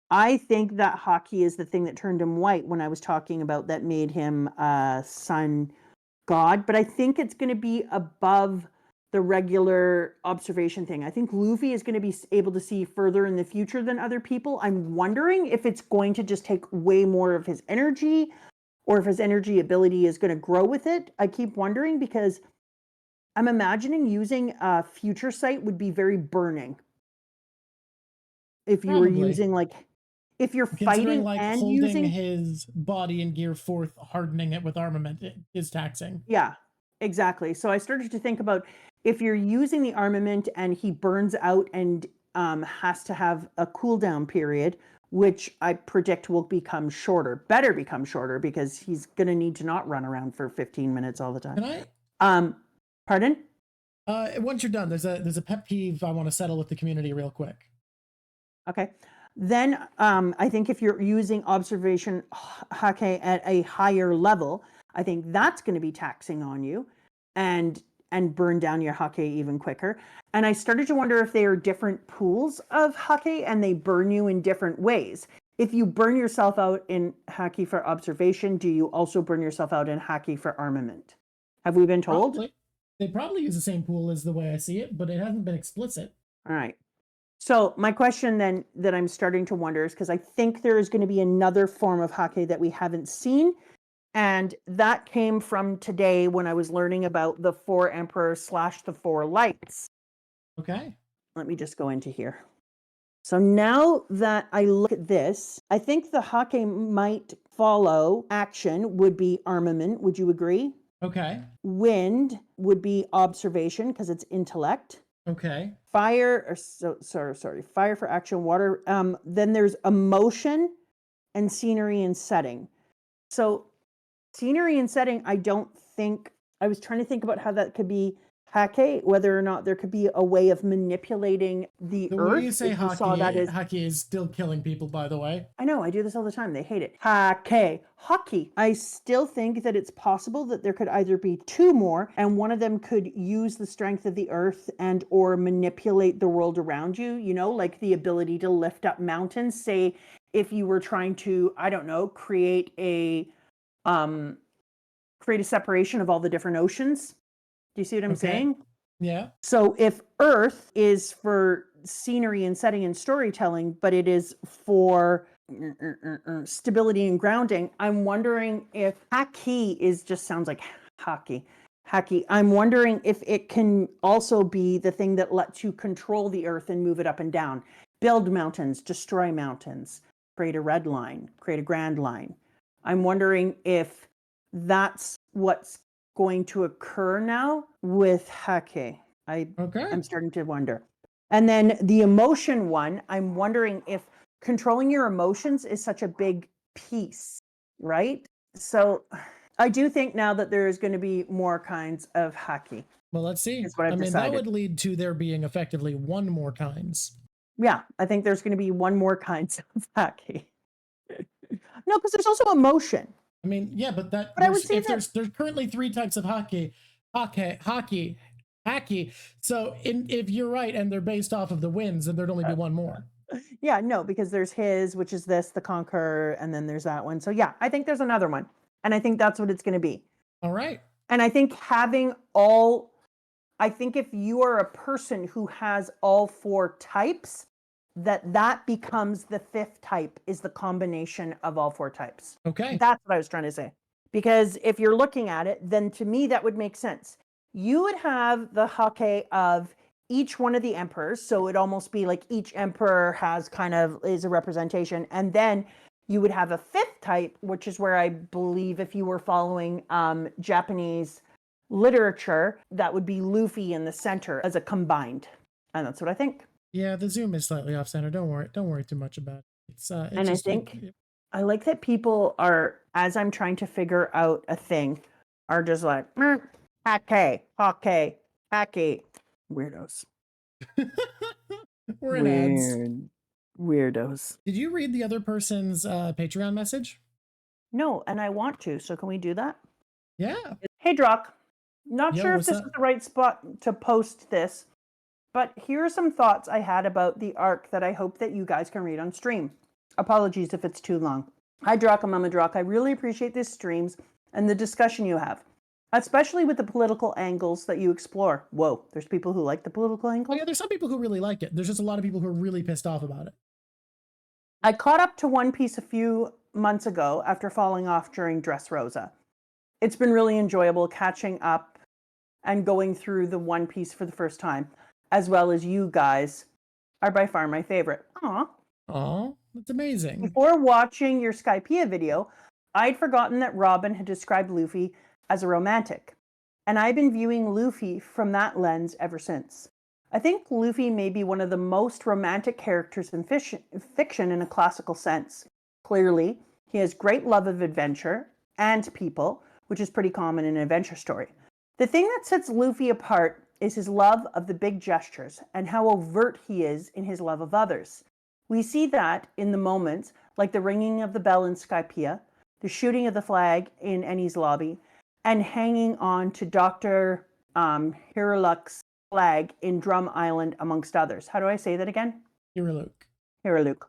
I think that Haki is the thing that turned him white when I was talking about that made him sun god. But I think it's going to be above the regular observation thing. I think Luffy is going to be able to see further in the future than other people. I'm wondering if it's going to just take way more of his energy or if his energy ability is going to grow with it. I keep wondering because I'm imagining using a future sight would be very burning. If you were using like, if you're fighting like and holding using his body in gear fourth, hardening it with armament is taxing. Yeah, exactly. So I started to think about if you're using the armament and he burns out and has to have a cooldown period, which I predict will become shorter, better become shorter because he's going to need to not run around for 15 minutes all the time. Can I? Pardon? Once you're done, there's a pet peeve I want to settle with the community real quick. Okay. Then I think if you're using observation Hake at a higher level, I think that's going to be taxing on you and burn down your Hake even quicker. And I started to wonder if they are different pools of Hake and they burn you in different ways. If you burn yourself out in Haki for observation, do you also burn yourself out in Haki for armament? Have we been told? Probably. They probably use the same pool as the way I see it, but it hasn't been explicit. All right. So my question then that I'm starting to wonder is because I think there is going to be another form of Hake that we haven't seen. And that came from today when I was learning about the four emperors / the four lights. Okay. Let me just go into here. So now that I look at this, I think the Hake might follow action would be armament. Would you agree? Okay. Wind would be observation because it's intellect. Okay. Fire, fire for action, water. Then there's emotion and scenery and setting. So scenery and setting, I don't think, I was trying to think about how that could be Hake, whether or not there could be a way of manipulating the earth. Way you say Hake is still killing people, by the way. I know, I do this all the time. They hate it. Hake. Hockey. I still think that it's possible that there could either be two more, and one of them could use the strength of the earth and or manipulate the world around you, you know, like the ability to lift up mountains. Say, if you were trying to, I don't know, create a separation of all the different oceans. Do you see what I'm saying? Yeah. So if Earth is for scenery and setting and storytelling, but it is for stability and grounding, I'm wondering if Haki sounds like hockey. Haki. I'm wondering if it can also be the thing that lets you control the Earth and move it up and down. Build mountains, destroy mountains, create a red line, create a grand line. I'm wondering if that's what's going to occur now with Hake. I'm starting to wonder. And then the emotion one, I'm wondering if controlling your emotions is such a big piece, right? So I do think now that there is going to be more kinds of Haki. Well, let's see. Is what I've decided. That would lead to there being effectively one more kinds. Yeah, I think there's going to be one more kinds of Haki. No, because there's also emotion. I mean, yeah, but I would say there's currently 3 types of hockey, Hacky. So if you're right, and they're based off of the wins, then there'd only be one more. Yeah, no, because there's his, which is this, the Conqueror, and then there's that one. So yeah, I think there's another one. And I think that's what it's going to be. All right. And I think I think if you are a person who has all 4 types, that becomes the 5th type, is the combination of all 4 types. Okay. That's what I was trying to say. Because if you're looking at it, then to me that would make sense. You would have the hake of each one of the emperors, so it'd almost be like each emperor has is a representation, and then you would have a 5th type, which is where I believe, if you were following Japanese literature, that would be Luffy in the center as a combined, and that's what I think. Yeah, the zoom is slightly off center. Don't worry too much about it. It's and I think I like that people are, as I'm trying to figure out a thing, are just like hake, weirdos. We're in ads. Weirdos. Did you read the other person's Patreon message? No, and I want to. So can we do that? Yeah. Hey, Drock. Not sure if this up? is the right spot to post this, but here are some thoughts I had about the arc that I hope that you guys can read on stream. Apologies if it's too long. Hi, Drock and Mama Drock. I really appreciate these streams and the discussion you have, especially with the political angles that you explore. Whoa, there's people who like the political angles? Oh, yeah, there's some people who really like it. There's just a lot of people who are really pissed off about it. I caught up to One Piece a few months ago after falling off during Dressrosa. It's been really enjoyable catching up and going through the One Piece for the first time, as well as you guys are by far my favorite. Aw, that's amazing. Before watching your Skypiea video, I'd forgotten that Robin had described Luffy as a romantic, and I've been viewing Luffy from that lens ever since. I think Luffy may be one of the most romantic characters in fiction in a classical sense. Clearly, he has great love of adventure and people, which is pretty common in an adventure story. The thing that sets Luffy apart is his love of the big gestures and how overt he is in his love of others. We see that in the moments like the ringing of the bell in Skypiea, the shooting of the flag in Enies lobby, and hanging on to Dr. Hiruluk's flag in Drum Island, amongst others. How do I say that again? Hiruluk.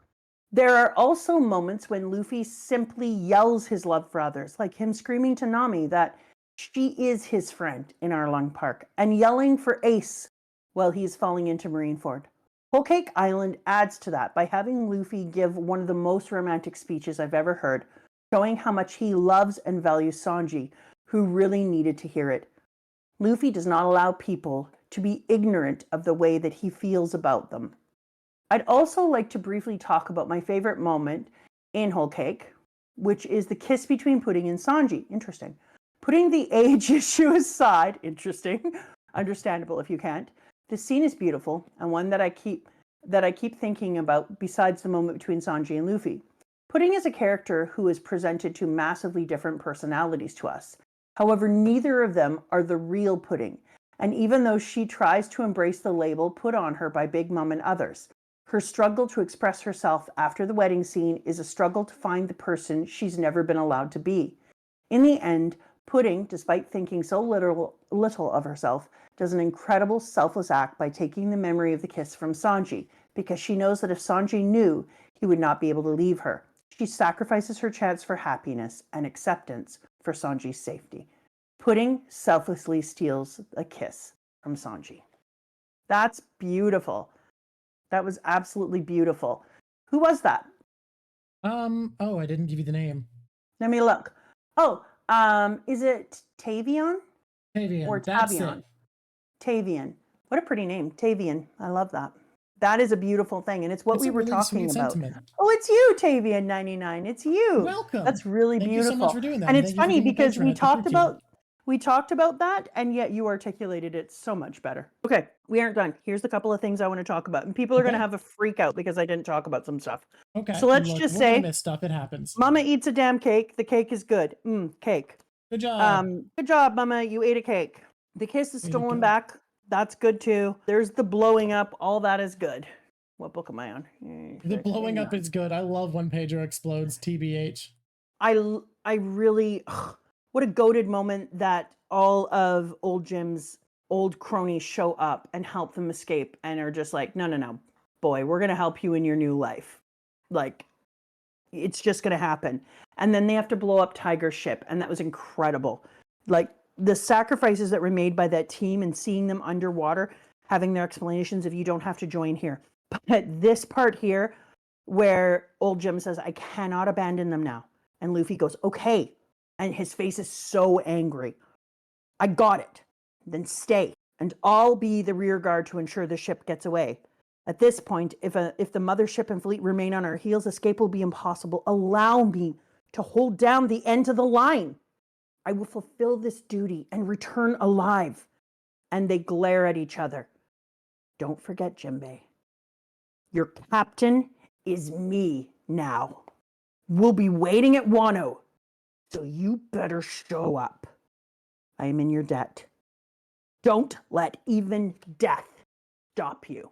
There are also moments when Luffy simply yells his love for others, like him screaming to Nami that she is his friend in Arlong Park, and yelling for Ace while he's falling into Marineford. Whole Cake Island adds to that by having Luffy give one of the most romantic speeches I've ever heard, showing how much he loves and values Sanji, who really needed to hear it. Luffy does not allow people to be ignorant of the way that he feels about them. I'd also like to briefly talk about my favorite moment in Whole Cake, which is the kiss between Pudding and Sanji. Interesting. Putting the age issue aside, interesting, understandable if you can't. The scene is beautiful and one that I keep thinking about besides the moment between Sanji and Luffy. Pudding is a character who is presented to massively different personalities to us. However, neither of them are the real Pudding. And even though she tries to embrace the label put on her by Big Mom and others, her struggle to express herself after the wedding scene is a struggle to find the person she's never been allowed to be. In the end, Pudding, despite thinking so little of herself, does an incredible selfless act by taking the memory of the kiss from Sanji, because she knows that if Sanji knew, he would not be able to leave her. She sacrifices her chance for happiness and acceptance for Sanji's safety. Pudding selflessly steals a kiss from Sanji. That's beautiful. That was absolutely beautiful. Who was that? Oh, I didn't give you the name. Let me look. Oh, is it Tavion? Tavion. Or That's Tavion? it. Tavion. What a pretty name. Tavion. I love that. That is a beautiful thing, and it's what we were really talking sweet about. sentiment. Oh, it's you, Tavion99. It's you. Welcome. That's really Thank beautiful. you so much for doing that. And it's Thank you for funny being a because patron. we talked about that, and yet you articulated it so much better. Okay, we aren't done. Here's a couple of things I want to talk about, and people are going to have a freak out because I didn't talk about some stuff. Okay. So let's Look, just we're say, gonna miss stuff. It happens. Mama eats a damn cake. The cake is good. Cake. Good job. Good job, Mama. You ate a cake. The kiss is stolen back. That's good too. There's the blowing up. All that is good. What book am I on? The blowing up is good. I love when Pedro explodes. TBH. I really, what a goated moment that all of Old Jim's old cronies show up and help them escape and are just like, no, boy, we're going to help you in your new life. Like, it's just going to happen. And then they have to blow up Tiger's ship. And that was incredible. Like, the sacrifices that were made by that team and seeing them underwater, having their explanations of you don't have to join here. But this part here where old Jim says, I cannot abandon them now. And Luffy goes, okay. And his face is so angry. I got it. Then stay. And I'll be the rear guard to ensure the ship gets away. At this point, if the mothership and fleet remain on our heels, escape will be impossible. Allow me to hold down the end of the line. I will fulfill this duty and return alive. And they glare at each other. Don't forget, Jinbei. Your captain is me now. We'll be waiting at Wano. So you better show up. I am in your debt. Don't let even death stop you.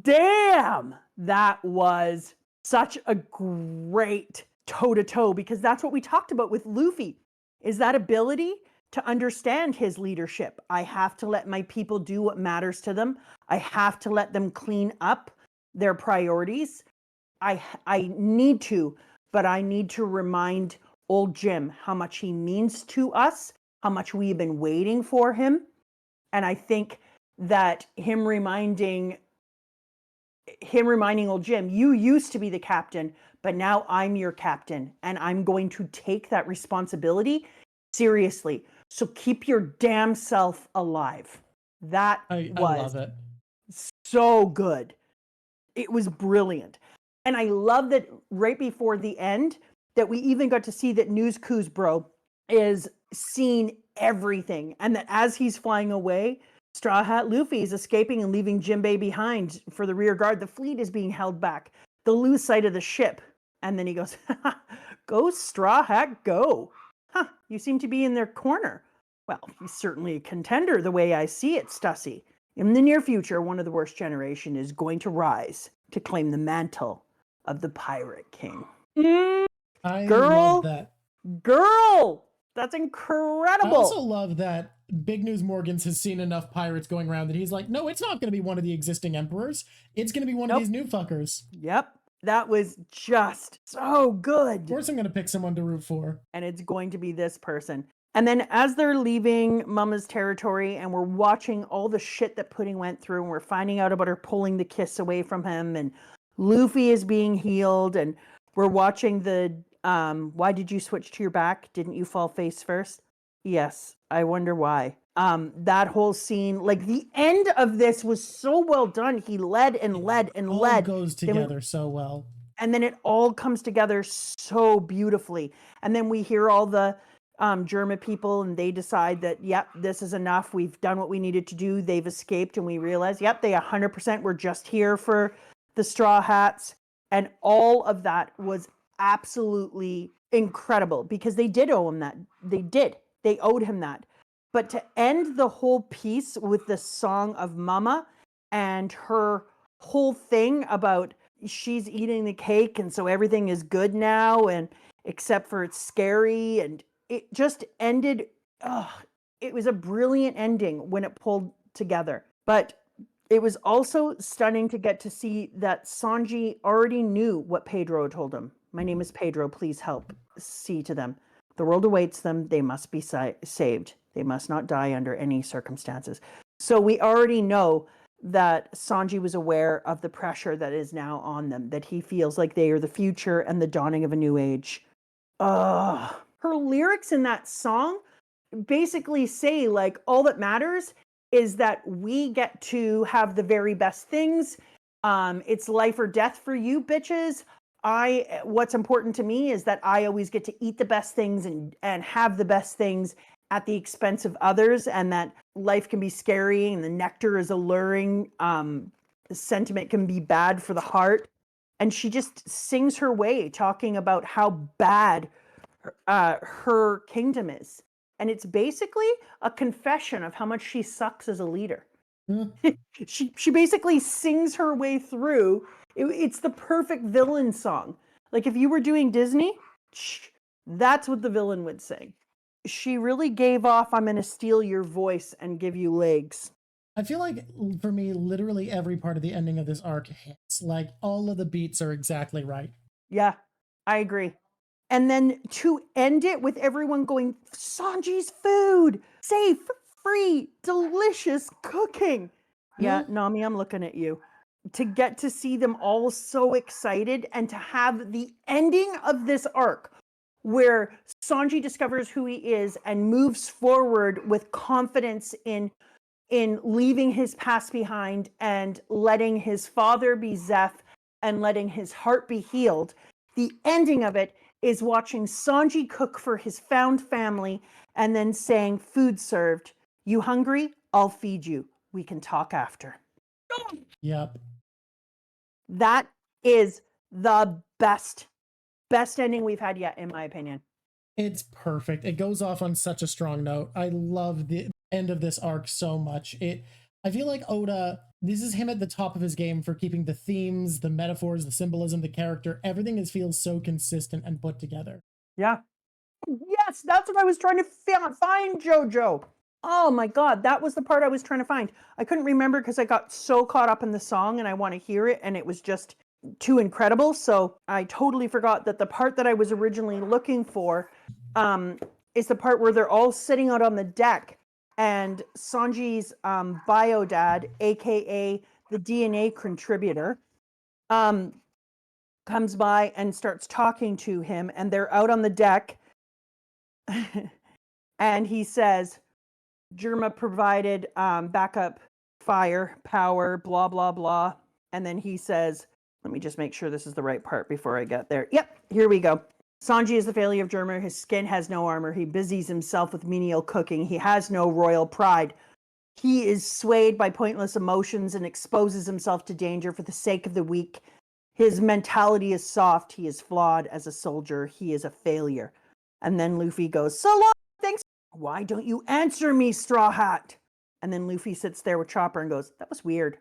Damn! That was such a great toe-to-toe, because that's what we talked about with Luffy, is that ability to understand his leadership. I have to let my people do what matters to them. I have to let them clean up their priorities. I need to, but I need to remind old Jim how much he means to us, how much we've been waiting for him. And I think that him reminding old Jim, you used to be the captain, but now I'm your captain, and I'm going to take that responsibility seriously. So keep your damn self alive. I love it. So good. It was brilliant. And I love that right before the end that we even got to see that News Kuzbro is seeing everything, and that as he's flying away, Straw Hat Luffy is escaping and leaving Jinbei behind for the rear guard. The fleet is being held back. They'll lose sight of the ship. And then he goes, go Straw Hat, go. Huh, you seem to be in their corner. Well, he's certainly a contender the way I see it, Stussy. In the near future, one of the worst generation is going to rise to claim the mantle of the Pirate King. I girl, love that. Girl, that's incredible. I also love that Big News Morgans has seen enough pirates going around that he's like, no, it's not going to be one of the existing emperors. It's going to be one of these new fuckers. Yep. That was just so good. Of course I'm going to pick someone to root for. And it's going to be this person. And then as they're leaving Mama's territory and we're watching all the shit that Pudding went through, and we're finding out about her pulling the kiss away from him, and Luffy is being healed, and we're watching the why did you switch to your back? Didn't you fall face first? Yes, I wonder why. That whole scene, like the end of this was so well done. He led and led and led. It goes together so well. And then it all comes together so beautifully. And then we hear all the German people, and they decide that, yep, this is enough. We've done what we needed to do. They've escaped, and we realize, yep, they 100% were just here for the Straw Hats. And all of that was absolutely incredible, because they did owe him that. They owed him that. But to end the whole piece with the song of Mama and her whole thing about she's eating the cake, and so everything is good now, and except for it's scary, and it just ended. It was a brilliant ending when it pulled together. But it was also stunning to get to see that Sanji already knew what Pedro told him. My name is Pedro, please help see to them. The world awaits them. They must be saved. They must not die under any circumstances. So we already know that Sanji was aware of the pressure that is now on them, that he feels like they are the future and the dawning of a new age. Her lyrics in that song basically say, like, all that matters is that we get to have the very best things. It's life or death for you, bitches. What's important to me is that I always get to eat the best things and have the best things at the expense of others, and that life can be scary and the nectar is alluring. The sentiment can be bad for the heart. And she just sings her way, talking about how bad her kingdom is. And it's basically a confession of how much she sucks as a leader. She basically sings her way through. It's the perfect villain song. Like if you were doing Disney, that's what the villain would sing. she really gave off, I'm going to steal your voice and give you legs. I feel like, for me, literally every part of the ending of this arc hits. Like, all of the beats are exactly right. Yeah, I agree. And then to end it with everyone going, Sanji's food, safe, free, delicious cooking. Yeah, Nami, I'm looking at you. To get to see them all so excited and to have the ending of this arc where Sanji discovers who he is and moves forward with confidence in leaving his past behind and letting his father be Zeph and letting his heart be healed. The ending of it is watching Sanji cook for his found family and then saying, food served. You hungry? I'll feed you. We can talk after. Yep. That is the best ending we've had yet, in my opinion. It's perfect. It goes off on such a strong note. I love the end of this arc so much. I feel like Oda, this is him at the top of his game for keeping the themes, the metaphors, the symbolism, the character, everything feels so consistent and put together. Yeah. Yes, that's what I was trying to find, Jojo. Oh my God, that was the part I was trying to find. I couldn't remember because I got so caught up in the song and I want to hear it and it was just too incredible. So I totally forgot that the part that I was originally looking for is the part where they're all sitting out on the deck and Sanji's bio dad, aka the DNA contributor, comes by and starts talking to him and they're out on the deck and he says, Germa provided backup fire, power, blah, blah, blah. And then he says, let me just make sure this is the right part before I get there. Yep, here we go. Sanji is the failure of Germa. His skin has no armor. He busies himself with menial cooking. He has no royal pride. He is swayed by pointless emotions and exposes himself to danger for the sake of the weak. His mentality is soft. He is flawed as a soldier. He is a failure. And then Luffy goes, so long, thanks. Why don't you answer me, Straw Hat? And then Luffy sits there with Chopper and goes, that was weird.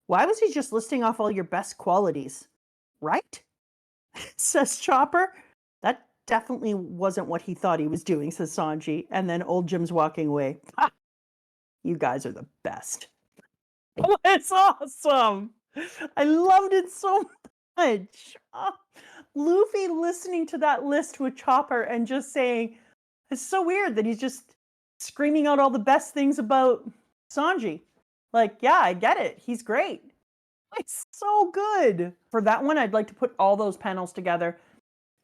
Why was he just listing off all your best qualities? Right? Says Chopper. That definitely wasn't what he thought he was doing, says Sanji. And then old Jim's walking away. Ha! You guys are the best. Oh, it's awesome. I loved it so much. Oh, Luffy listening to that list with Chopper and just saying, it's so weird that he's just screaming out all the best things about Sanji. Like, yeah, I get it. He's great. It's so good. For that one, I'd like to put all those panels together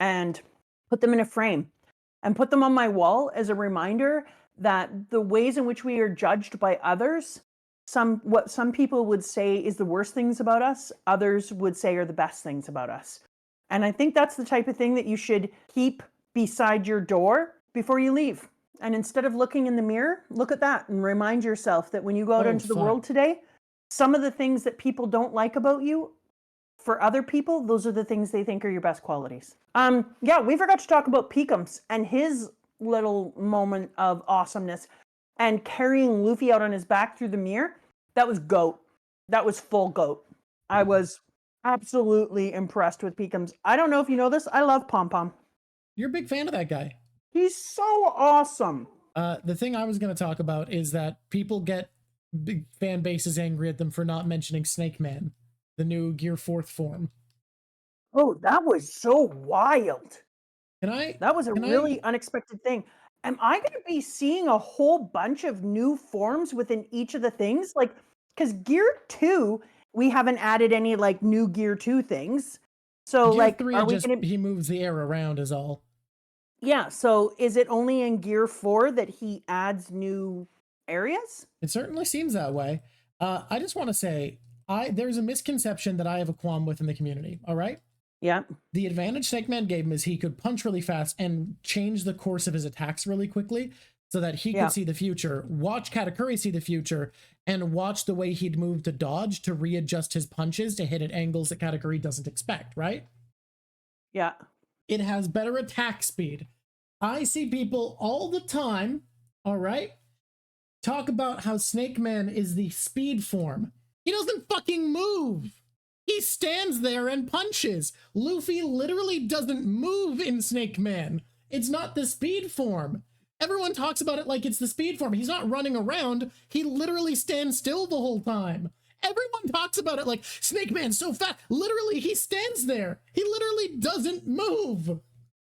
and put them in a frame and put them on my wall as a reminder that the ways in which we are judged by others, what some people would say is the worst things about us, others would say are the best things about us. And I think that's the type of thing that you should keep beside your door before you leave. And instead of looking in the mirror, look at that and remind yourself that when you go out into the world today, some of the things that people don't like about you, for other people, those are the things they think are your best qualities. Yeah, we forgot to talk about Peekums and his little moment of awesomeness and carrying Luffy out on his back through the mirror. That was GOAT. That was full GOAT. I was absolutely impressed with Peekums. I don't know if you know this. I love Pom Pom. You're a big fan of that guy. He's so awesome. The thing I was going to talk about is that people get big fan bases angry at them for not mentioning Snake Man, the new Gear 4th form. Oh, that was so wild. That was a really unexpected thing. Am I going to be seeing a whole bunch of new forms within each of the things? Like, because Gear 2, we haven't added any like new Gear 2 things. So Gear like, 3 are we gonna... he moves the air around is all. Yeah. So is it only in Gear 4 that he adds new areas? It certainly seems that way. I just want to say, there's a misconception that I have a qualm with in the community. All right. Yeah. The advantage Snake Man gave him is he could punch really fast and change the course of his attacks really quickly so that he could see the future, watch Katakuri see the future, and watch the way he'd move to dodge to readjust his punches to hit at angles that Katakuri doesn't expect, right? Yeah. It has better attack speed. I see people all the time, all right, talk about how Snake Man is the speed form. He doesn't fucking move. He stands there and punches. Luffy literally doesn't move in Snake Man. It's not the speed form. Everyone talks about it like it's the speed form. He's not running around. He literally stands still the whole time. Everyone talks about it like Snake Man's so fast. Literally, he stands there. He literally doesn't move.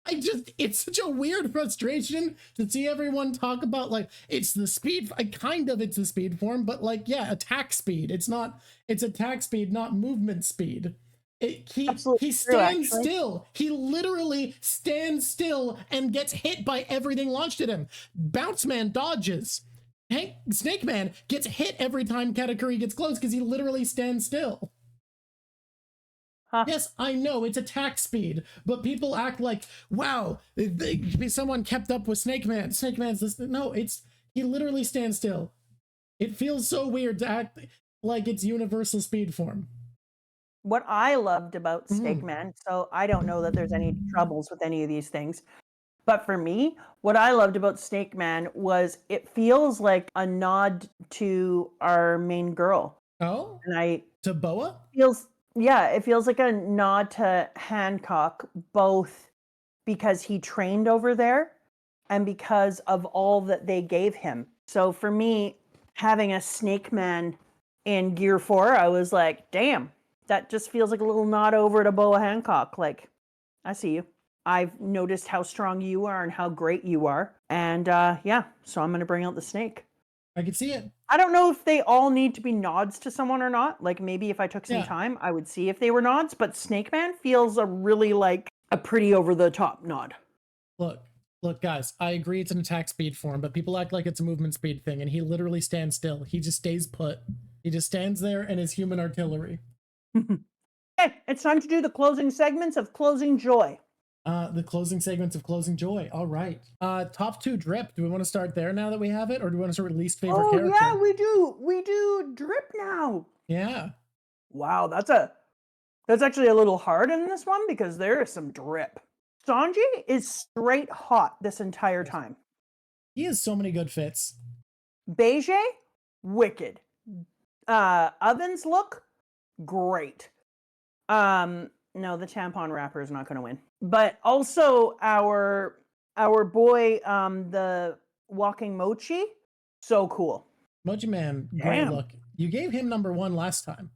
It's such a weird frustration to see everyone talk about like it's the speed. It's the speed form, but like, yeah, attack speed. It's attack speed, not movement speed. He stands still. He literally stands still and gets hit by everything launched at him. Bounce Man dodges. Snake Man gets hit every time Katakuri gets close because he literally stands still. Huh. Yes, I know it's attack speed, but people act like, wow, someone kept up with Snake Man. Snake Man's this. No, he literally stands still. It feels so weird to act like it's universal speed form. What I loved about Snake Man, so I don't know that there's any troubles with any of these things, but for me, what I loved about Snake Man was it feels like a nod to our main girl. Oh? And to Boa? It feels like a nod to Hancock, both because he trained over there and because of all that they gave him. So for me, having a Snake Man in Gear 4, I was like, damn, that just feels like a little nod over to Boa Hancock. Like, I see you. I've noticed how strong you are and how great you are. And so I'm going to bring out the snake. I can see it. I don't know if they all need to be nods to someone or not. Like maybe if I took some time, I would see if they were nods. But Snake Man feels a really like a pretty over the top nod. Look, guys, I agree it's an attack speed form, but people act like it's a movement speed thing, and he literally stands still. He just stays put. He just stands there and is human artillery. Hey, it's time to do the closing segments of Closing Joy. The closing segments of Closing Joy. All right. Top 2 drip. Do we want to start there now that we have it, or do we want to start with least favorite character? Oh yeah, we do. We do drip now. Yeah. Wow, that's actually a little hard in this one because there is some drip. Sanji is straight hot this entire time. He has so many good fits. Beige, wicked. Ovens look great. No, the tampon wrapper is not going to win. But also our boy, the walking Mochi, so cool. Mochi Man, great look. You gave him number 1 last time,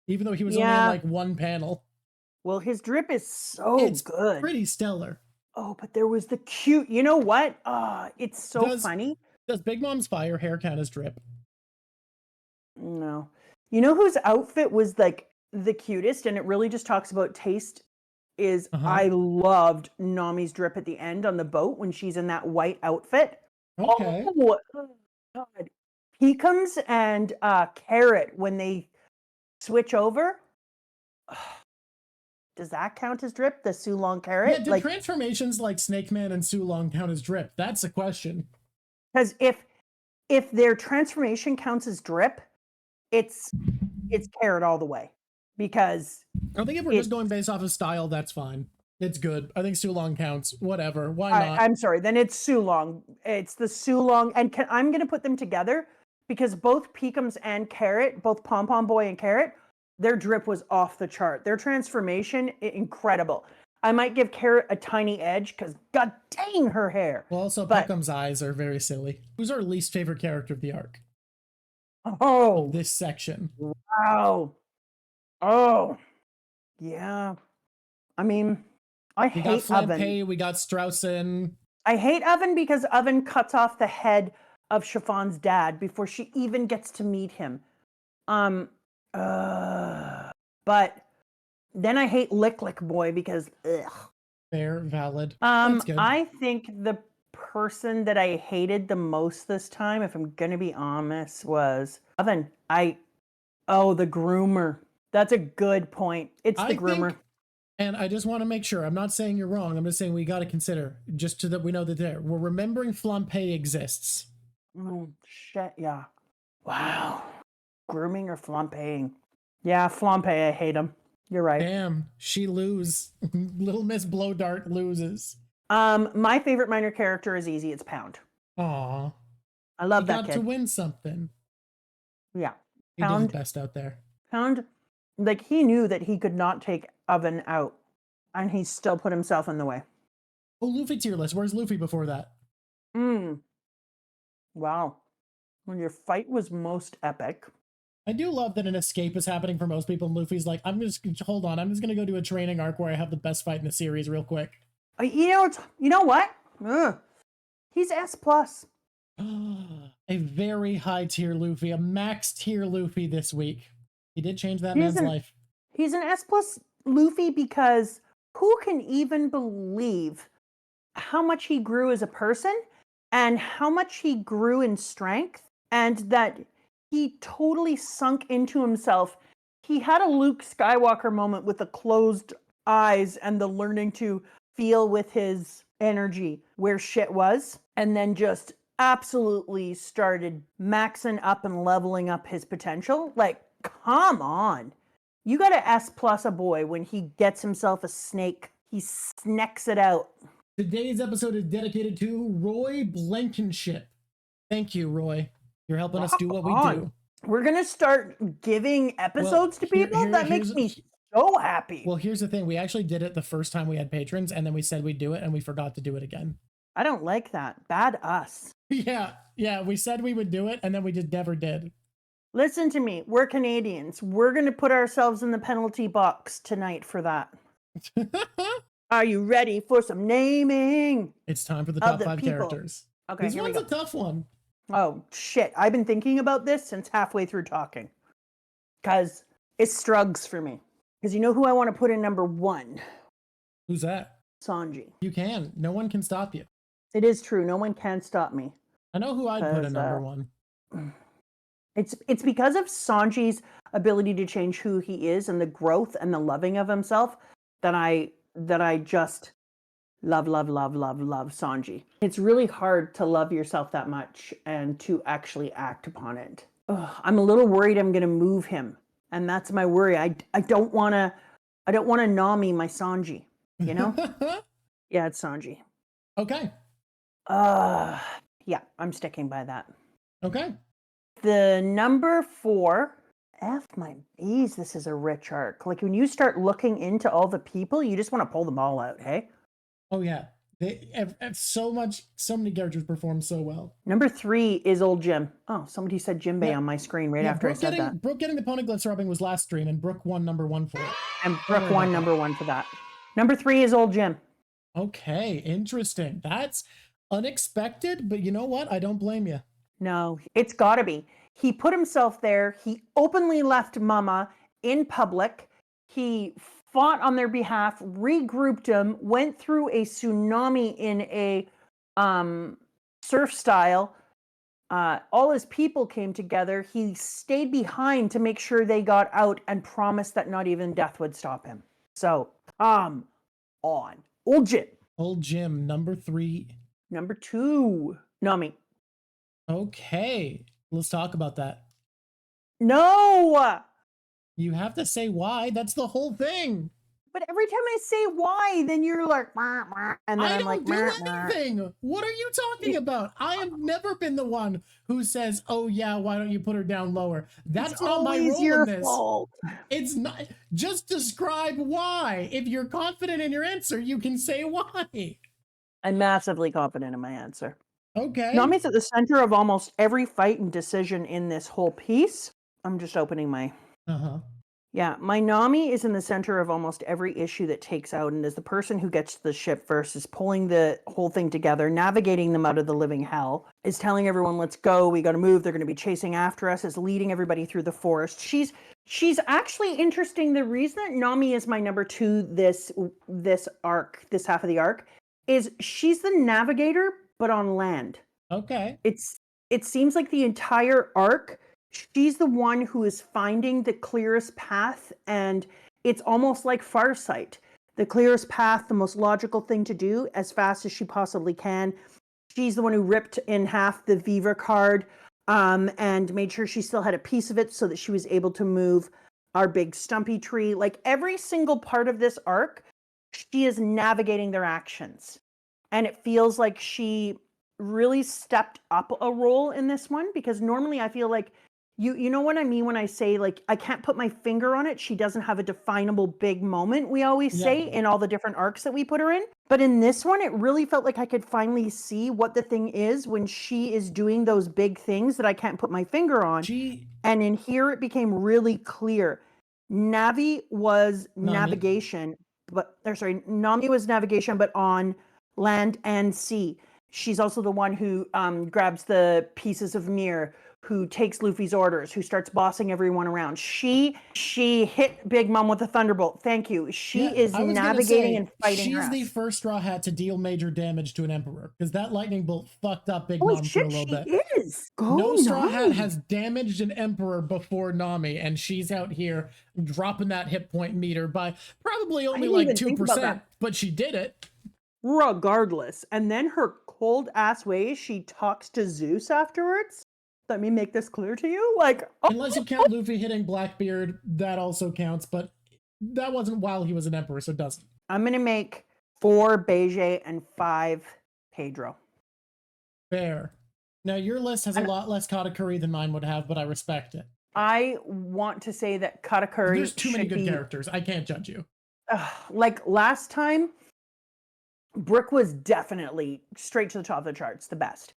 even though he was only in like 1 panel. Well, his drip is so good. Pretty stellar. Oh, but there was the cute. You know what? It's so funny. Does Big Mom's fire hair count as drip? No. You know whose outfit was like the cutest, and it really just talks about taste, is I loved Nami's drip at the end on the boat when she's in that white outfit. Okay. Oh, God. Peekums and Carrot, when they switch over. Does that count as drip? The Sulong Carrot? Yeah, do transformations like Snake Man and Sulong count as drip? That's a question. Because if their transformation counts as drip, it's Carrot all the way. Because I think if we're just going based off of style, that's fine. It's good. I think Sulong counts. Whatever. Why not? I'm sorry. Then it's Sulong. It's the Sulong. And I'm going to put them together because both Peekums and Carrot, both Pom Pom Boy and Carrot, their drip was off the chart. Their transformation, incredible. I might give Carrot a tiny edge because god dang her hair. Well, also Peekum's eyes are very silly. Who's our least favorite character of the arc? Oh. This section. Wow. Oh. Yeah. I mean, I hate Oven. We got Straussen. I hate Oven because Oven cuts off the head of Chiffon's dad before she even gets to meet him. But then I hate Lick Lick Boy because ugh. Fair, valid. I think the person that I hated the most this time, if I'm gonna be honest, was Oven. The groomer. That's a good point. It's the groomer. And I just want to make sure, I'm not saying you're wrong. I'm just saying we got to consider, just so that we know that we're remembering Flampe exists. Oh, shit, yeah. Wow. Grooming or Flampeing? Yeah, Flampe, I hate him. You're right. Damn, she lose. Little Miss Blow Dart loses. My favorite minor character is easy. It's Pound. Aw. I love that kid. Got to win something. Yeah. He did his best out there. Pound, like, he knew that he could not take Oven out, and he still put himself in the way. Oh, Luffy tier list. Where's Luffy before that? Mm. Wow. When your fight was most epic. I do love that an escape is happening for most people, and Luffy's like, I'm just gonna go do a training arc where I have the best fight in the series real quick. You know what? Ugh. He's S plus. A very high tier Luffy, a max tier Luffy this week. He did change that man's life. He's an S plus Luffy because who can even believe how much he grew as a person and how much he grew in strength, and that he totally sunk into himself. He had a Luke Skywalker moment with the closed eyes and the learning to feel with his energy where shit was, and then just absolutely started maxing up and leveling up his potential. Like, come on. You got to S plus a boy when he gets himself a snake. He snacks it out. Today's episode is dedicated to Roy Blankenship. Thank you, Roy. You're helping us do what we do. We're going to start giving episodes to people? That makes me so happy. Well, here's the thing. We actually did it the first time we had patrons, and then we said we'd do it, and we forgot to do it again. I don't like that. Bad us. Yeah. We said we would do it, and then we just never did. Listen to me. We're Canadians. We're going to put ourselves in the penalty box tonight for that. Are you ready for some naming? It's time for the top 5 characters. Okay, this one's a tough one. Oh, shit. I've been thinking about this since halfway through talking. Because it struggles for me. Because you know who I want to put in number 1? Who's that? Sanji. You can. No one can stop you. It is true. No one can stop me. I know who I'd put in number 1. It's because of Sanji's ability to change who he is and the growth and the loving of himself that I just love Sanji. It's really hard to love yourself that much and to actually act upon it. I'm a little worried I'm going to move him, and that's my worry. I don't want to Nami my Sanji, you know? Yeah, it's Sanji. Okay. Yeah, I'm sticking by that. Okay. The number 4, F my bees, this is a rich arc. Like when you start looking into all the people, you just want to pull them all out, hey? Oh yeah. They have so many characters perform so well. Number 3 is old Jim. Oh, somebody said Jinbei on my screen after I said that. Brooke getting the poneglyphs rubbing was last stream, and Brooke won number 1 for it. And Brooke won number 1 for that. Number 3 is old Jim. Okay, interesting. That's unexpected, but you know what? I don't blame you. No, it's gotta be. He put himself there. He openly left Mama in public. He fought on their behalf, regrouped them, went through a tsunami in a surf style. All his people came together. He stayed behind to make sure they got out and promised that not even death would stop him. So, on. Old Jim. Old Jim, number 3. Number 2, Nami. Okay, let's talk about that. No! You have to say why. That's the whole thing. But every time I say why, then you're like, and then I'm like, do anything. What are you talking about? I have never been the one who says, "Oh yeah, why don't you put her down lower?" That's not my role in this. Fault. It's not. Just describe why. If you're confident in your answer, you can say why. I'm massively confident in my answer. Okay. Nami's at the center of almost every fight and decision in this whole piece. I'm just opening my. Yeah, my Nami is in the center of almost every issue that takes out, and is the person who gets to the ship first, is pulling the whole thing together, navigating them out of the living hell, is telling everyone, let's go, we got to move, they're going to be chasing after us, is leading everybody through the forest. She's actually interesting. The reason that Nami is my number 2 this arc, this half of the arc, is she's the navigator, but on land. Okay. It seems like the entire arc, she's the one who is finding the clearest path, and it's almost like Farsight. The clearest path, the most logical thing to do as fast as she possibly can. She's the one who ripped in half the Viva card and made sure she still had a piece of it so that she was able to move our big stumpy tree. Like every single part of this arc, she is navigating their actions. And it feels like she really stepped up a role in this one, because normally I feel like You know what I mean when I say, like, I can't put my finger on it. She doesn't have a definable big moment, we always say, in all the different arcs that we put her in. But in this one, it really felt like I could finally see what the thing is when she is doing those big things that I can't put my finger on. And in here, it became really clear. Nami was navigation, Nami was navigation, but on land and sea. She's also the one who grabs the pieces of mirror, who takes Luffy's orders, who starts bossing everyone around. She hit Big Mom with a thunderbolt. Thank you. She is navigating and fighting. She's the first Straw Hat to deal major damage to an Emperor, because that lightning bolt fucked up Big Mom for a little bit. No Straw Hat has damaged an Emperor before Nami, and she's out here dropping that hit point meter by probably only like 2%, but she did it. Regardless. And then her cold ass way she talks to Zeus afterwards. Let me make this clear to you. Like, unless you count Luffy hitting Blackbeard, that also counts, but that wasn't while he was an Emperor, so it doesn't. I'm gonna make 4 Beige and 5 Pedro. Fair. Now your list has a lot less Katakuri than mine would have, but I respect it. I want to say that Katakuri. There's too many good characters. I can't judge you. Like last time, Brooke was definitely straight to the top of the charts, the best.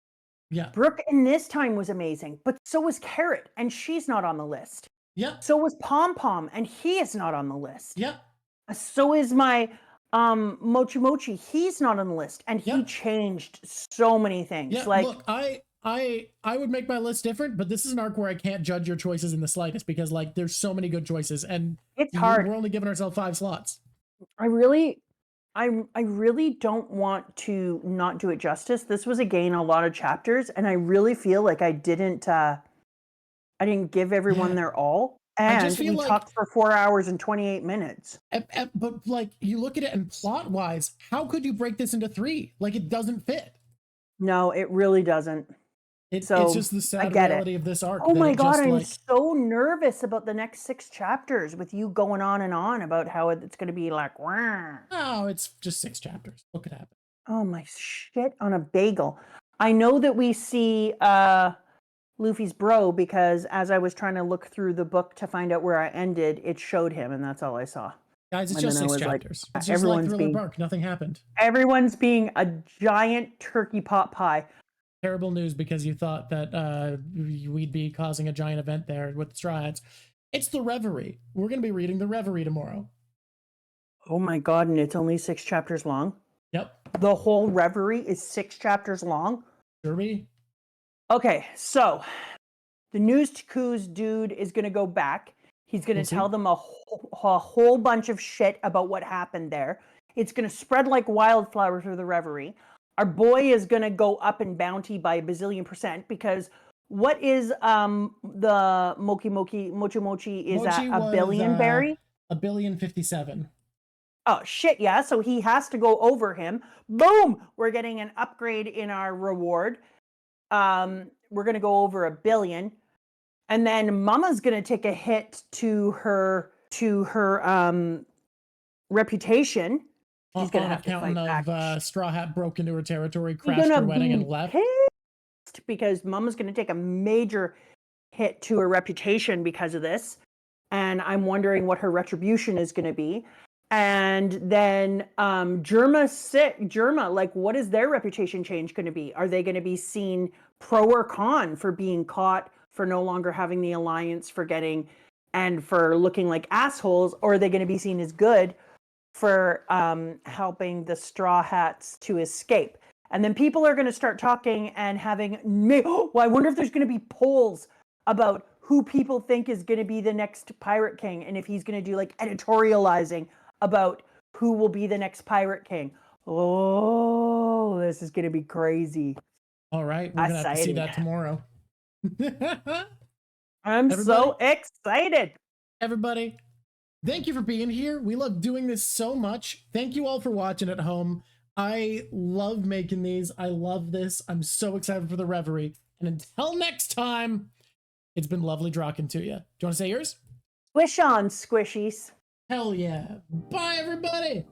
Yeah. Brooke in this time was amazing, but so was Carrot, and she's not on the list. Yep. So was Pom Pom, and he is not on the list. Yep. So is my Mochi Mochi. He's not on the list, and he changed so many things. Yeah, like, look, I would make my list different, but this is an arc where I can't judge your choices in the slightest because like there's so many good choices, and it's hard. We're only giving ourselves 5 slots. I really don't want to not do it justice. This was again a lot of chapters, and I really feel like I didn't give everyone their all. And we talked for 4 hours and 28 minutes. But like you look at it and plot wise, how could you break this into 3? Like it doesn't fit. No, it really doesn't. It's just the sad reality of this arc. Oh my god, I'm so nervous about the next 6 chapters with you going on and on about how it's going to be like, wah. No, it's just 6 chapters. What could happen? Oh my shit on a bagel. I know that we see Luffy's bro because as I was trying to look through the book to find out where I ended, it showed him, and that's all I saw. Guys, it's just 6 chapters. It's just like Thriller Bark. Nothing happened. Everyone's being a giant turkey pot pie. Terrible news because you thought that we'd be causing a giant event there with the Straw Hats. It's the Reverie. We're going to be reading the Reverie tomorrow. Oh my god, and it's only 6 chapters long? Yep. The whole Reverie is 6 chapters long? Sure be. Okay, so the News to Coos dude is going to go back. He's going to tell them a whole bunch of shit about what happened there. It's going to spread like wildflower through the Reverie. Our boy is going to go up in bounty by a bazillion % because what is the Mochi Mochi is that a billion berry? 1,057,000,000. Oh shit, yeah. So he has to go over him. Boom! We're getting an upgrade in our reward. We're going to go over 1 billion. And then Mama's going to take a hit to her reputation. She's going to have to fight back. Straw Hat broke into her territory, crashed her wedding, and left. Because Mama's going to take a major hit to her reputation because of this. And I'm wondering what her retribution is going to be. And then Germa, like, what is their reputation change going to be? Are they going to be seen pro or con for being caught, for no longer having the alliance, for getting, and for looking like assholes? Or are they going to be seen as good for helping the Straw Hats to escape? And then people are going to start talking and having, well, I wonder if there's going to be polls about who people think is going to be the next Pirate King, and if he's going to do like editorializing about who will be the next Pirate King. Oh, this is going to be crazy. All right, we're going to have to see that tomorrow. I'm so excited. Everybody, thank you for being here. We love doing this so much. Thank you all for watching at home. I love making these. I love this. I'm so excited for the Reverie. And until next time, it's been lovely talking to you. Do you want to say yours? Squish on, squishies. Hell yeah. Bye, everybody.